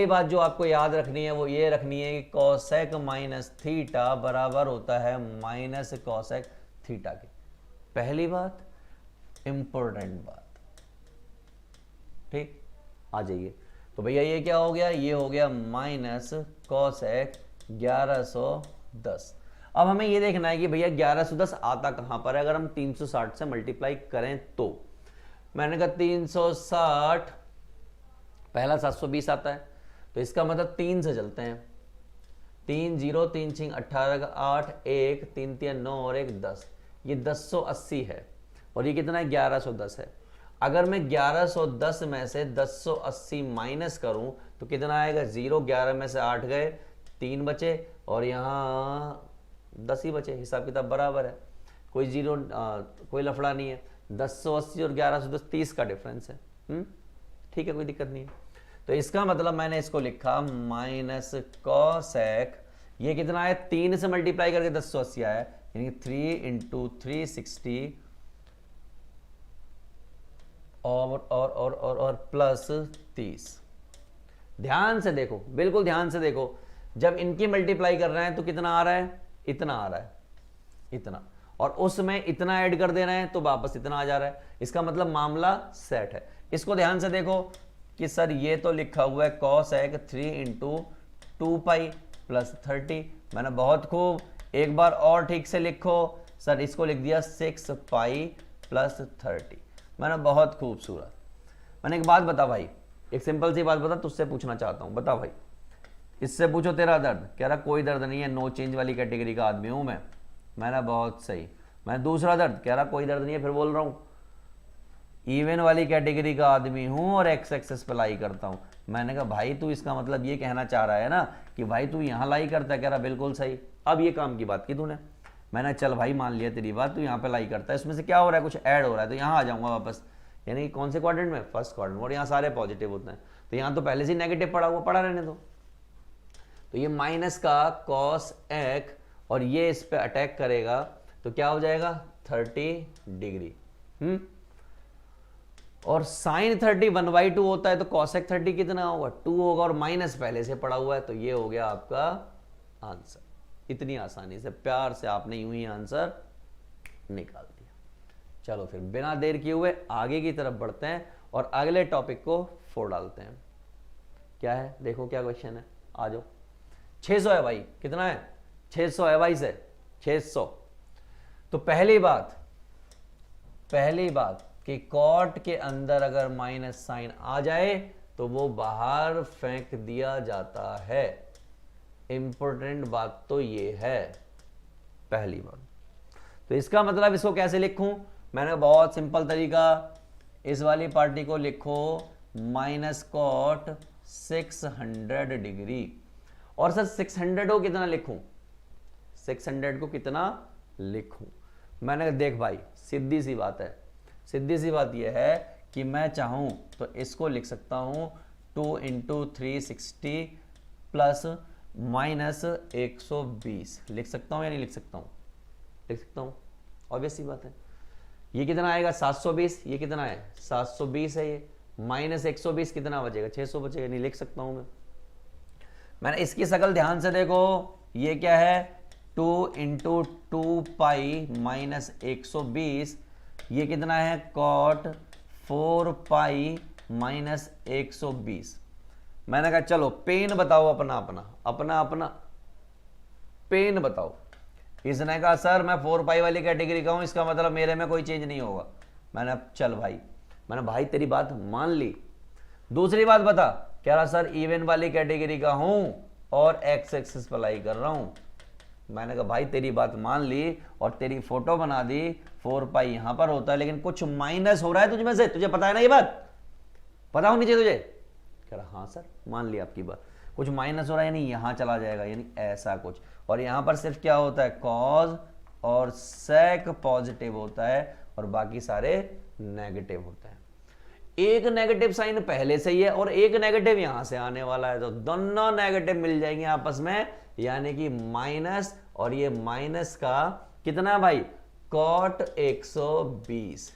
बात जो आपको याद रखनी है वो ये रखनी है कि कॉसेक माइनस थीटा बराबर होता है माइनस कॉसेक थीटा के। पहली बात, इंपॉर्टेंट बात। ठीक, आ जाइए। तो भैया ये क्या हो गया, ये हो गया माइनस कॉसेक 1110। अब हमें ये देखना है कि भैया 1110 आता कहां पर है। अगर हम 360 से मल्टीप्लाई करें तो मैंने कहा 360 पहला 720 आता है, तो इसका मतलब 3 से चलते हैं। 3 0 3 6 18 8 1 3 3 9 और 1 10, ये 1080 है। और ये कितना है, 1110 है। अगर मैं 1110 में से 1080 माइनस करूं तो कितना आएगा, 0, 11 में से 8 गए, 3 बचे और यहाँ 10 ही बचे। हिसाब किताब बराबर है, कोई जीरो कोई लफड़ा नहीं है। 1080 और 1110 30 का डिफरेंस है। ठीक है, कोई दिक्कत नहीं है। तो इसका मतलब मैंने इसको लिखा माइनस कॉसेक, ये कितना है, 3 से मल्टीप्लाई करके 1080 आया, यानी 3 × 360 और प्लस 30। ध्यान से देखो, बिल्कुल ध्यान से देखो। जब इनकी मल्टीप्लाई कर रहे हैं तो कितना आ रहा है, इतना आ रहा है, इतना, और उसमें इतना ऐड कर दे रहे हैं तो वापस इतना आ जा रहा है। इसका मतलब मामला सेट है। इसको ध्यान से देखो कि सर ये तो लिखा हुआ है कॉसेक 3 × 2 पाई प्लस 30। मैंने बहुत खूब, एक बार और ठीक से लिखो सर, इसको लिख दिया 6 पाई प्लस 30। मैंने बहुत खूबसूरत। मैंने एक बात बता भाई, एक सिंपल सी बात बता, तुझसे पूछना चाहता हूं, बता भाई, इससे पूछो तेरा दर्द। कह रहा कोई दर्द नहीं है, नो चेंज वाली कैटेगरी का आदमी हूं मैं। मैंने बहुत सही। मैं दूसरा दर्द, कह रहा कोई दर्द नहीं है, फिर बोल रहा हूं इवन वाली कैटेगरी का आदमी हूं और एक्स एक्सेस पे लाई करता हूं। मैंने कहा भाई तू इसका मतलब ये कहना चाह रहा है ना कि भाई तू यहां लाई करता है। कह रहा बिल्कुल सही। अब ये काम की बात की तूने। मैंने चल भाई मान लिया तेरी बात, तू यहाँ पे लाई करता है, इसमें से क्या हो रहा है, कुछ ऐड हो रहा है, तो यहाँ आ जाऊंगा वापस। यानी कौन से क्वाड्रेंट में, फर्स्ट क्वाड्रेंट, और यहाँ सारे पॉजिटिव होते हैं, तो यहाँ तो पहले से नेगेटिव पड़ा हुआ, पड़ा रहने दो। तो ये माइनस का कॉस एक और ये इस पे अटैक करेगा तो क्या हो जाएगा, 30 डिग्री। और साइन 30 1/2 होता है, तो कॉसेक 30 कितना होगा, 2 होगा, और माइनस पहले से पड़ा हुआ है, तो ये हो गया आपका आंसर। इतनी आसानी से, प्यार से आपने यूं ही आंसर निकाल दिया। चलो फिर बिना देर किए हुए आगे की तरफ बढ़ते हैं और अगले टॉपिक को फोड़ डालते हैं। क्या है, देखो क्या क्वेश्चन है, आ जाओ। 600 है भाई, कितना है, 600 है भाई, से 600। तो पहली बात कि कॉट के अंदर अगर माइनस साइन आ जाए तो वो बाहर फेंक दिया जाता है। इंपॉर्टेंट बात तो ये है, पहली बात। तो इसका मतलब इसको कैसे लिखूं, मैंने बहुत सिंपल तरीका, इस वाली पार्टी को लिखो माइनस कॉट 600 डिग्री। और सर 600 को कितना लिखूं, 600 को कितना लिखूं। मैंने कहा देख भाई, सीधी सी बात है, सीधी सी बात यह है कि मैं चाहूं तो इसको लिख सकता हूं 2 × 360 प्लस माइनस 120 लिख सकता हूं या नहीं लिख सकता हूं, लिख सकता हूं, ऑब्वियस सी बात है। ये कितना आएगा 720, ये कितना है 720 है, ये माइनस 120 कितना बचेगा 600 बचेगा, नहीं लिख सकता हूं मैं। मैंने इसकी शकल ध्यान से देखो, ये क्या है 2 × 2 पाई माइनस 120, ये कितना है कॉट 4 पाई माइनस 120। मैंने कहा चलो पेन बताओ अपना पेन बताओ। इसने कहा सर मैं 4 पाई वाली कैटेगरी का हूं, इसका मतलब मेरे में कोई चेंज नहीं होगा। मैंने अब चल भाई, मैंने भाई तेरी बात मान ली। दूसरी बात बता, कह रहा सर इवन वाली कैटेगरी का हूं और एक्स एक्सिस पर अप्लाई कर रहा हूं। मैंने कहा भाई तेरी बात मान ली और तेरी फोटो बना दी, 4 पाई यहां पर होता है लेकिन कुछ माइनस हो रहा है तुझ में से, तुझे पता है ना ये बात, पता होनी चाहिए तुझे। कह रहा हाँ सर मान लिया आपकी बात, कुछ माइनस हो रहा है यानी यहां चला जाएगा, यानी ऐसा कुछ। और यहां पर सिर्फ क्या होता है, कॉज और सेक पॉजिटिव होता है और बाकी सारे नेगेटिव होते हैं। एक नेगेटिव साइन पहले से ही है और एक नेगेटिव यहां से आने वाला है, तो दोनों नेगेटिव मिल जाएंगे आपस में, यानी कि माइनस और ये माइनस का कितना भाई, कॉट 120।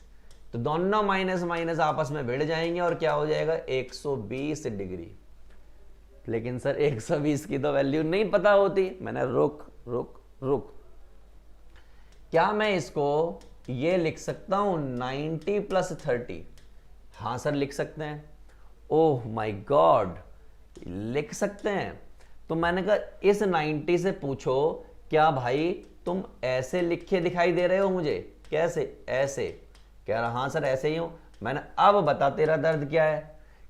तो दोनों माइनस माइनस आपस में भिड़ जाएंगे और क्या हो जाएगा, 120 डिग्री। लेकिन सर 120 की तो वैल्यू नहीं पता होती। मैंने रुक रुक रुक, क्या मैं इसको ये लिख सकता हूं 90 + 30? हाँ सर लिख सकते हैं। ओह माय गॉड, लिख सकते हैं। तो मैंने कहा इस 90 से पूछो, क्या भाई तुम ऐसे लिखे दिखाई दे रहे हो मुझे, कैसे, ऐसे? कह रहा हाँ सर ऐसे ही हूं। मैंने अब बता तेरा दर्द क्या है?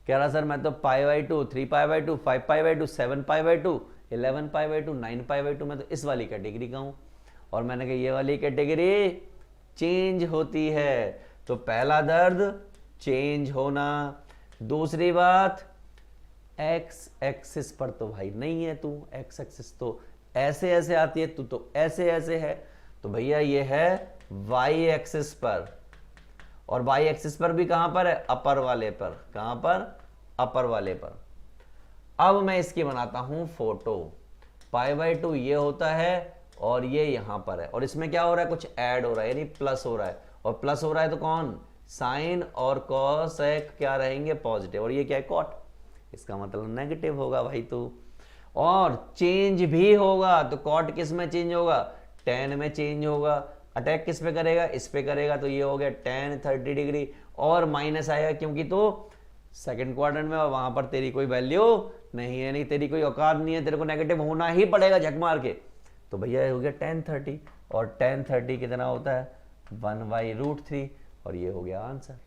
कह रहा सर मैं तो π/2, 3π/2, 5π/2, 7π/2, 11π/2, 9π/2, मैं तो इस वाली कैटेगरी का हूं। और मैंने कहा ये वाली कैटेगरी चेंज होती है, तो पहला दर्द चेंज होना। दूसरी बात, एक्स एक्सिस पर तो भाई नहीं है तू, एक्स एक्सिस तो ऐसे ऐसे आती है, तू तो ऐसे ऐसे है, तो भैया ये है वाई एक्सिस पर। और वाई एक्सिस पर भी कहां पर है, अपर वाले पर। कहां पर, अपर वाले पर। अब मैं इसकी बनाता हूं फोटो। π/2 ये होता है और ये यहां पर है, और इसमें क्या हो रहा है, कुछ ऐड हो रहा है यानी प्लस हो रहा है, और प्लस हो रहा है तो कौन, साइन और कॉसेक क्या रहेंगे, पॉजिटिव, और ये क्या है, कॉट, इसका मतलब नेगेटिव होगा भाई तू। और चेंज भी होगा तो कॉट किस में चेंज होगा, tan में चेंज होगा। अटैक किस पे करेगा, इस पे करेगा, तो ये हो गया tan 30 डिग्री। और माइनस आएगा क्योंकि तो सेकंड क्वाड्रेंट में, और वहां पर तेरी कोई वैल्यू नहीं है, नहीं तेरी कोई औकात नहीं है, तेरे को नेगेटिव होना ही पड़ेगा झक मार के। तो भैया हो गया tan 30, और tan 30 कितना होता है, 1/√3, और ये हो गया आंसर।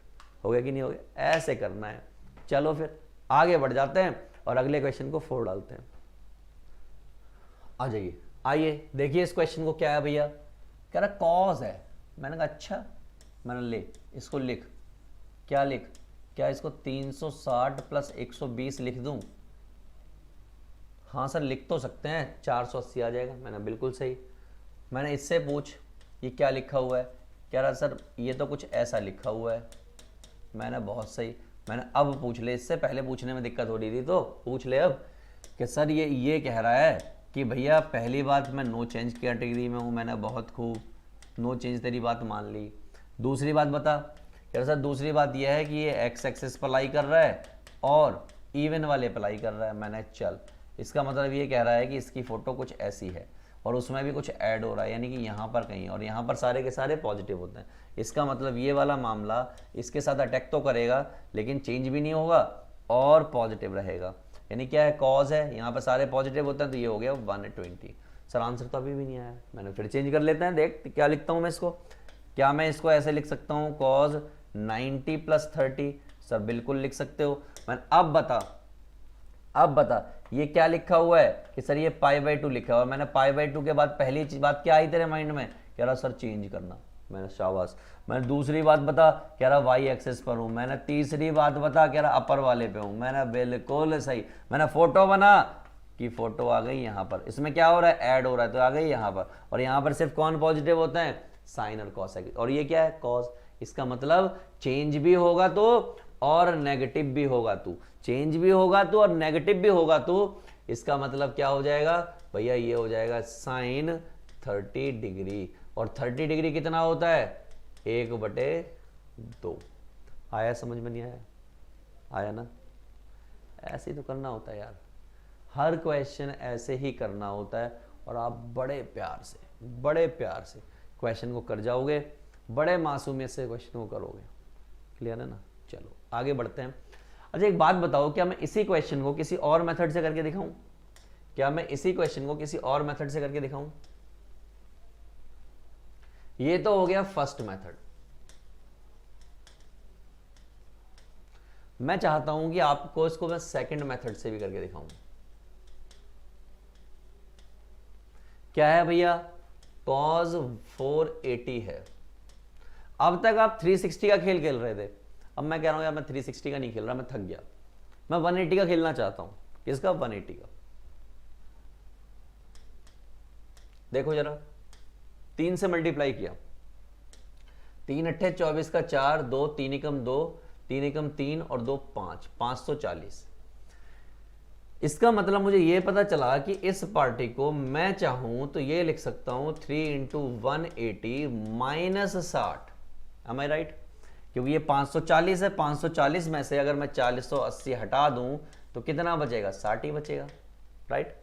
हो गया कि नहीं हो गया? ऐसे करना है। चलो फिर आगे बढ़ जाते हैं और अगले क्वेश्चन को 4 डालते हैं। आ जाइए, आइए देखिए इस क्वेश्चन को क्या है भैया। कह रहा कॉज है। मैंने कहा अच्छा, मैंने ले इसको लिख, क्या लिख, क्या इसको 360 + 120 लिख दूं? हाँ सर लिख तो सकते हैं, 480 आ जाएगा। मैंने बिल्कुल सही। मैंने इससे पूछ ये क्या लिखा हुआ है, कह रहा सर ये तो कुछ ऐसा लिखा हुआ है। मैंने बहुत सही। मैंने अब पूछ ले, इससे पहले पूछने में दिक्कत हो रही थी तो पूछ ले अब कि सर ये कह रहा है कि भैया पहली बात मैं नो चेंज कैटेगरी में हूँ। मैंने बहुत खूब, नो चेंज तेरी बात मान ली। दूसरी बात बता, कह रहा सर दूसरी बात यह है कि ये एक्स एक्सिस पर अप्लाई कर रहा है और इवन वाले अप्लाई कर रहा है। मैंने चल, इसका मतलब ये कह रहा है कि इसकी फ़ोटो कुछ ऐसी है और उसमें भी कुछ ऐड हो रहा है, यानी कि यहाँ पर कहीं, और यहाँ पर सारे के सारे पॉजिटिव होते हैं। इसका मतलब ये वाला मामला इसके साथ अटैक तो करेगा लेकिन चेंज भी नहीं होगा और पॉजिटिव रहेगा। यानी क्या है, कॉज है, यहाँ पर सारे पॉजिटिव होते हैं, तो ये हो गया 120। सर आंसर तो अभी भी नहीं आया। मैंने फिर चेंज कर लेते हैं, देख क्या लिखता हूँ मैं इसको। क्या मैं इसको ऐसे लिख सकता हूँ, कॉज 90 + 30? सर बिल्कुल लिख सकते हो। मैंने अब बता ये क्या लिखा हुआ है कि सर ये π/2 लिखा हुआ है। मैंने π/2 के बाद पहली चीज बात क्या आई तेरे माइंड में, कह रहा सर चेंज करना। मैंने शाबाश। मैंने दूसरी बात बता, कह रहा वाई एक्सेस पर हूं। मैंने तीसरी बात बता, कह रहा अपर वाले पे हूं। मैंने बिल्कुल सही। मैंने फोटो बना कि फोटो आ गई यहाँ पर, इसमें क्या हो रहा है, ऐड हो रहा है, तो आ गई यहाँ पर। और यहाँ पर सिर्फ कौन पॉजिटिव होते हैं, साइन और कॉसेक, और ये क्या है, कॉस। इसका मतलब चेंज भी होगा तो और नेगेटिव भी होगा तू, चेंज भी होगा तो और नेगेटिव भी होगा तो इसका मतलब क्या हो जाएगा भैया, ये हो जाएगा साइन 30 डिग्री। और 30 डिग्री कितना होता है, 1/2। आया समझ में? नहीं आया? आया ना? ऐसे ही तो करना होता है यार, हर क्वेश्चन ऐसे ही करना होता है। और आप बड़े प्यार से क्वेश्चन को कर जाओगे, बड़े मासूमियत से क्वेश्चन को करोगे। क्लियर है ना? चलो आगे बढ़ते हैं। अच्छा एक बात बताओ, क्या मैं इसी क्वेश्चन को किसी और मेथड से करके दिखाऊं? क्या मैं इसी क्वेश्चन को किसी और मेथड से करके दिखाऊं? ये तो हो गया फर्स्ट मेथड। मैं चाहता हूं कि आपको इसको मैं सेकंड मेथड से भी करके दिखाऊं। क्या है भैया, cos 480 है। अब तक आप 360 का खेल खेल रहे थे, अब मैं कह रहा हूं यार मैं 360 का नहीं खेल रहा, मैं थक गया, मैं 180 का खेलना चाहता हूं। किसका? 180 का। देखो जरा, 3 से मल्टीप्लाई किया, 3 अट्ठे 24 का 4, 2 3 एकम 2, 3 एकम 3 और 2 5, 540। इसका मतलब मुझे यह पता चला कि इस पार्टी को मैं चाहूं तो ये लिख सकता हूं 3 इंटू 180 माइनस 60। एम आई राइट? क्योंकि ये 540 है, 540 में से अगर मैं 480 हटा दूं तो कितना बचेगा? 60 ही बचेगा। राइट?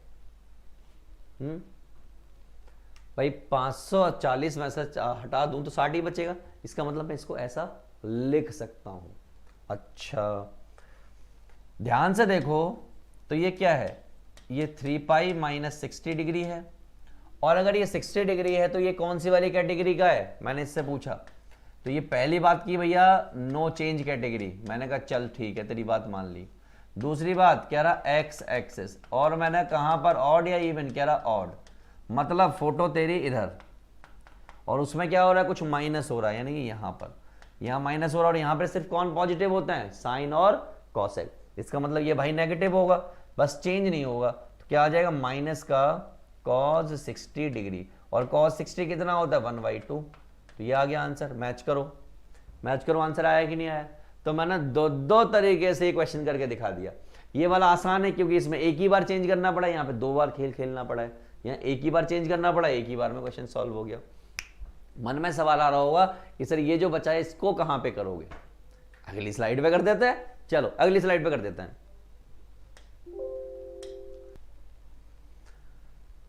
भाई 540 में से हटा दूं तो 60 ही बचेगा। इसका मतलब मैं इसको ऐसा लिख सकता हूं। अच्छा, ध्यान से देखो तो ये क्या है, ये 3 पाई माइनस 60 डिग्री है। और अगर ये 60 डिग्री है तो ये कौन सी वाली कैटेगरी का है? मैंने इससे पूछा तो ये पहली बात की भैया नो चेंज कैटेगरी। मैंने कहा चल ठीक है, तेरी बात मान ली। दूसरी बात कह रहा एक्स एक्सिस, और मैंने कहां पर ऑड या इवन? कह रहा ऑड। मतलब फोटो तेरी इधर, और उसमें क्या हो रहा है? कुछ माइनस हो रहा है, यानी कि यहां पर, यहां माइनस हो रहा है, और यहां पर सिर्फ कौन पॉजिटिव होता है? साइन और कॉसेक। इसका मतलब ये भाई नेगेटिव होगा, बस चेंज नहीं होगा। तो क्या आ जाएगा? माइनस का cos 60 डिग्री, और cos 60 कितना होता है? 1/2। तो ये आ गया आंसर। मैच करो, मैच करो, आंसर आया कि नहीं आया? तो मैंने दो तरीके से क्वेश्चन करके दिखा दिया। ये वाला आसान है क्योंकि इसमें एक ही बार चेंज करना पड़ा, यहाँ पे 2 बार खेल खेलना पड़ा है। यहाँ एक ही बार चेंज करना पड़ा, एक ही बार में क्वेश्चन सॉल्व हो गया। मन में सवाल आ रहा होगा कि सर ये जो बचा है इसको कहां पे करोगे? अगली स्लाइड पे कर देते हैं। चलो अगली स्लाइड पे कर देते हैं।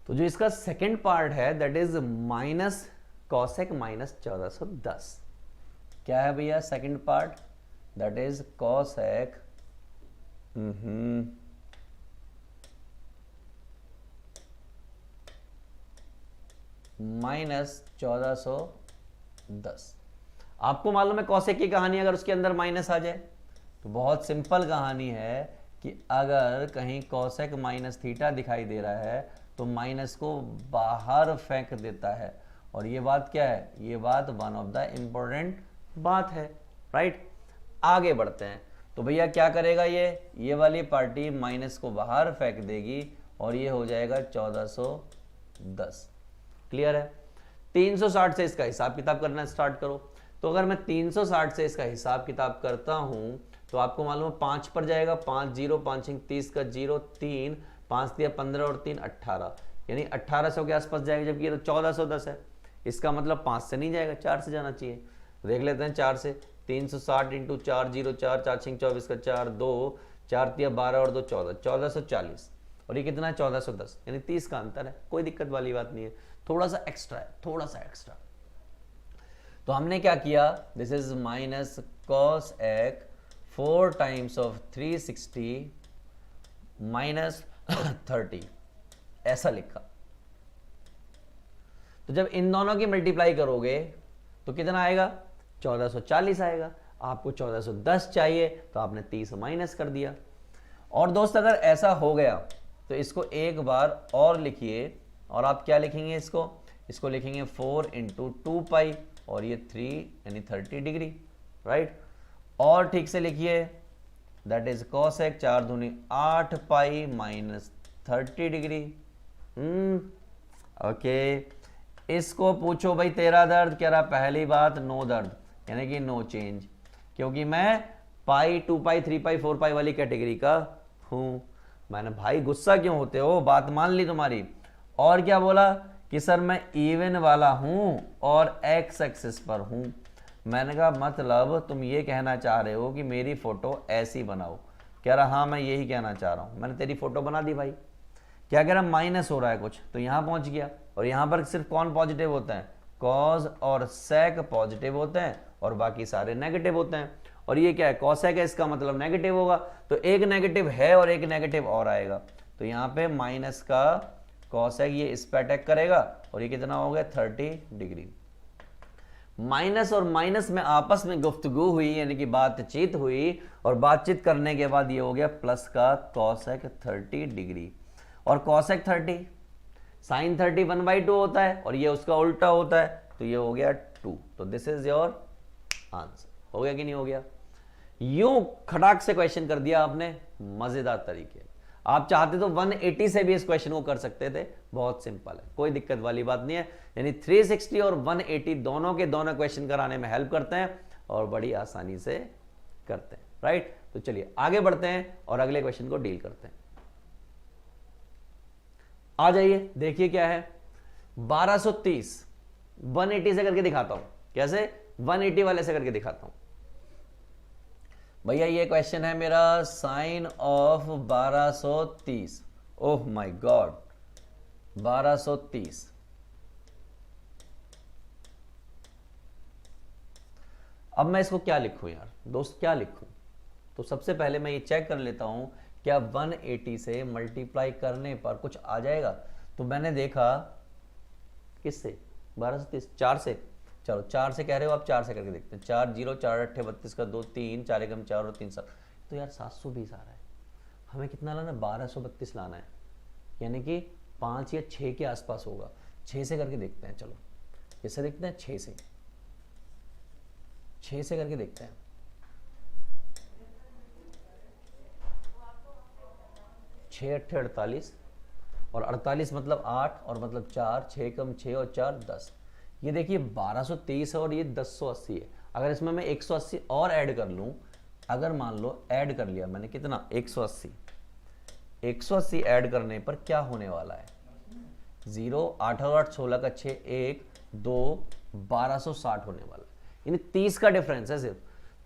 तो जो इसका सेकंड पार्ट है that is minus cosec minus 1410। क्या है भैया second part? That is cosec minus 1410। आपको मालूम है कॉसेक की कहानी, अगर उसके अंदर माइनस आ जाए तो बहुत सिंपल कहानी है कि अगर कहीं कॉसेक माइनस थीटा दिखाई दे रहा है तो माइनस को बाहर फेंक देता है। और ये बात क्या है? ये बात वन ऑफ द इंपॉर्टेंट बात है। राइट? आगे बढ़ते हैं। तो भैया क्या करेगा ये वाली पार्टी माइनस को बाहर फेंक देगी और ये हो जाएगा 1410। क्लियर है? 360 से इसका हिसाब किताब करना स्टार्ट करो। तो अगर मैं 360 से इसका हिसाब किताब करता हूं तो आपको मालूम है 5 पर जाएगा, 5 0, 5 30 का 0, 3 5 दिया 15 और 3 18, यानी 1800 के आसपास जाएगा, जबकि ये तो 1410 है। इसका मतलब 5 से नहीं जाएगा, 4 से जाना चाहिए। देख लेते हैं 4 से। 360 इंटू 4 0 4 4 6 24 का 4 2 4 दिया 12 और 2 14, 1440, और ये कितना है? 1410, यानी 30 का अंतर है। कोई दिक्कत वाली बात नहीं है, थोड़ा सा एक्स्ट्रा है, थोड़ा सा एक्स्ट्रा। तो हमने क्या किया? दिस इज माइनस कॉस एक 4 टाइम्स ऑफ 360 माइनस 30, ऐसा लिखा। तो जब इन दोनों की मल्टीप्लाई करोगे तो कितना आएगा? 1440 आएगा। आपको 1410 चाहिए तो आपने 30 माइनस कर दिया। और दोस्त अगर ऐसा हो गया तो इसको एक बार और लिखिए, और आप क्या लिखेंगे? इसको लिखेंगे 4 इंटू 2 पाई, और ये 3 यानी 30 डिग्री। राइट? और ठीक से लिखिए, दैट इज कॉसेक 4 दूनी 8 पाई माइनस 30 डिग्री। ओके, इसको पूछो भाई तेरा दर्द, कह रहा पहली बात नो दर्द, यानी कि नो चेंज, क्योंकि मैं पाई 2 पाई 3 पाई 4 पाई वाली कैटेगरी का हूं। मैंने भाई गुस्सा क्यों होते हो? बात मान ली तुम्हारी। और क्या बोला कि सर मैं इवन वाला हूं और एक्स एक्सिस पर हूं। मैंने कहा मतलब तुम ये कहना चाह रहे हो कि मेरी फोटो ऐसी बनाओ? कह रहा हाँ मैं यही कहना चाह रहा हूं। मैंने तेरी फोटो बना दी भाई। क्या कह रहा? माइनस हो रहा है कुछ, तो यहां पहुंच गया, और यहां पर सिर्फ कौन पॉजिटिव होता है? कॉस और सेक पॉजिटिव होते हैं और बाकी सारे नेगेटिव होते हैं। और ये क्या है? कॉसेक है, इसका मतलब नेगेटिव होगा, तो एक नेगेटिव है और एक नेगेटिव और आएगा। तो यहाँ पे माइनस का कॉसेक ये इस पे अटैक करेगा, और ये कितना हो गया? 30 डिग्री। माइनस और माइनस में आपस में गुफ्तगू हुई, यानी कि बातचीत हुई, और बातचीत करने के बाद ये हो गया प्लस का कॉसेक 30 डिग्री, और कॉसेक 30 साइन 30 1/2 होता है, और ये उसका उल्टा होता है, तो ये हो गया 2। तो दिस इज योर आंसर। हो गया कि नहीं हो गया? यूं खटाक से क्वेश्चन कर दिया आपने, मजेदार तरीके। आप चाहते तो 180 से भी इस क्वेश्चन को कर सकते थे, बहुत सिंपल है, कोई दिक्कत वाली बात नहीं है। यानी 360 और 180 दोनों के दोनों क्वेश्चन कराने में हेल्प करते हैं और बड़ी आसानी से करते हैं, राइट। तो चलिए आगे बढ़ते हैं और अगले क्वेश्चन को डील करते हैं। आ जाइए, देखिए क्या है। 1230 180 से करके दिखाता हूं। कैसे? 180 वाले से करके दिखाता हूं भैया। ये क्वेश्चन है मेरा sine of 1230। Oh my God, 1230। अब मैं इसको क्या लिखूं यार दोस्त, क्या लिखूं? तो सबसे पहले मैं ये चेक कर लेता हूं क्या 180 से मल्टीप्लाई करने पर कुछ आ जाएगा। तो मैंने देखा किससे, 1230 4 से। चलो 4 से कह रहे हो आप, 4 से करके देखते हैं। 4 0 4 8 32 का 2 3 4 एकम 4 और 3 7, तो यार 720 आ रहा है। हमें कितना लाना है? 1232 लाना है, यानी कि 5 या 6 के आसपास होगा। 6 से करके देखते हैं। चलो इससे देखते हैं, 6 से करके देखते हैं। छः 8 48 और 48 मतलब 8 और मतलब 4, 6 कम 6 और 4 10। ये देखिए 1223 है और ये 1080 है। अगर इसमें मैं 180 और ऐड कर लूं, अगर मान लो ऐड कर लिया मैंने कितना 180 ऐड करने पर क्या होने वाला है? 0 8 और 8 16 का 6 1 2 1260 होने वाला है। यानी 30 का डिफरेंस है, सिर्फ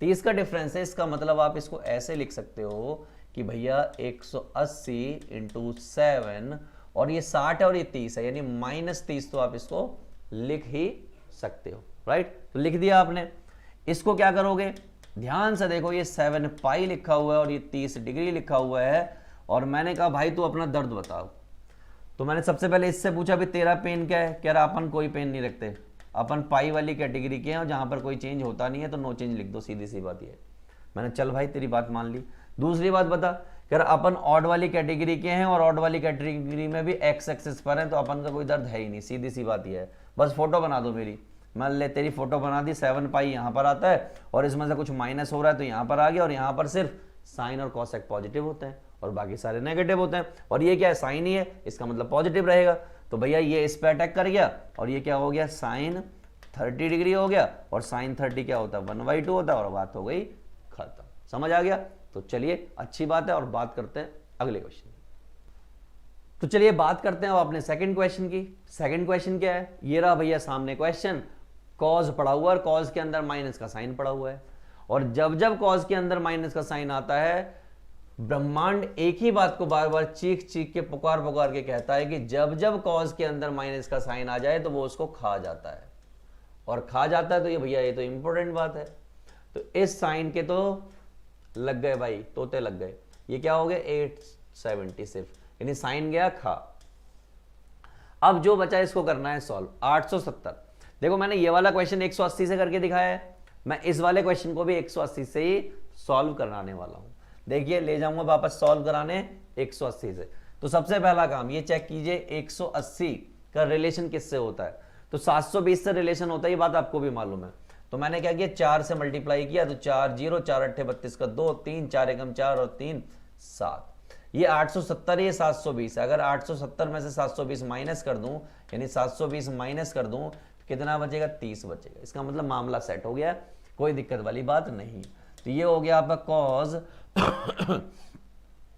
30 का डिफरेंस है। इसका मतलब आप इसको ऐसे लिख सकते हो कि भैया 180 इंटू 7 और ये 60 है और ये 30 है, यानी -30। तो आप इसको लिख ही सकते हो, राइट। तो लिख दिया आपने। इसको क्या करोगे? ध्यान से देखो, ये 7 पाई लिखा हुआ है और ये 30 डिग्री लिखा हुआ है, और मैंने कहा भाई तू अपना दर्द बताओ। तो मैंने सबसे पहले इससे पूछा भी तेरा पेन क्या है? कह रहा अपन कोई पेन नहीं रखते, अपन पाई वाली कैटेगरी के हैं और जहां पर कोई चेंज होता नहीं है तो नो चेंज लिख दो, सीधी सी बात ये। मैंने चल भाई तेरी बात मान ली। दूसरी बात बता, कह रहा अपन ऑड वाली कैटेगरी के हैं और ऑड वाली कैटेगरी में भी एक्स एक्सिस पर है, तो अपन का कोई दर्द है ही नहीं, सीधी सी बात ये है। बस फोटो बना दो मेरी। मान ले तेरी फोटो बना दी, 7 पाई यहाँ पर आता है और इसमें से कुछ माइनस हो रहा है तो यहाँ पर आ गया, और यहाँ पर सिर्फ साइन और कॉसेक पॉजिटिव होते हैं और बाकी सारे नेगेटिव होते हैं, और ये क्या है? साइन ही है, इसका मतलब पॉजिटिव रहेगा। तो भैया ये इस पे अटैक कर गया और ये क्या हो गया? साइन 30 डिग्री हो गया, और साइन 30 क्या होता है? 1/2 होता है, और बात हो गई खत्म। समझ आ गया? तो चलिए अच्छी बात है, और बात करते हैं अगले क्वेश्चन। तो चलिए बात करते हैं अब अपने सेकंड क्वेश्चन की। सेकंड क्वेश्चन क्या है? ये रहा भैया सामने क्वेश्चन। कॉज पड़ा हुआ है और कॉज के अंदर माइनस का साइन पड़ा हुआ है, और जब जब कॉज के अंदर माइनस का साइन आता है, ब्रह्मांड एक ही बात को बार बार चीख चीख के पुकार पुकार के कहता है कि जब जब कॉज के अंदर माइनस का साइन आ जाए तो वो उसको खा जाता है, और खा जाता है तो ये भैया ये तो इंपॉर्टेंट बात है। तो इस साइन के तो लग गए भाई, तोते लग गए। ये क्या हो गया? 870 सिर्फ, यानी साइन गया खा। अब जो बचा इसको करना है सॉल्व। 870। देखो मैंने ये वाला क्वेश्चन 180 से करके दिखाया है, मैं इस वाले क्वेश्चन को भी 180 से ही सॉल्व कराने वाला हूं। देखिए ले जाऊंगा वापस सॉल्व कराने 180 से। तो सबसे पहला काम ये चेक कीजिए 180 का रिलेशन किससे होता है? तो 720 से रिलेशन होता है, ये बात आपको भी मालूम है। तो मैंने क्या किया? 4 से मल्टीप्लाई किया, तो 4 0 4 8 32 का 2 3 4 एकम 4 और 3 7। ये 870, ये 720। अगर 870 में से 720 माइनस कर दूं, यानी 720 माइनस कर दूं, तो कितना बचेगा? 30 बचेगा। इसका मतलब मामला सेट हो गया, कोई दिक्कत वाली बात नहीं। तो ये हो गया आपका कॉज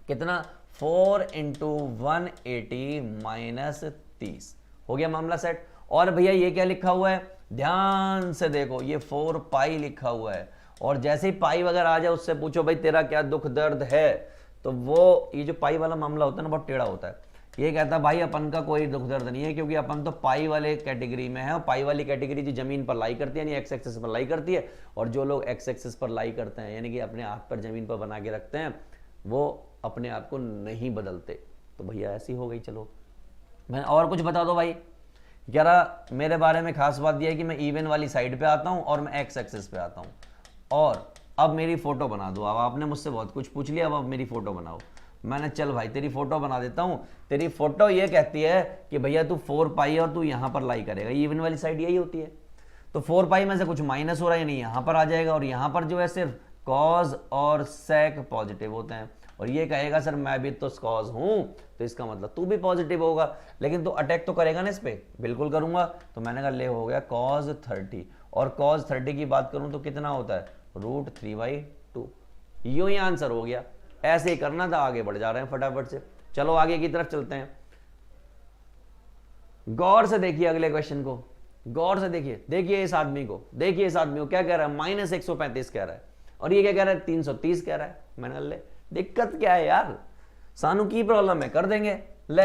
कितना? 4 इंटू 180 माइनस 30 हो गया मामला सेट। और भैया ये क्या लिखा हुआ है? ध्यान से देखो, ये 4 पाई लिखा हुआ है, और जैसे ही पाई वगैरह आ जाए उससे पूछो भाई तेरा क्या दुख दर्द है, तो वो ये जो पाई वाला मामला होता है ना बहुत टेढ़ा होता है। ये कहता है भाई अपन का कोई दुख दर्द नहीं है, क्योंकि अपन तो पाई वाले कैटेगरी में है, और पाई वाली कैटेगरी जो जमीन पर लाई करती है, यानी एक्स एक्सिस पर लाई करती है, और जो लोग एक्स एक्सिस पर लाई करते हैं यानी कि अपने हाथ पर जमीन पर बना के रखते हैं, वो अपने आप को नहीं बदलते। तो भैया ऐसी हो गई। चलो मैं और कुछ बता दो भाई। कह रहा मेरे बारे में खास बात यह है कि मैं इवन वाली साइड पे आता हूं और मैं एक्स एक्सिस पे आता हूं, और अब मेरी फोटो बना दो। अब आपने मुझसे बहुत कुछ पूछ लिया, अब मेरी फोटो बनाओ। मैंने चल भाई तेरी फोटो बना देता हूं। तेरी फोटो ये कहती है कि भैया तू 4 पाई और तू यहां पर लाई करेगा, इवन वाली साइड यही होती है। तो 4 पाई में से कुछ माइनस हो रहा है, नहीं यहां पर आ जाएगा, और यहां पर जो है सिर्फ कॉज और सेक पॉजिटिव होते हैं। और ये कहेगा सर मैं भी तो कॉज हूं, तो इसका मतलब तू भी पॉजिटिव होगा, लेकिन तू अटैक तो करेगा ना इस पे। बिल्कुल करूंगा। तो मैंने कहा ले हो गया cos 30, और cos 30 की बात करूं तो कितना होता है √3/2। यूं ही आंसर हो गया। ऐसे ही करना था, आगे बढ़ जा रहे हैं फटाफट से। चलो आगे की तरफ चलते हैं। गौर से देखिए अगले क्वेश्चन को, गौर से देखिए। देखिए इस आदमी को, देखिए इस आदमी को क्या कह रहा है, -135 कह रहा है, और ये क्या कह रहा है 330 कह रहा है। मैंने ले दिक्कत क्या है यार, सानू की प्रॉब्लम है, कर देंगे। ले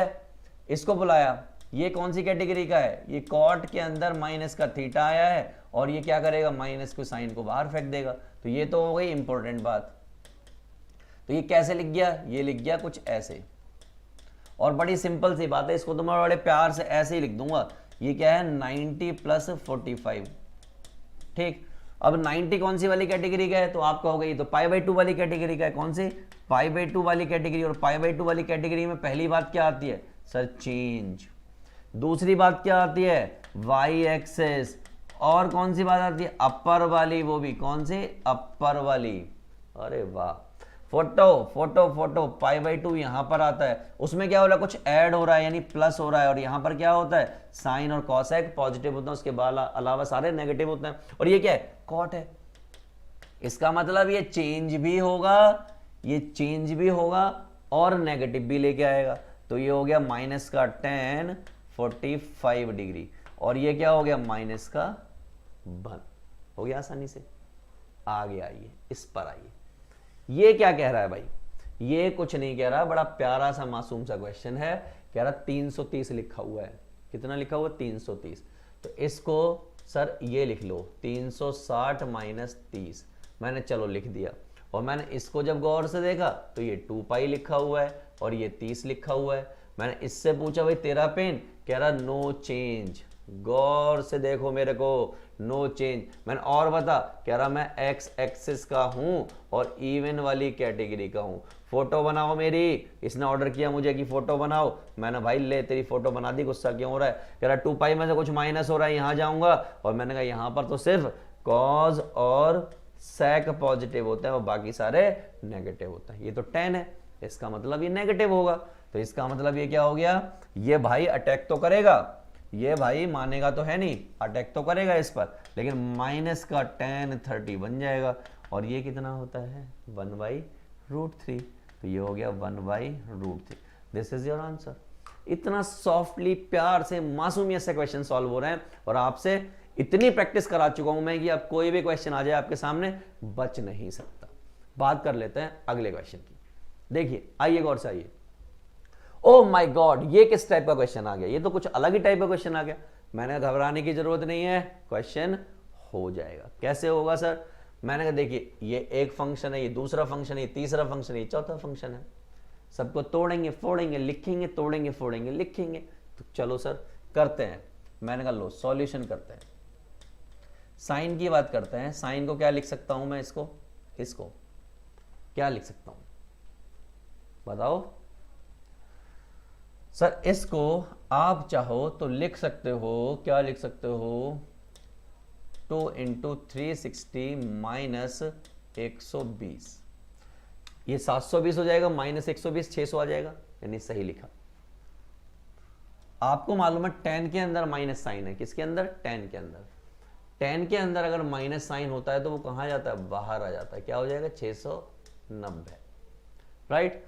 इसको बुलाया, ये कौन सी कैटेगरी का है, ये कॉट के अंदर माइनस का थीटा आया है, और ये क्या करेगा माइनस को साइन को बाहर फेंक देगा। तो ये तो हो गई इंपॉर्टेंट बात। तो ये कैसे लिख गया, ये लिख गया कुछ ऐसे, और बड़ी सिंपल सी बात है, इसको तो मैं बड़े प्यार से ऐसे ही लिख दूंगा। ये क्या है 90 + 45, ठीक। अब 90 कौन सी वाली कैटेगरी का है, तो आप कहोगे ये तो π/2 वाली कैटेगरी का है। कौन सी, π/2 वाली कैटेगरी। और π/2 वाली कैटेगरी में पहली बात क्या आती है सर, चेंज। दूसरी बात क्या आती है, वाई एक्सेस। और कौन सी बात आती है, अपर वाली, वो भी कौन सी, अपर वाली। अरे वाह, फोटो फोटो फोटो π/2 यहां पर आता है, उसमें क्या हो रहा है, कुछ ऐड हो रहा है यानी प्लस हो रहा है, और यहां पर क्या होता है साइन और कॉसेक पॉजिटिव होते हैं, उसके अलावा सारे नेगेटिव होते हैं। और ये क्या है, कॉट है। इसका मतलब ये चेंज भी होगा, ये चेंज भी होगा और नेगेटिव भी लेके आएगा। तो ये हो गया माइनस का tan 45 डिग्री, और ये क्या हो गया माइनस का 1 हो गया। आसानी से आगे आइए, इस पर आइए। ये क्या कह रहा है भाई, ये कुछ नहीं कह रहा, बड़ा प्यारा सा मासूम सा क्वेश्चन है। कह रहा 330 लिखा हुआ है, कितना लिखा हुआ 330। तो इसको सर ये लिख लो 360 - 30। मैंने चलो लिख दिया, और मैंने इसको जब गौर से देखा तो ये 2 पाई लिखा हुआ है और ये 30 लिखा हुआ है। मैंने इससे पूछा भाई तेरा पेन, कह रहा नो चेंज। गौर से देखो मेरे को, नो चेंज। मैंने और बता, कह रहा मैं एक्स एक्सिस का हूं और इवन वाली कैटेगरी का हूं। फोटो बनाओ मेरी, इसने ऑर्डर किया मुझे कि फोटो बनाओ। मैंने भाई ले तेरी फोटो बना दी, गुस्सा क्यों हो रहा है। कह रहा 2 पाई में से कुछ माइनस हो रहा है, यहां जाऊंगा। और मैंने कहा यहां पर तो सिर्फ कॉज और सेक पॉजिटिव होते हैं और बाकी सारे नेगेटिव होते हैं। ये तो tan है, इसका मतलब ये नेगेटिव होगा। तो इसका मतलब ये क्या हो गया, ये भाई अटैक तो करेगा, ये भाई मानेगा तो है नहीं, अटैक तो करेगा इस पर, लेकिन माइनस का tan 30 बन जाएगा। और ये कितना होता है 1/√3। तो ये हो गया 1/√3। This is your answer. इतना सॉफ्टली, प्यार से, मासूमियत से क्वेश्चन सॉल्व हो रहे हैं, और आपसे इतनी प्रैक्टिस करा चुका हूं मैं कि अब कोई भी क्वेश्चन आ जाए आपके सामने बच नहीं सकता। बात कर लेते हैं अगले क्वेश्चन की। देखिए आइए गौर से आइए। ओ माय गॉड, ये किस टाइप का क्वेश्चन आ गया, ये तो कुछ अलग ही टाइप का क्वेश्चन आ गया। मैंने घबराने की जरूरत नहीं है, क्वेश्चन हो जाएगा। कैसे होगा सर, मैंने कहा देखिए ये एक फंक्शन है, ये दूसरा फंक्शन है, ये तीसरा फंक्शन है, ये चौथा फंक्शन है। सबको तोड़ेंगे फोड़ेंगे लिखेंगे, तोड़ेंगे फोड़ेंगे लिखेंगे। तो चलो सर करते हैं। मैंने कहा लो सॉल्यूशन करते हैं। साइन की बात करते हैं। साइन को क्या लिख सकता हूं मैं, इसको क्या लिख सकता हूं बताओ सर। इसको आप चाहो तो लिख सकते हो, क्या लिख सकते हो, 2 × 360 - 120। ये 720 हो जाएगा, -120 600 आ जाएगा, यानी सही लिखा। आपको मालूम है tan के अंदर माइनस साइन है, किसके अंदर, tan के अंदर। tan के अंदर अगर माइनस साइन होता है तो वो कहां जाता है, बाहर आ जाता है। क्या हो जाएगा 690, राइट।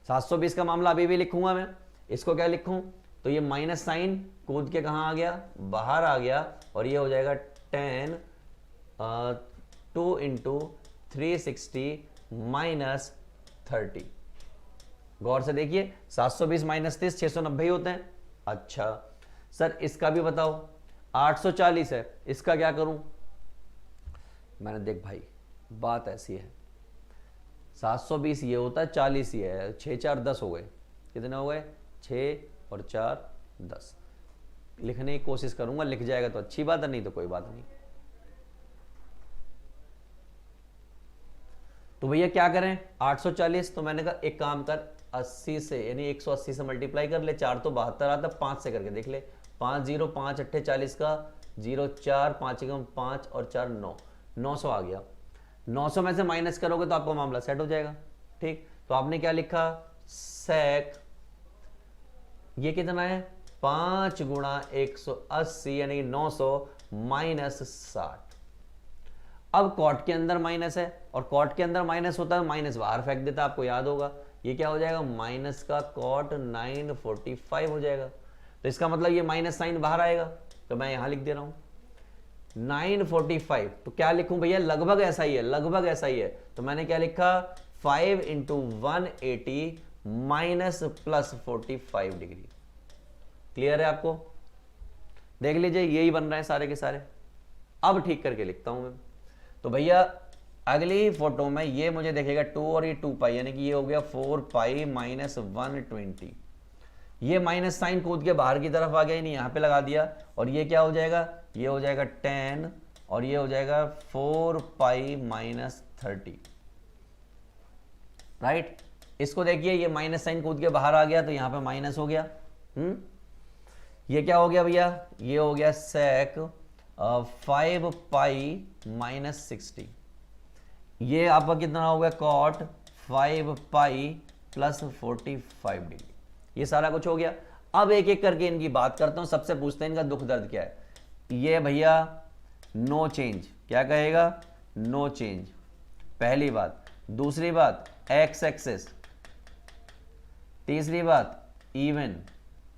720 का मामला अभी भी लिखूंगा मैं। इसको क्या लिखूं, तो ये माइनस साइन कूद के कहां आ गया, बाहर आ गया, और ये हो जाएगा tan 2 × 360 - 30। गौर से देखिए 720 - 30 690 होते हैं। अच्छा सर इसका भी बताओ, 840 है, इसका क्या करूं। मैंने देख भाई बात ऐसी है, 720 ये होता है, 40 ये है, 6 4 10 हो गए। कितने हो गए, 6 और 4 10। लिखने की कोशिश करूंगा, लिख जाएगा तो अच्छी बात है, नहीं तो कोई बात नहीं। तो भैया क्या करें, 840, तो मैंने कहा एक काम कर 80 से यानी 180 से मल्टीप्लाई कर ले, 4 तो 72 आता, 5 से करके देख ले, 5 0 5 अट्ठे 40 का 0 4 5 एकम 5 और 4 9, 900 आ गया। 900 में से माइनस करोगे तो आपका मामला सेट हो जाएगा। ठीक, तो आपने क्या लिखा, सेक ये कितना है 5 गुणा 180 यानी 900 माइनस 60। अब कॉट के अंदर माइनस है और कॉट के अंदर माइनस होता है, माइनस बाहर फेंक देता है, आपको याद होगा। ये क्या हो जाएगा, माइनस का कॉट 945 हो जाएगा। तो इसका मतलब ये माइनस साइन बाहर आएगा, तो मैं यहां लिख दे रहा हूं 945। तो क्या लिखूं भैया, लगभग ऐसा ही है, लगभग ऐसा ही है। तो मैंने क्या लिखा, 5 into 180 minus plus 45 degree. Clear है आपको, देख लीजिए यही बन रहे हैं सारे के सारे। अब ठीक करके लिखता हूं मैं। तो भैया अगली फोटो में ये मुझे देखेगा 2 और ये 2 पाई, यानी कि ये हो गया 4 पाई माइनस 120। ये माइनस साइन कूद के बाहर की तरफ आ गया, नहीं यहां पे लगा दिया, और ये क्या हो जाएगा, ये हो जाएगा 10 और ये हो जाएगा 4 पाई माइनस 30। राइट, इसको देखिए ये माइनस साइन कूद के बाहर आ गया तो यहां पे माइनस हो गया। ये क्या हो गया भैया, ये हो गया सेक 5 पाई माइनस 60। ये आपका कितना हो गया, कॉट 5 पाई प्लस 45 डिग्री। ये सारा कुछ हो गया। अब एक एक करके इनकी बात करता हूं, सबसे पूछते हैं इनका दुख दर्द क्या है। ये भैया नो चेंज, क्या कहेगा, नो चेंज, पहली बात। दूसरी बात एक्स एक्सेस, तीसरी बात इवन।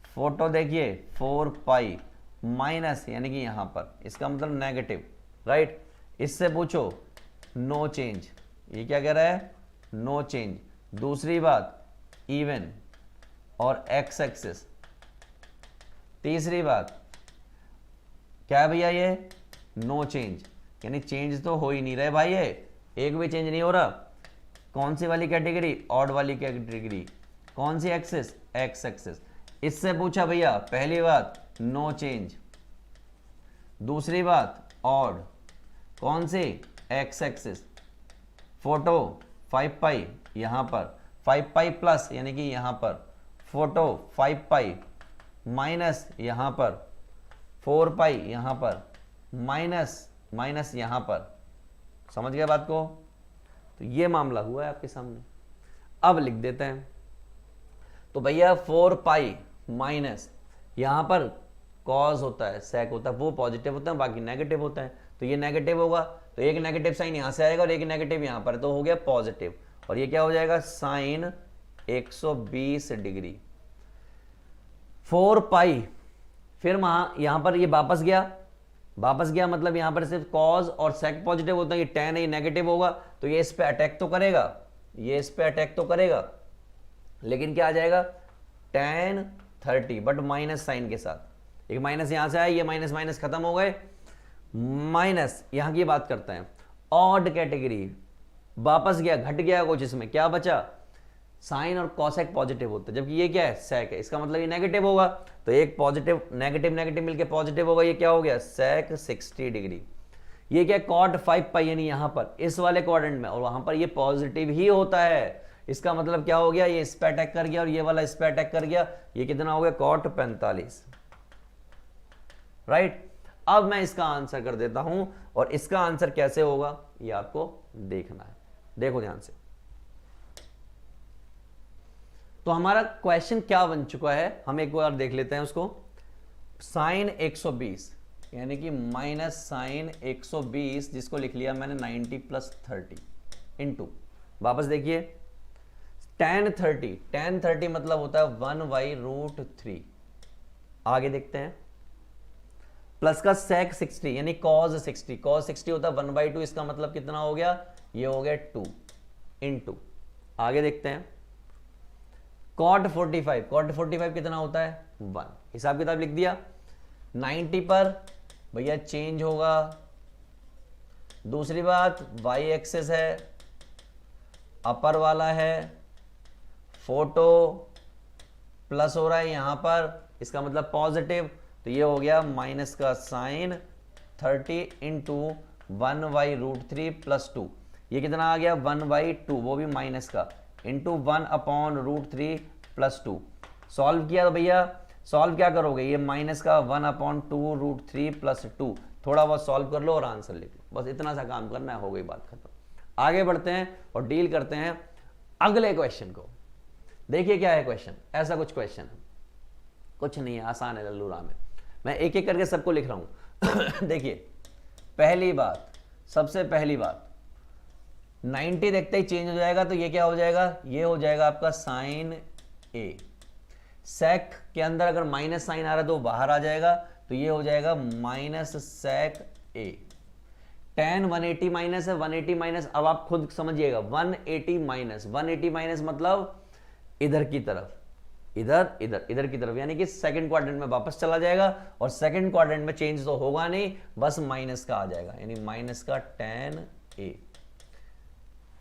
फोटो देखिए 4 पाई माइनस यानी कि यहां पर, इसका मतलब नेगेटिव। राइट, इससे पूछो नो चेंज, ये क्या कह रहा है, नो चेंज। दूसरी बात इवन और एक्स एक्सिस। तीसरी बात क्या है भैया, ये नो चेंज, यानी चेंज तो हो ही नहीं रहे भाई, ये एक भी चेंज नहीं हो रहा। कौन सी वाली कैटेगरी, ऑड वाली कैटेगरी। कौन सी एक्सिस, एक्स एक्सिस। इससे पूछा भैया, पहली बात नो चेंज, दूसरी बात ऑड, कौन सी, एक्स एक्सिस। फोटो 5 पाई यहां पर, 5 पाई प्लस यानी कि यहां पर, फोटो 5 पाई माइनस यहां पर, 4 पाई यहां पर, माइनस माइनस यहां पर। समझ गए बात को, तो ये मामला हुआ है आपके सामने। अब लिख देते हैं, तो भैया 4 पाई माइनस यहां पर कॉज होता है, सेक होता है, वो पॉजिटिव होता है, बाकी नेगेटिव होता है। तो ये नेगेटिव होगा तो एक नेगेटिव साइन यहां से आएगा और एक नेगेटिव यहां पर, तो हो गया पॉजिटिव। और ये क्या हो जाएगा, साइन 120 डिग्री। 4 पाई, फिर यहां पर ये वापस गया, वापस गया मतलब यहां पर सिर्फ कॉज और सेक पॉजिटिव होता है, ये tan है नेगेटिव होगा, तो ये इस पे अटैक तो करेगा, ये इस पे अटैक तो करेगा, लेकिन क्या आ जाएगा tan 30 बट माइनस साइन के साथ। एक माइनस यहां से आया, ये माइनस माइनस खत्म हो गए, माइनस यहां की बात करते हैं। ऑड कैटेगरी, वापस गया, घट गया कुछ, इसमें क्या बचा, साइन और कॉसेक पॉजिटिव होता है, जबकि ये क्या है, सेक है, इसका मतलब ये नेगेटिव होगा, तो एक पॉजिटिव नेगेटिव नेगेटिव मिलके पॉजिटिव होगा, ये क्या हो गया, सेक 60 डिग्री। ये क्या, कॉट 5 पाई यानी यहां पर इस वाले क्वाड्रेंट में, और वहां पर ये पॉजिटिव ही होता है, इसका मतलब क्या हो गया, ये इस पे अटैक कर गया और ये वाला इस पे अटैक कर गया, ये कितना हो गया, कॉट 45। राइट, अब मैं इसका आंसर कर देता हूं, और इसका आंसर कैसे होगा ये आपको देखना है, देखो ध्यान से। तो हमारा क्वेश्चन क्या बन चुका है, हम एक बार देख लेते हैं उसको। साइन 120 यानी कि माइनस साइन 120, जिसको लिख लिया मैंने 90 प्लस 30 इंटू, वापस देखिए tan 30 मतलब होता है 1/√3। आगे देखते हैं, प्लस का sec 60 यानी cos 60 होता है 1/2, इसका मतलब कितना हो गया, ये हो गया 2 इंटू। आगे देखते हैं cot 45 कितना होता है 1, हिसाब किताब लिख दिया। 90 पर भैया चेंज होगा। दूसरी बात y एक्सेस है, अपर वाला है, फोटो प्लस हो रहा है यहां पर, इसका मतलब पॉजिटिव, तो ये हो गया माइनस का साइन 30 इंटू 1/√3 प्लस 2, ये कितना आ गया 1/2, वो भी माइनस का, इंटू 1/√3 प्लस 2। सॉल्व किया तो भैया सॉल्व क्या करोगे, ये माइनस का 1/2√3 प्लस 2, थोड़ा बहुत सॉल्व कर लो और आंसर लिख लो, बस इतना सा काम करना है, हो गई बात खत्म। आगे बढ़ते हैं और डील करते हैं अगले क्वेश्चन को। देखिए क्या है क्वेश्चन, ऐसा कुछ क्वेश्चन है, कुछ नहीं है, आसान है, लल्लू राम है, मैं एक एक करके सबको लिख रहा हूं। देखिए पहली बात, सबसे पहली बात, 90 देखते ही चेंज हो जाएगा, तो ये क्या हो जाएगा, ये हो जाएगा आपका साइन ए। सेक के अंदर अगर माइनस साइन आ रहा है तो बाहर आ जाएगा, तो ये हो जाएगा माइनस सेक ए। tan 180 माइनस है, 180 माइनस, अब आप खुद समझिएगा, 180 माइनस, 180 माइनस मतलब इधर की तरफ, इधर इधर इधर की तरफ, यानी कि सेकंड क्वाड्रेंट में वापस चला जाएगा, और सेकंड क्वाड्रेंट में चेंज तो होगा नहीं, बस माइनस का आ जाएगा, यानी माइनस का tan ए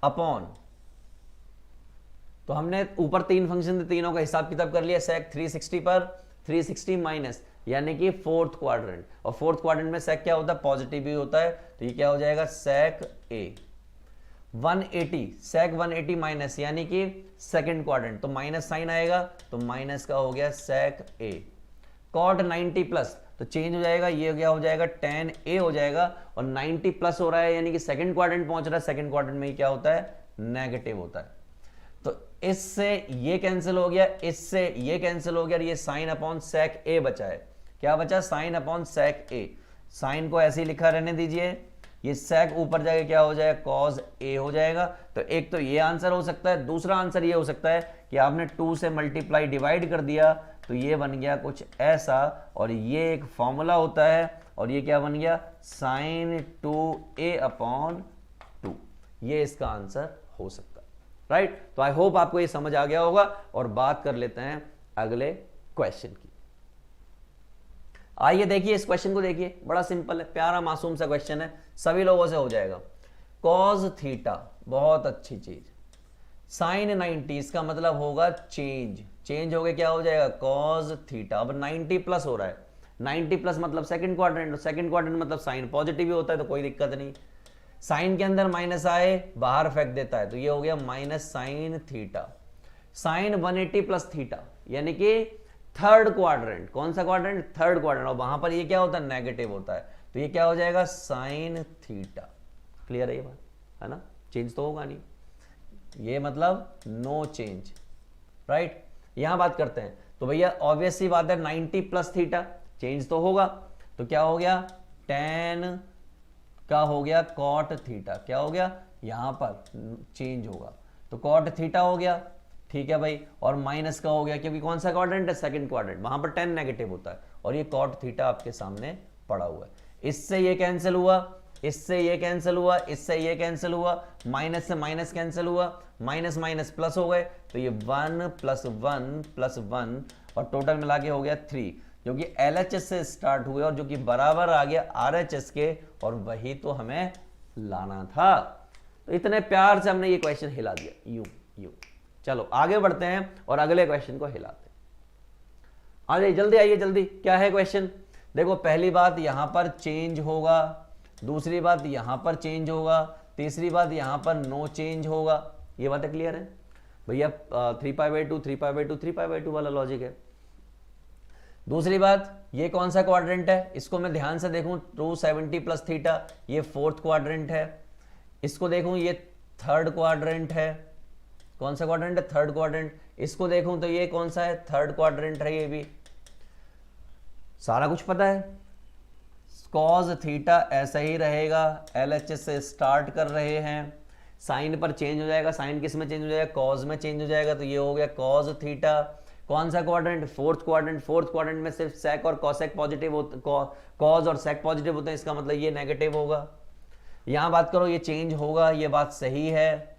अपॉन, तो हमने ऊपर तीन फंक्शन थे, तीनों का हिसाब किताब कर लिया, सेक 360 पर 360 माइनस, यानी कि फोर्थ क्वाड्रेंट, और फोर्थ क्वाड्रेंट में सेक क्या होता है, पॉजिटिव भी होता है, तो ये क्या हो जाएगा सेक ए। 180 सेक 180 माइनस, यानी कि सेकंड क्वाड्रेंट, तो माइनस साइन आएगा, तो माइनस का हो गया सेक ए। कॉट 90 प्लस, तो चेंज हो जाएगा, ये क्या हो जाएगा tan ए हो जाएगा, और 90 प्लस हो रहा है यानी कि सेकंड क्वाड्रेंट पहुंच रहा है, सेकंड क्वाड्रेंट में क्या होता है, नेगेटिव होता है, तो इससे ये कैंसिल हो गया, इससे ये कैंसिल हो गया, और ये साइन अपॉन सेक ए बचा है, क्या बचा, साइन अपॉन सेक ए। साइन को ऐसे ही लिखा रहने दीजिए, ये सेक ऊपर जाके क्या हो जाएगा, कॉज ए हो जाएगा। तो एक तो ये आंसर हो सकता है, दूसरा आंसर ये हो सकता है कि आपने 2 से मल्टीप्लाई डिवाइड कर दिया, तो ये बन गया कुछ ऐसा, और ये एक फॉर्मूला होता है, और ये क्या बन गया, साइन 2a अपॉन 2, ये इसका आंसर हो सकता है, राइट। तो आई होप आपको ये समझ आ गया होगा, और बात कर लेते हैं अगले क्वेश्चन की। आइए देखिए इस क्वेश्चन को, देखिए बड़ा सिंपल है, प्यारा मासूम सा क्वेश्चन है, सभी लोगों से हो जाएगा। कॉज थीटा, बहुत अच्छी चीज, साइन 90, इसका मतलब होगा चेंज, चेंज हो गया क्या हो जाएगा, कॉज थीटा। अब 90 प्लस हो रहा है, 90 प्लस मतलब सेकंड क्वाड्रेंट, सेकंड क्वाड्रेंट मतलब साइन पॉजिटिव ही होता है, तो कोई दिक्कत नहीं। साइन के अंदर माइनस आए, बाहर फेंक देता है, तो ये हो गया minus sine theta. Sine 180 plus theta, यानी कि थर्ड क्वाड्रेंट, कौन सा क्वाड्रेंट, थर्ड क्वाड्रेंट, और वहां पर ये क्या होता है, नेगेटिव होता है, तो ये क्या हो जाएगा, साइन थीटा। क्लियर है ये बात, है ना, चेंज तो होगा नहीं, ये मतलब नो चेंज, राइट। यहां बात करते हैं, तो भैया ऑब्वियस सी बात है, 90 प्लस थीटा, चेंज तो होगा, तो क्या हो गया, tan का हो गया कॉट थीटा, क्या हो गया, यहां पर चेंज होगा, तो कॉट थीटा हो गया, ठीक है भाई, और माइनस का हो गया, क्योंकि कौन सा क्वाड्रेंट है, सेकंड क्वाड्रेंट, वहां पर tan नेगेटिव होता है, और ये कॉट थीटा आपके सामने पड़ा हुआ है। इससे ये कैंसिल हुआ, इससे ये कैंसिल हुआ, इससे ये कैंसिल हुआ, माइनस से माइनस कैंसिल हुआ, माइनस माइनस प्लस हो गए, तो ये 1 + 1 + 1, और टोटल मिला के हो गया 3, जो कि LHS से स्टार्ट हुए, और जो कि बराबर आ गया RHS के, और वही तो हमें लाना था। तो इतने प्यार से हमने ये क्वेश्चन हिला दिया, यूं। चलो आगे बढ़ते हैं और अगले क्वेश्चन को हिलाते हैं। आ जाइए जल्दी, आइए जल्दी, क्या है क्वेश्चन। देखो पहली बात यहां पर चेंज होगा, दूसरी बात यहां पर चेंज होगा, तीसरी बात यहां पर नो चेंज होगा, ये बातें क्लियर है भैया। 3π/2 3π/2 3π/2 वाला लॉजिक है। दूसरी बात, ये कौन सा क्वाड्रेंट है, इसको मैं ध्यान से देखूं, 270 प्लस थीटा, ये फोर्थ क्वाड्रेंट है। इसको देखूं, ये थर्ड क्वाड्रेंट है, कौन सा क्वाड्रेंट है, थर्ड क्वाड्रेंट। इसको देखूं तो ये कौन सा है, थर्ड क्वाड्रेंट है, ये भी सारा कुछ पता है। कॉज थीटा ऐसा ही रहेगा, LHS से स्टार्ट कर रहे हैं, साइन पर चेंज हो जाएगा, साइन किस में चेंज हो जाएगा, कॉज में चेंज हो जाएगा, तो ये हो गया कॉज थीटा। कौन सा quadrant, fourth quadrant, fourth quadrant में सिर्फ सेक और कॉसेक पॉजिटिव होते, कॉज और सेक पॉजिटिव होते हैं, इसका मतलब ये नेगेटिव होगा। यहां बात करो, ये चेंज होगा, ये बात सही है।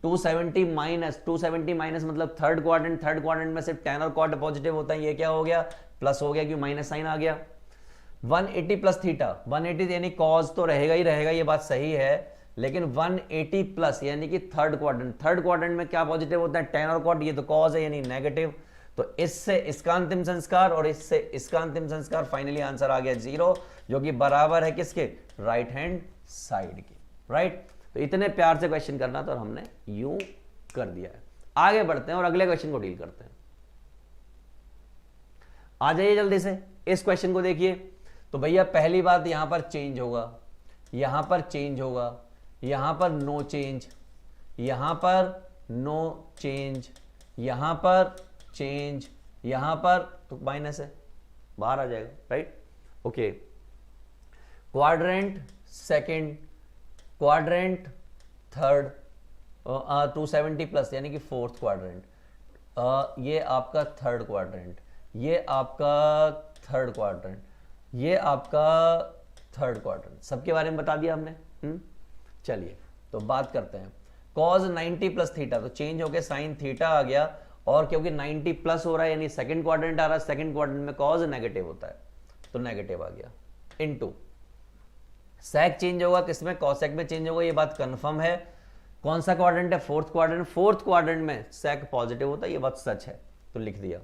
270 माइनस मतलब थर्ड क्वाड्रेंट में सिर्फ tan और कॉट पॉजिटिव होता है, ये क्या हो गया, प्लस हो गया, क्योंकि माइनस साइन आ गया। 180 प्लस थीटा, 180 यानी कॉज तो रहेगा ही रहेगा, ये बात सही है, लेकिन 180 प्लस यानी कि थर्ड क्वाड्रेंट में क्या पॉजिटिव होता है, tan और कॉट, ये तो कॉज है यानी नेगेटिव, तो इससे इसका अंतिम संस्कार और इससे इसका अंतिम संस्कार, फाइनली आंसर आ गया 0, जो कि बराबर है किसके, राइट हैंड साइड के, राइट। तो इतने प्यार से क्वेश्चन करना था और हमने यूं कर दिया है। आगे बढ़ते हैं और अगले क्वेश्चन को डील करते हैं। आ जाइए जल्दी से, इस क्वेश्चन को देखिए। तो भैया पहली बात, यहां पर चेंज होगा, यहां पर चेंज होगा, यहां पर नो चेंज, यहां पर नो चेंज, यहां पर चेंज, यहां पर तो माइनस है, बाहर आ जाएगा, right. Okay, quadrant second, quadrant third, 270 plus यानी कि फोर्थ क्वाड्रेंट, ये आपका थर्ड क्वाड्रेंट, ये आपका थर्ड क्वाड्रेंट, ये आपका थर्ड क्वाड्रेंट, सबके बारे में बता दिया हमने। चलिए तो बात करते हैं। कॉज 90 प्लस थीटा, तो चेंज हो गया, साइन थीटा आ गया, और क्योंकि 90 प्लस हो रहा है यानी सेकंड क्वाड्रेंट आ रहा है, सेकंड क्वाड्रेंट में कॉज नेगेटिव होता है तो नेगेटिव आ गया, इनटू सेक चेंज होगा, किसमें, कॉसेक में चेंज होगा, ये बात कंफर्म है। कौन सा क्वाड्रेंट है, फोर्थ क्वाड्रेंट, फोर्थ क्वाड्रेंट में सेक पॉजिटिव होता है, ये बात सच है तो लिख दिया।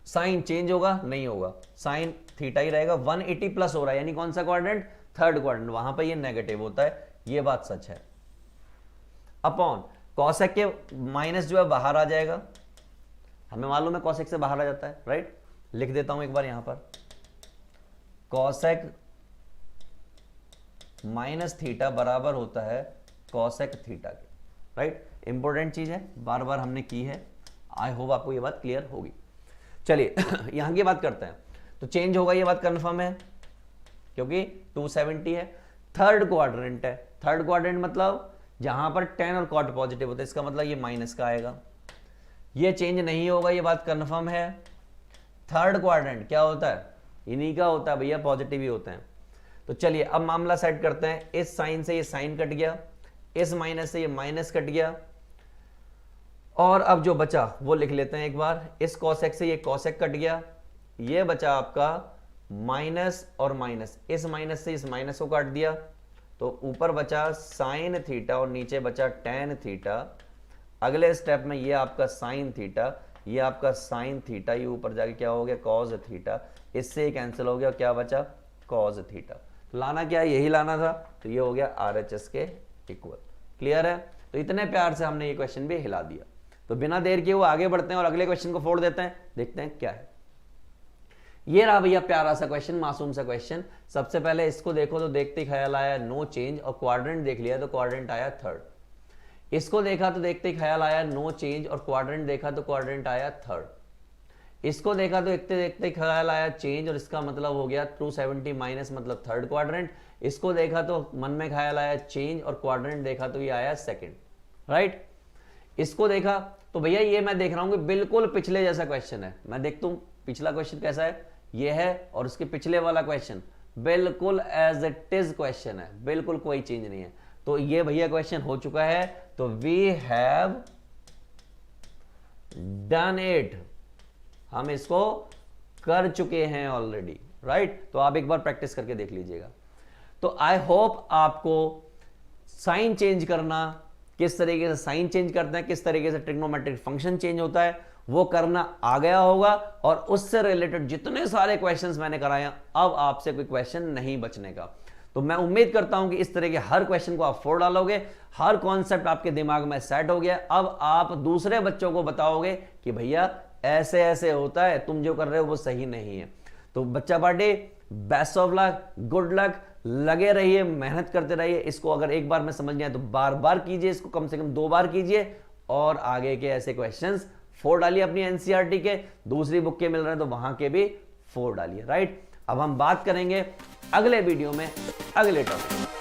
साइन चेंज होगा, नहीं होगा, साइन थीटा ही रहेगा, 180 प्लस हो रहा है यानी कौन सा क्वाड्रेंट, थर्ड क्वाड्रेंट, वहां पर ये नेगेटिव होता है, ये बात सच है। अपॉन कॉसेक के माइनस जो है बाहर आ जाएगा, हमें मालूम है कॉसेक से बाहर आ जाता है, राइट। लिख देता हूं एक बार यहां पर, कॉसेक माइनस थीटा बराबर होता है कॉसेक थीटा के, राइट। इंपॉर्टेंट चीज है, बार बार हमने की है, आई होप आपको ये बात क्लियर होगी। चलिए यहां की बात करते हैं। तो चेंज होगा, ये बात कंफर्म है क्योंकि 270 है, थर्ड क्वाड्रेंट है, थर्ड क्वाड्रेंट मतलब जहां पर tan और cot पॉजिटिव होता है, इसका मतलब ये माइनस का आएगा, ये चेंज नहीं होगा, ये बात कंफर्म है। थर्ड क्वाड्रेंट क्या होता है, इन्हीं का होता है भैया, पॉजिटिव ही होते हैं। तो चलिए अब मामला सेट करते हैं, इस साइन से ये साइन कट गया, इस माइनस से ये माइनस कट गया, और अब जो बचा वो लिख लेते हैं एक बार, इस कॉसेक से ये कॉसेक कट गया, ये बचा आपका माइनस और माइनस, इस माइनस से इस माइनस को काट दिया, तो ऊपर बचा साइन थीटा और नीचे बचा टैन थीटा। अगले स्टेप में ये आपका साइन थीटा, ये आपका साइन थीटा, ये ऊपर जाके क्या हो गया, कॉज थीटा, इससे ही कैंसिल हो गया, क्या बचा, कॉज थीटा। तो लाना क्या है, यही लाना था, तो ये हो गया RHS के इक्वल। क्लियर है। तो इतने प्यार से हमने ये क्वेश्चन भी हिला दिया। तो बिना देर किए वो आगे बढ़ते हैं और अगले क्वेश्चन को फोड़ देते हैं, देखते हैं क्या है। ये रहा भैया प्यारा सा क्वेश्चन, मासूम सा क्वेश्चन। सबसे पहले इसको देखो तो देखते ख्याल आया नो चेंज, और क्वाड्रेंट देख लिया तो क्वाड्रेंट आया थर्ड। इसको देखा तो देखते ख्याल आया नो चेंज, और क्वाड्रेंट देखा तो क्वाड्रेंट आया थर्ड। इसको देखा तो देखते देखते ख्याल आया चेंज, और इसका मतलब हो गया 270 माइनस मतलब थर्ड क्वाड्रेंट। इसको देखा तो मन में ख्याल आया चेंज, और क्वाड्रेंट देखा तो ये आया सेकंड, राइट। इसको देखा तो भैया ये मैं देख रहा हूं कि बिल्कुल पिछले जैसा क्वेश्चन है। मैं देखता हूं पिछला क्वेश्चन कैसा है, ये है, और उसके पिछले वाला क्वेश्चन बिल्कुल एज इट इज क्वेश्चन है, बिल्कुल कोई चेंज नहीं है। तो ये भैया क्वेश्चन हो चुका है, तो वी हैव डन इट, हम इसको कर चुके हैं ऑलरेडी, राइट। तो आप एक बार प्रैक्टिस करके देख लीजिएगा। तो आई होप आपको साइन चेंज करना, किस तरीके से साइन चेंज करते हैं, किस तरीके से ट्रिग्नोमेट्रिक फंक्शन चेंज होता है, वो करना आ गया होगा। और उससे रिलेटेड जितने सारे क्वेश्चंस मैंने कराए, अब आपसे कोई क्वेश्चन नहीं बचने का। तो मैं उम्मीद करता हूं कि इस तरह के हर क्वेश्चन को आप फोड़ डालोगे, हर कॉन्सेप्ट आपके दिमाग में सेट हो गया। अब आप दूसरे बच्चों को बताओगे कि भैया ऐसे ऐसे होता है, तुम जो कर रहे हो वो सही नहीं है। तो बच्चा party, best of luck, good luck, लगे रहिए, मेहनत करते रहिए। इसको अगर एक बार में समझ नहीं आया तो बार बार कीजिए, इसको कम से कम 2 बार कीजिए, और आगे के ऐसे क्वेश्चंस फोड़ डालिए। अपनी एनसीईआरटी के दूसरी बुक के मिल रहे हैं तो वहां के भी फोड़ डालिए, राइट। अब हम बात करेंगे अगले वीडियो में अगले टॉपिक।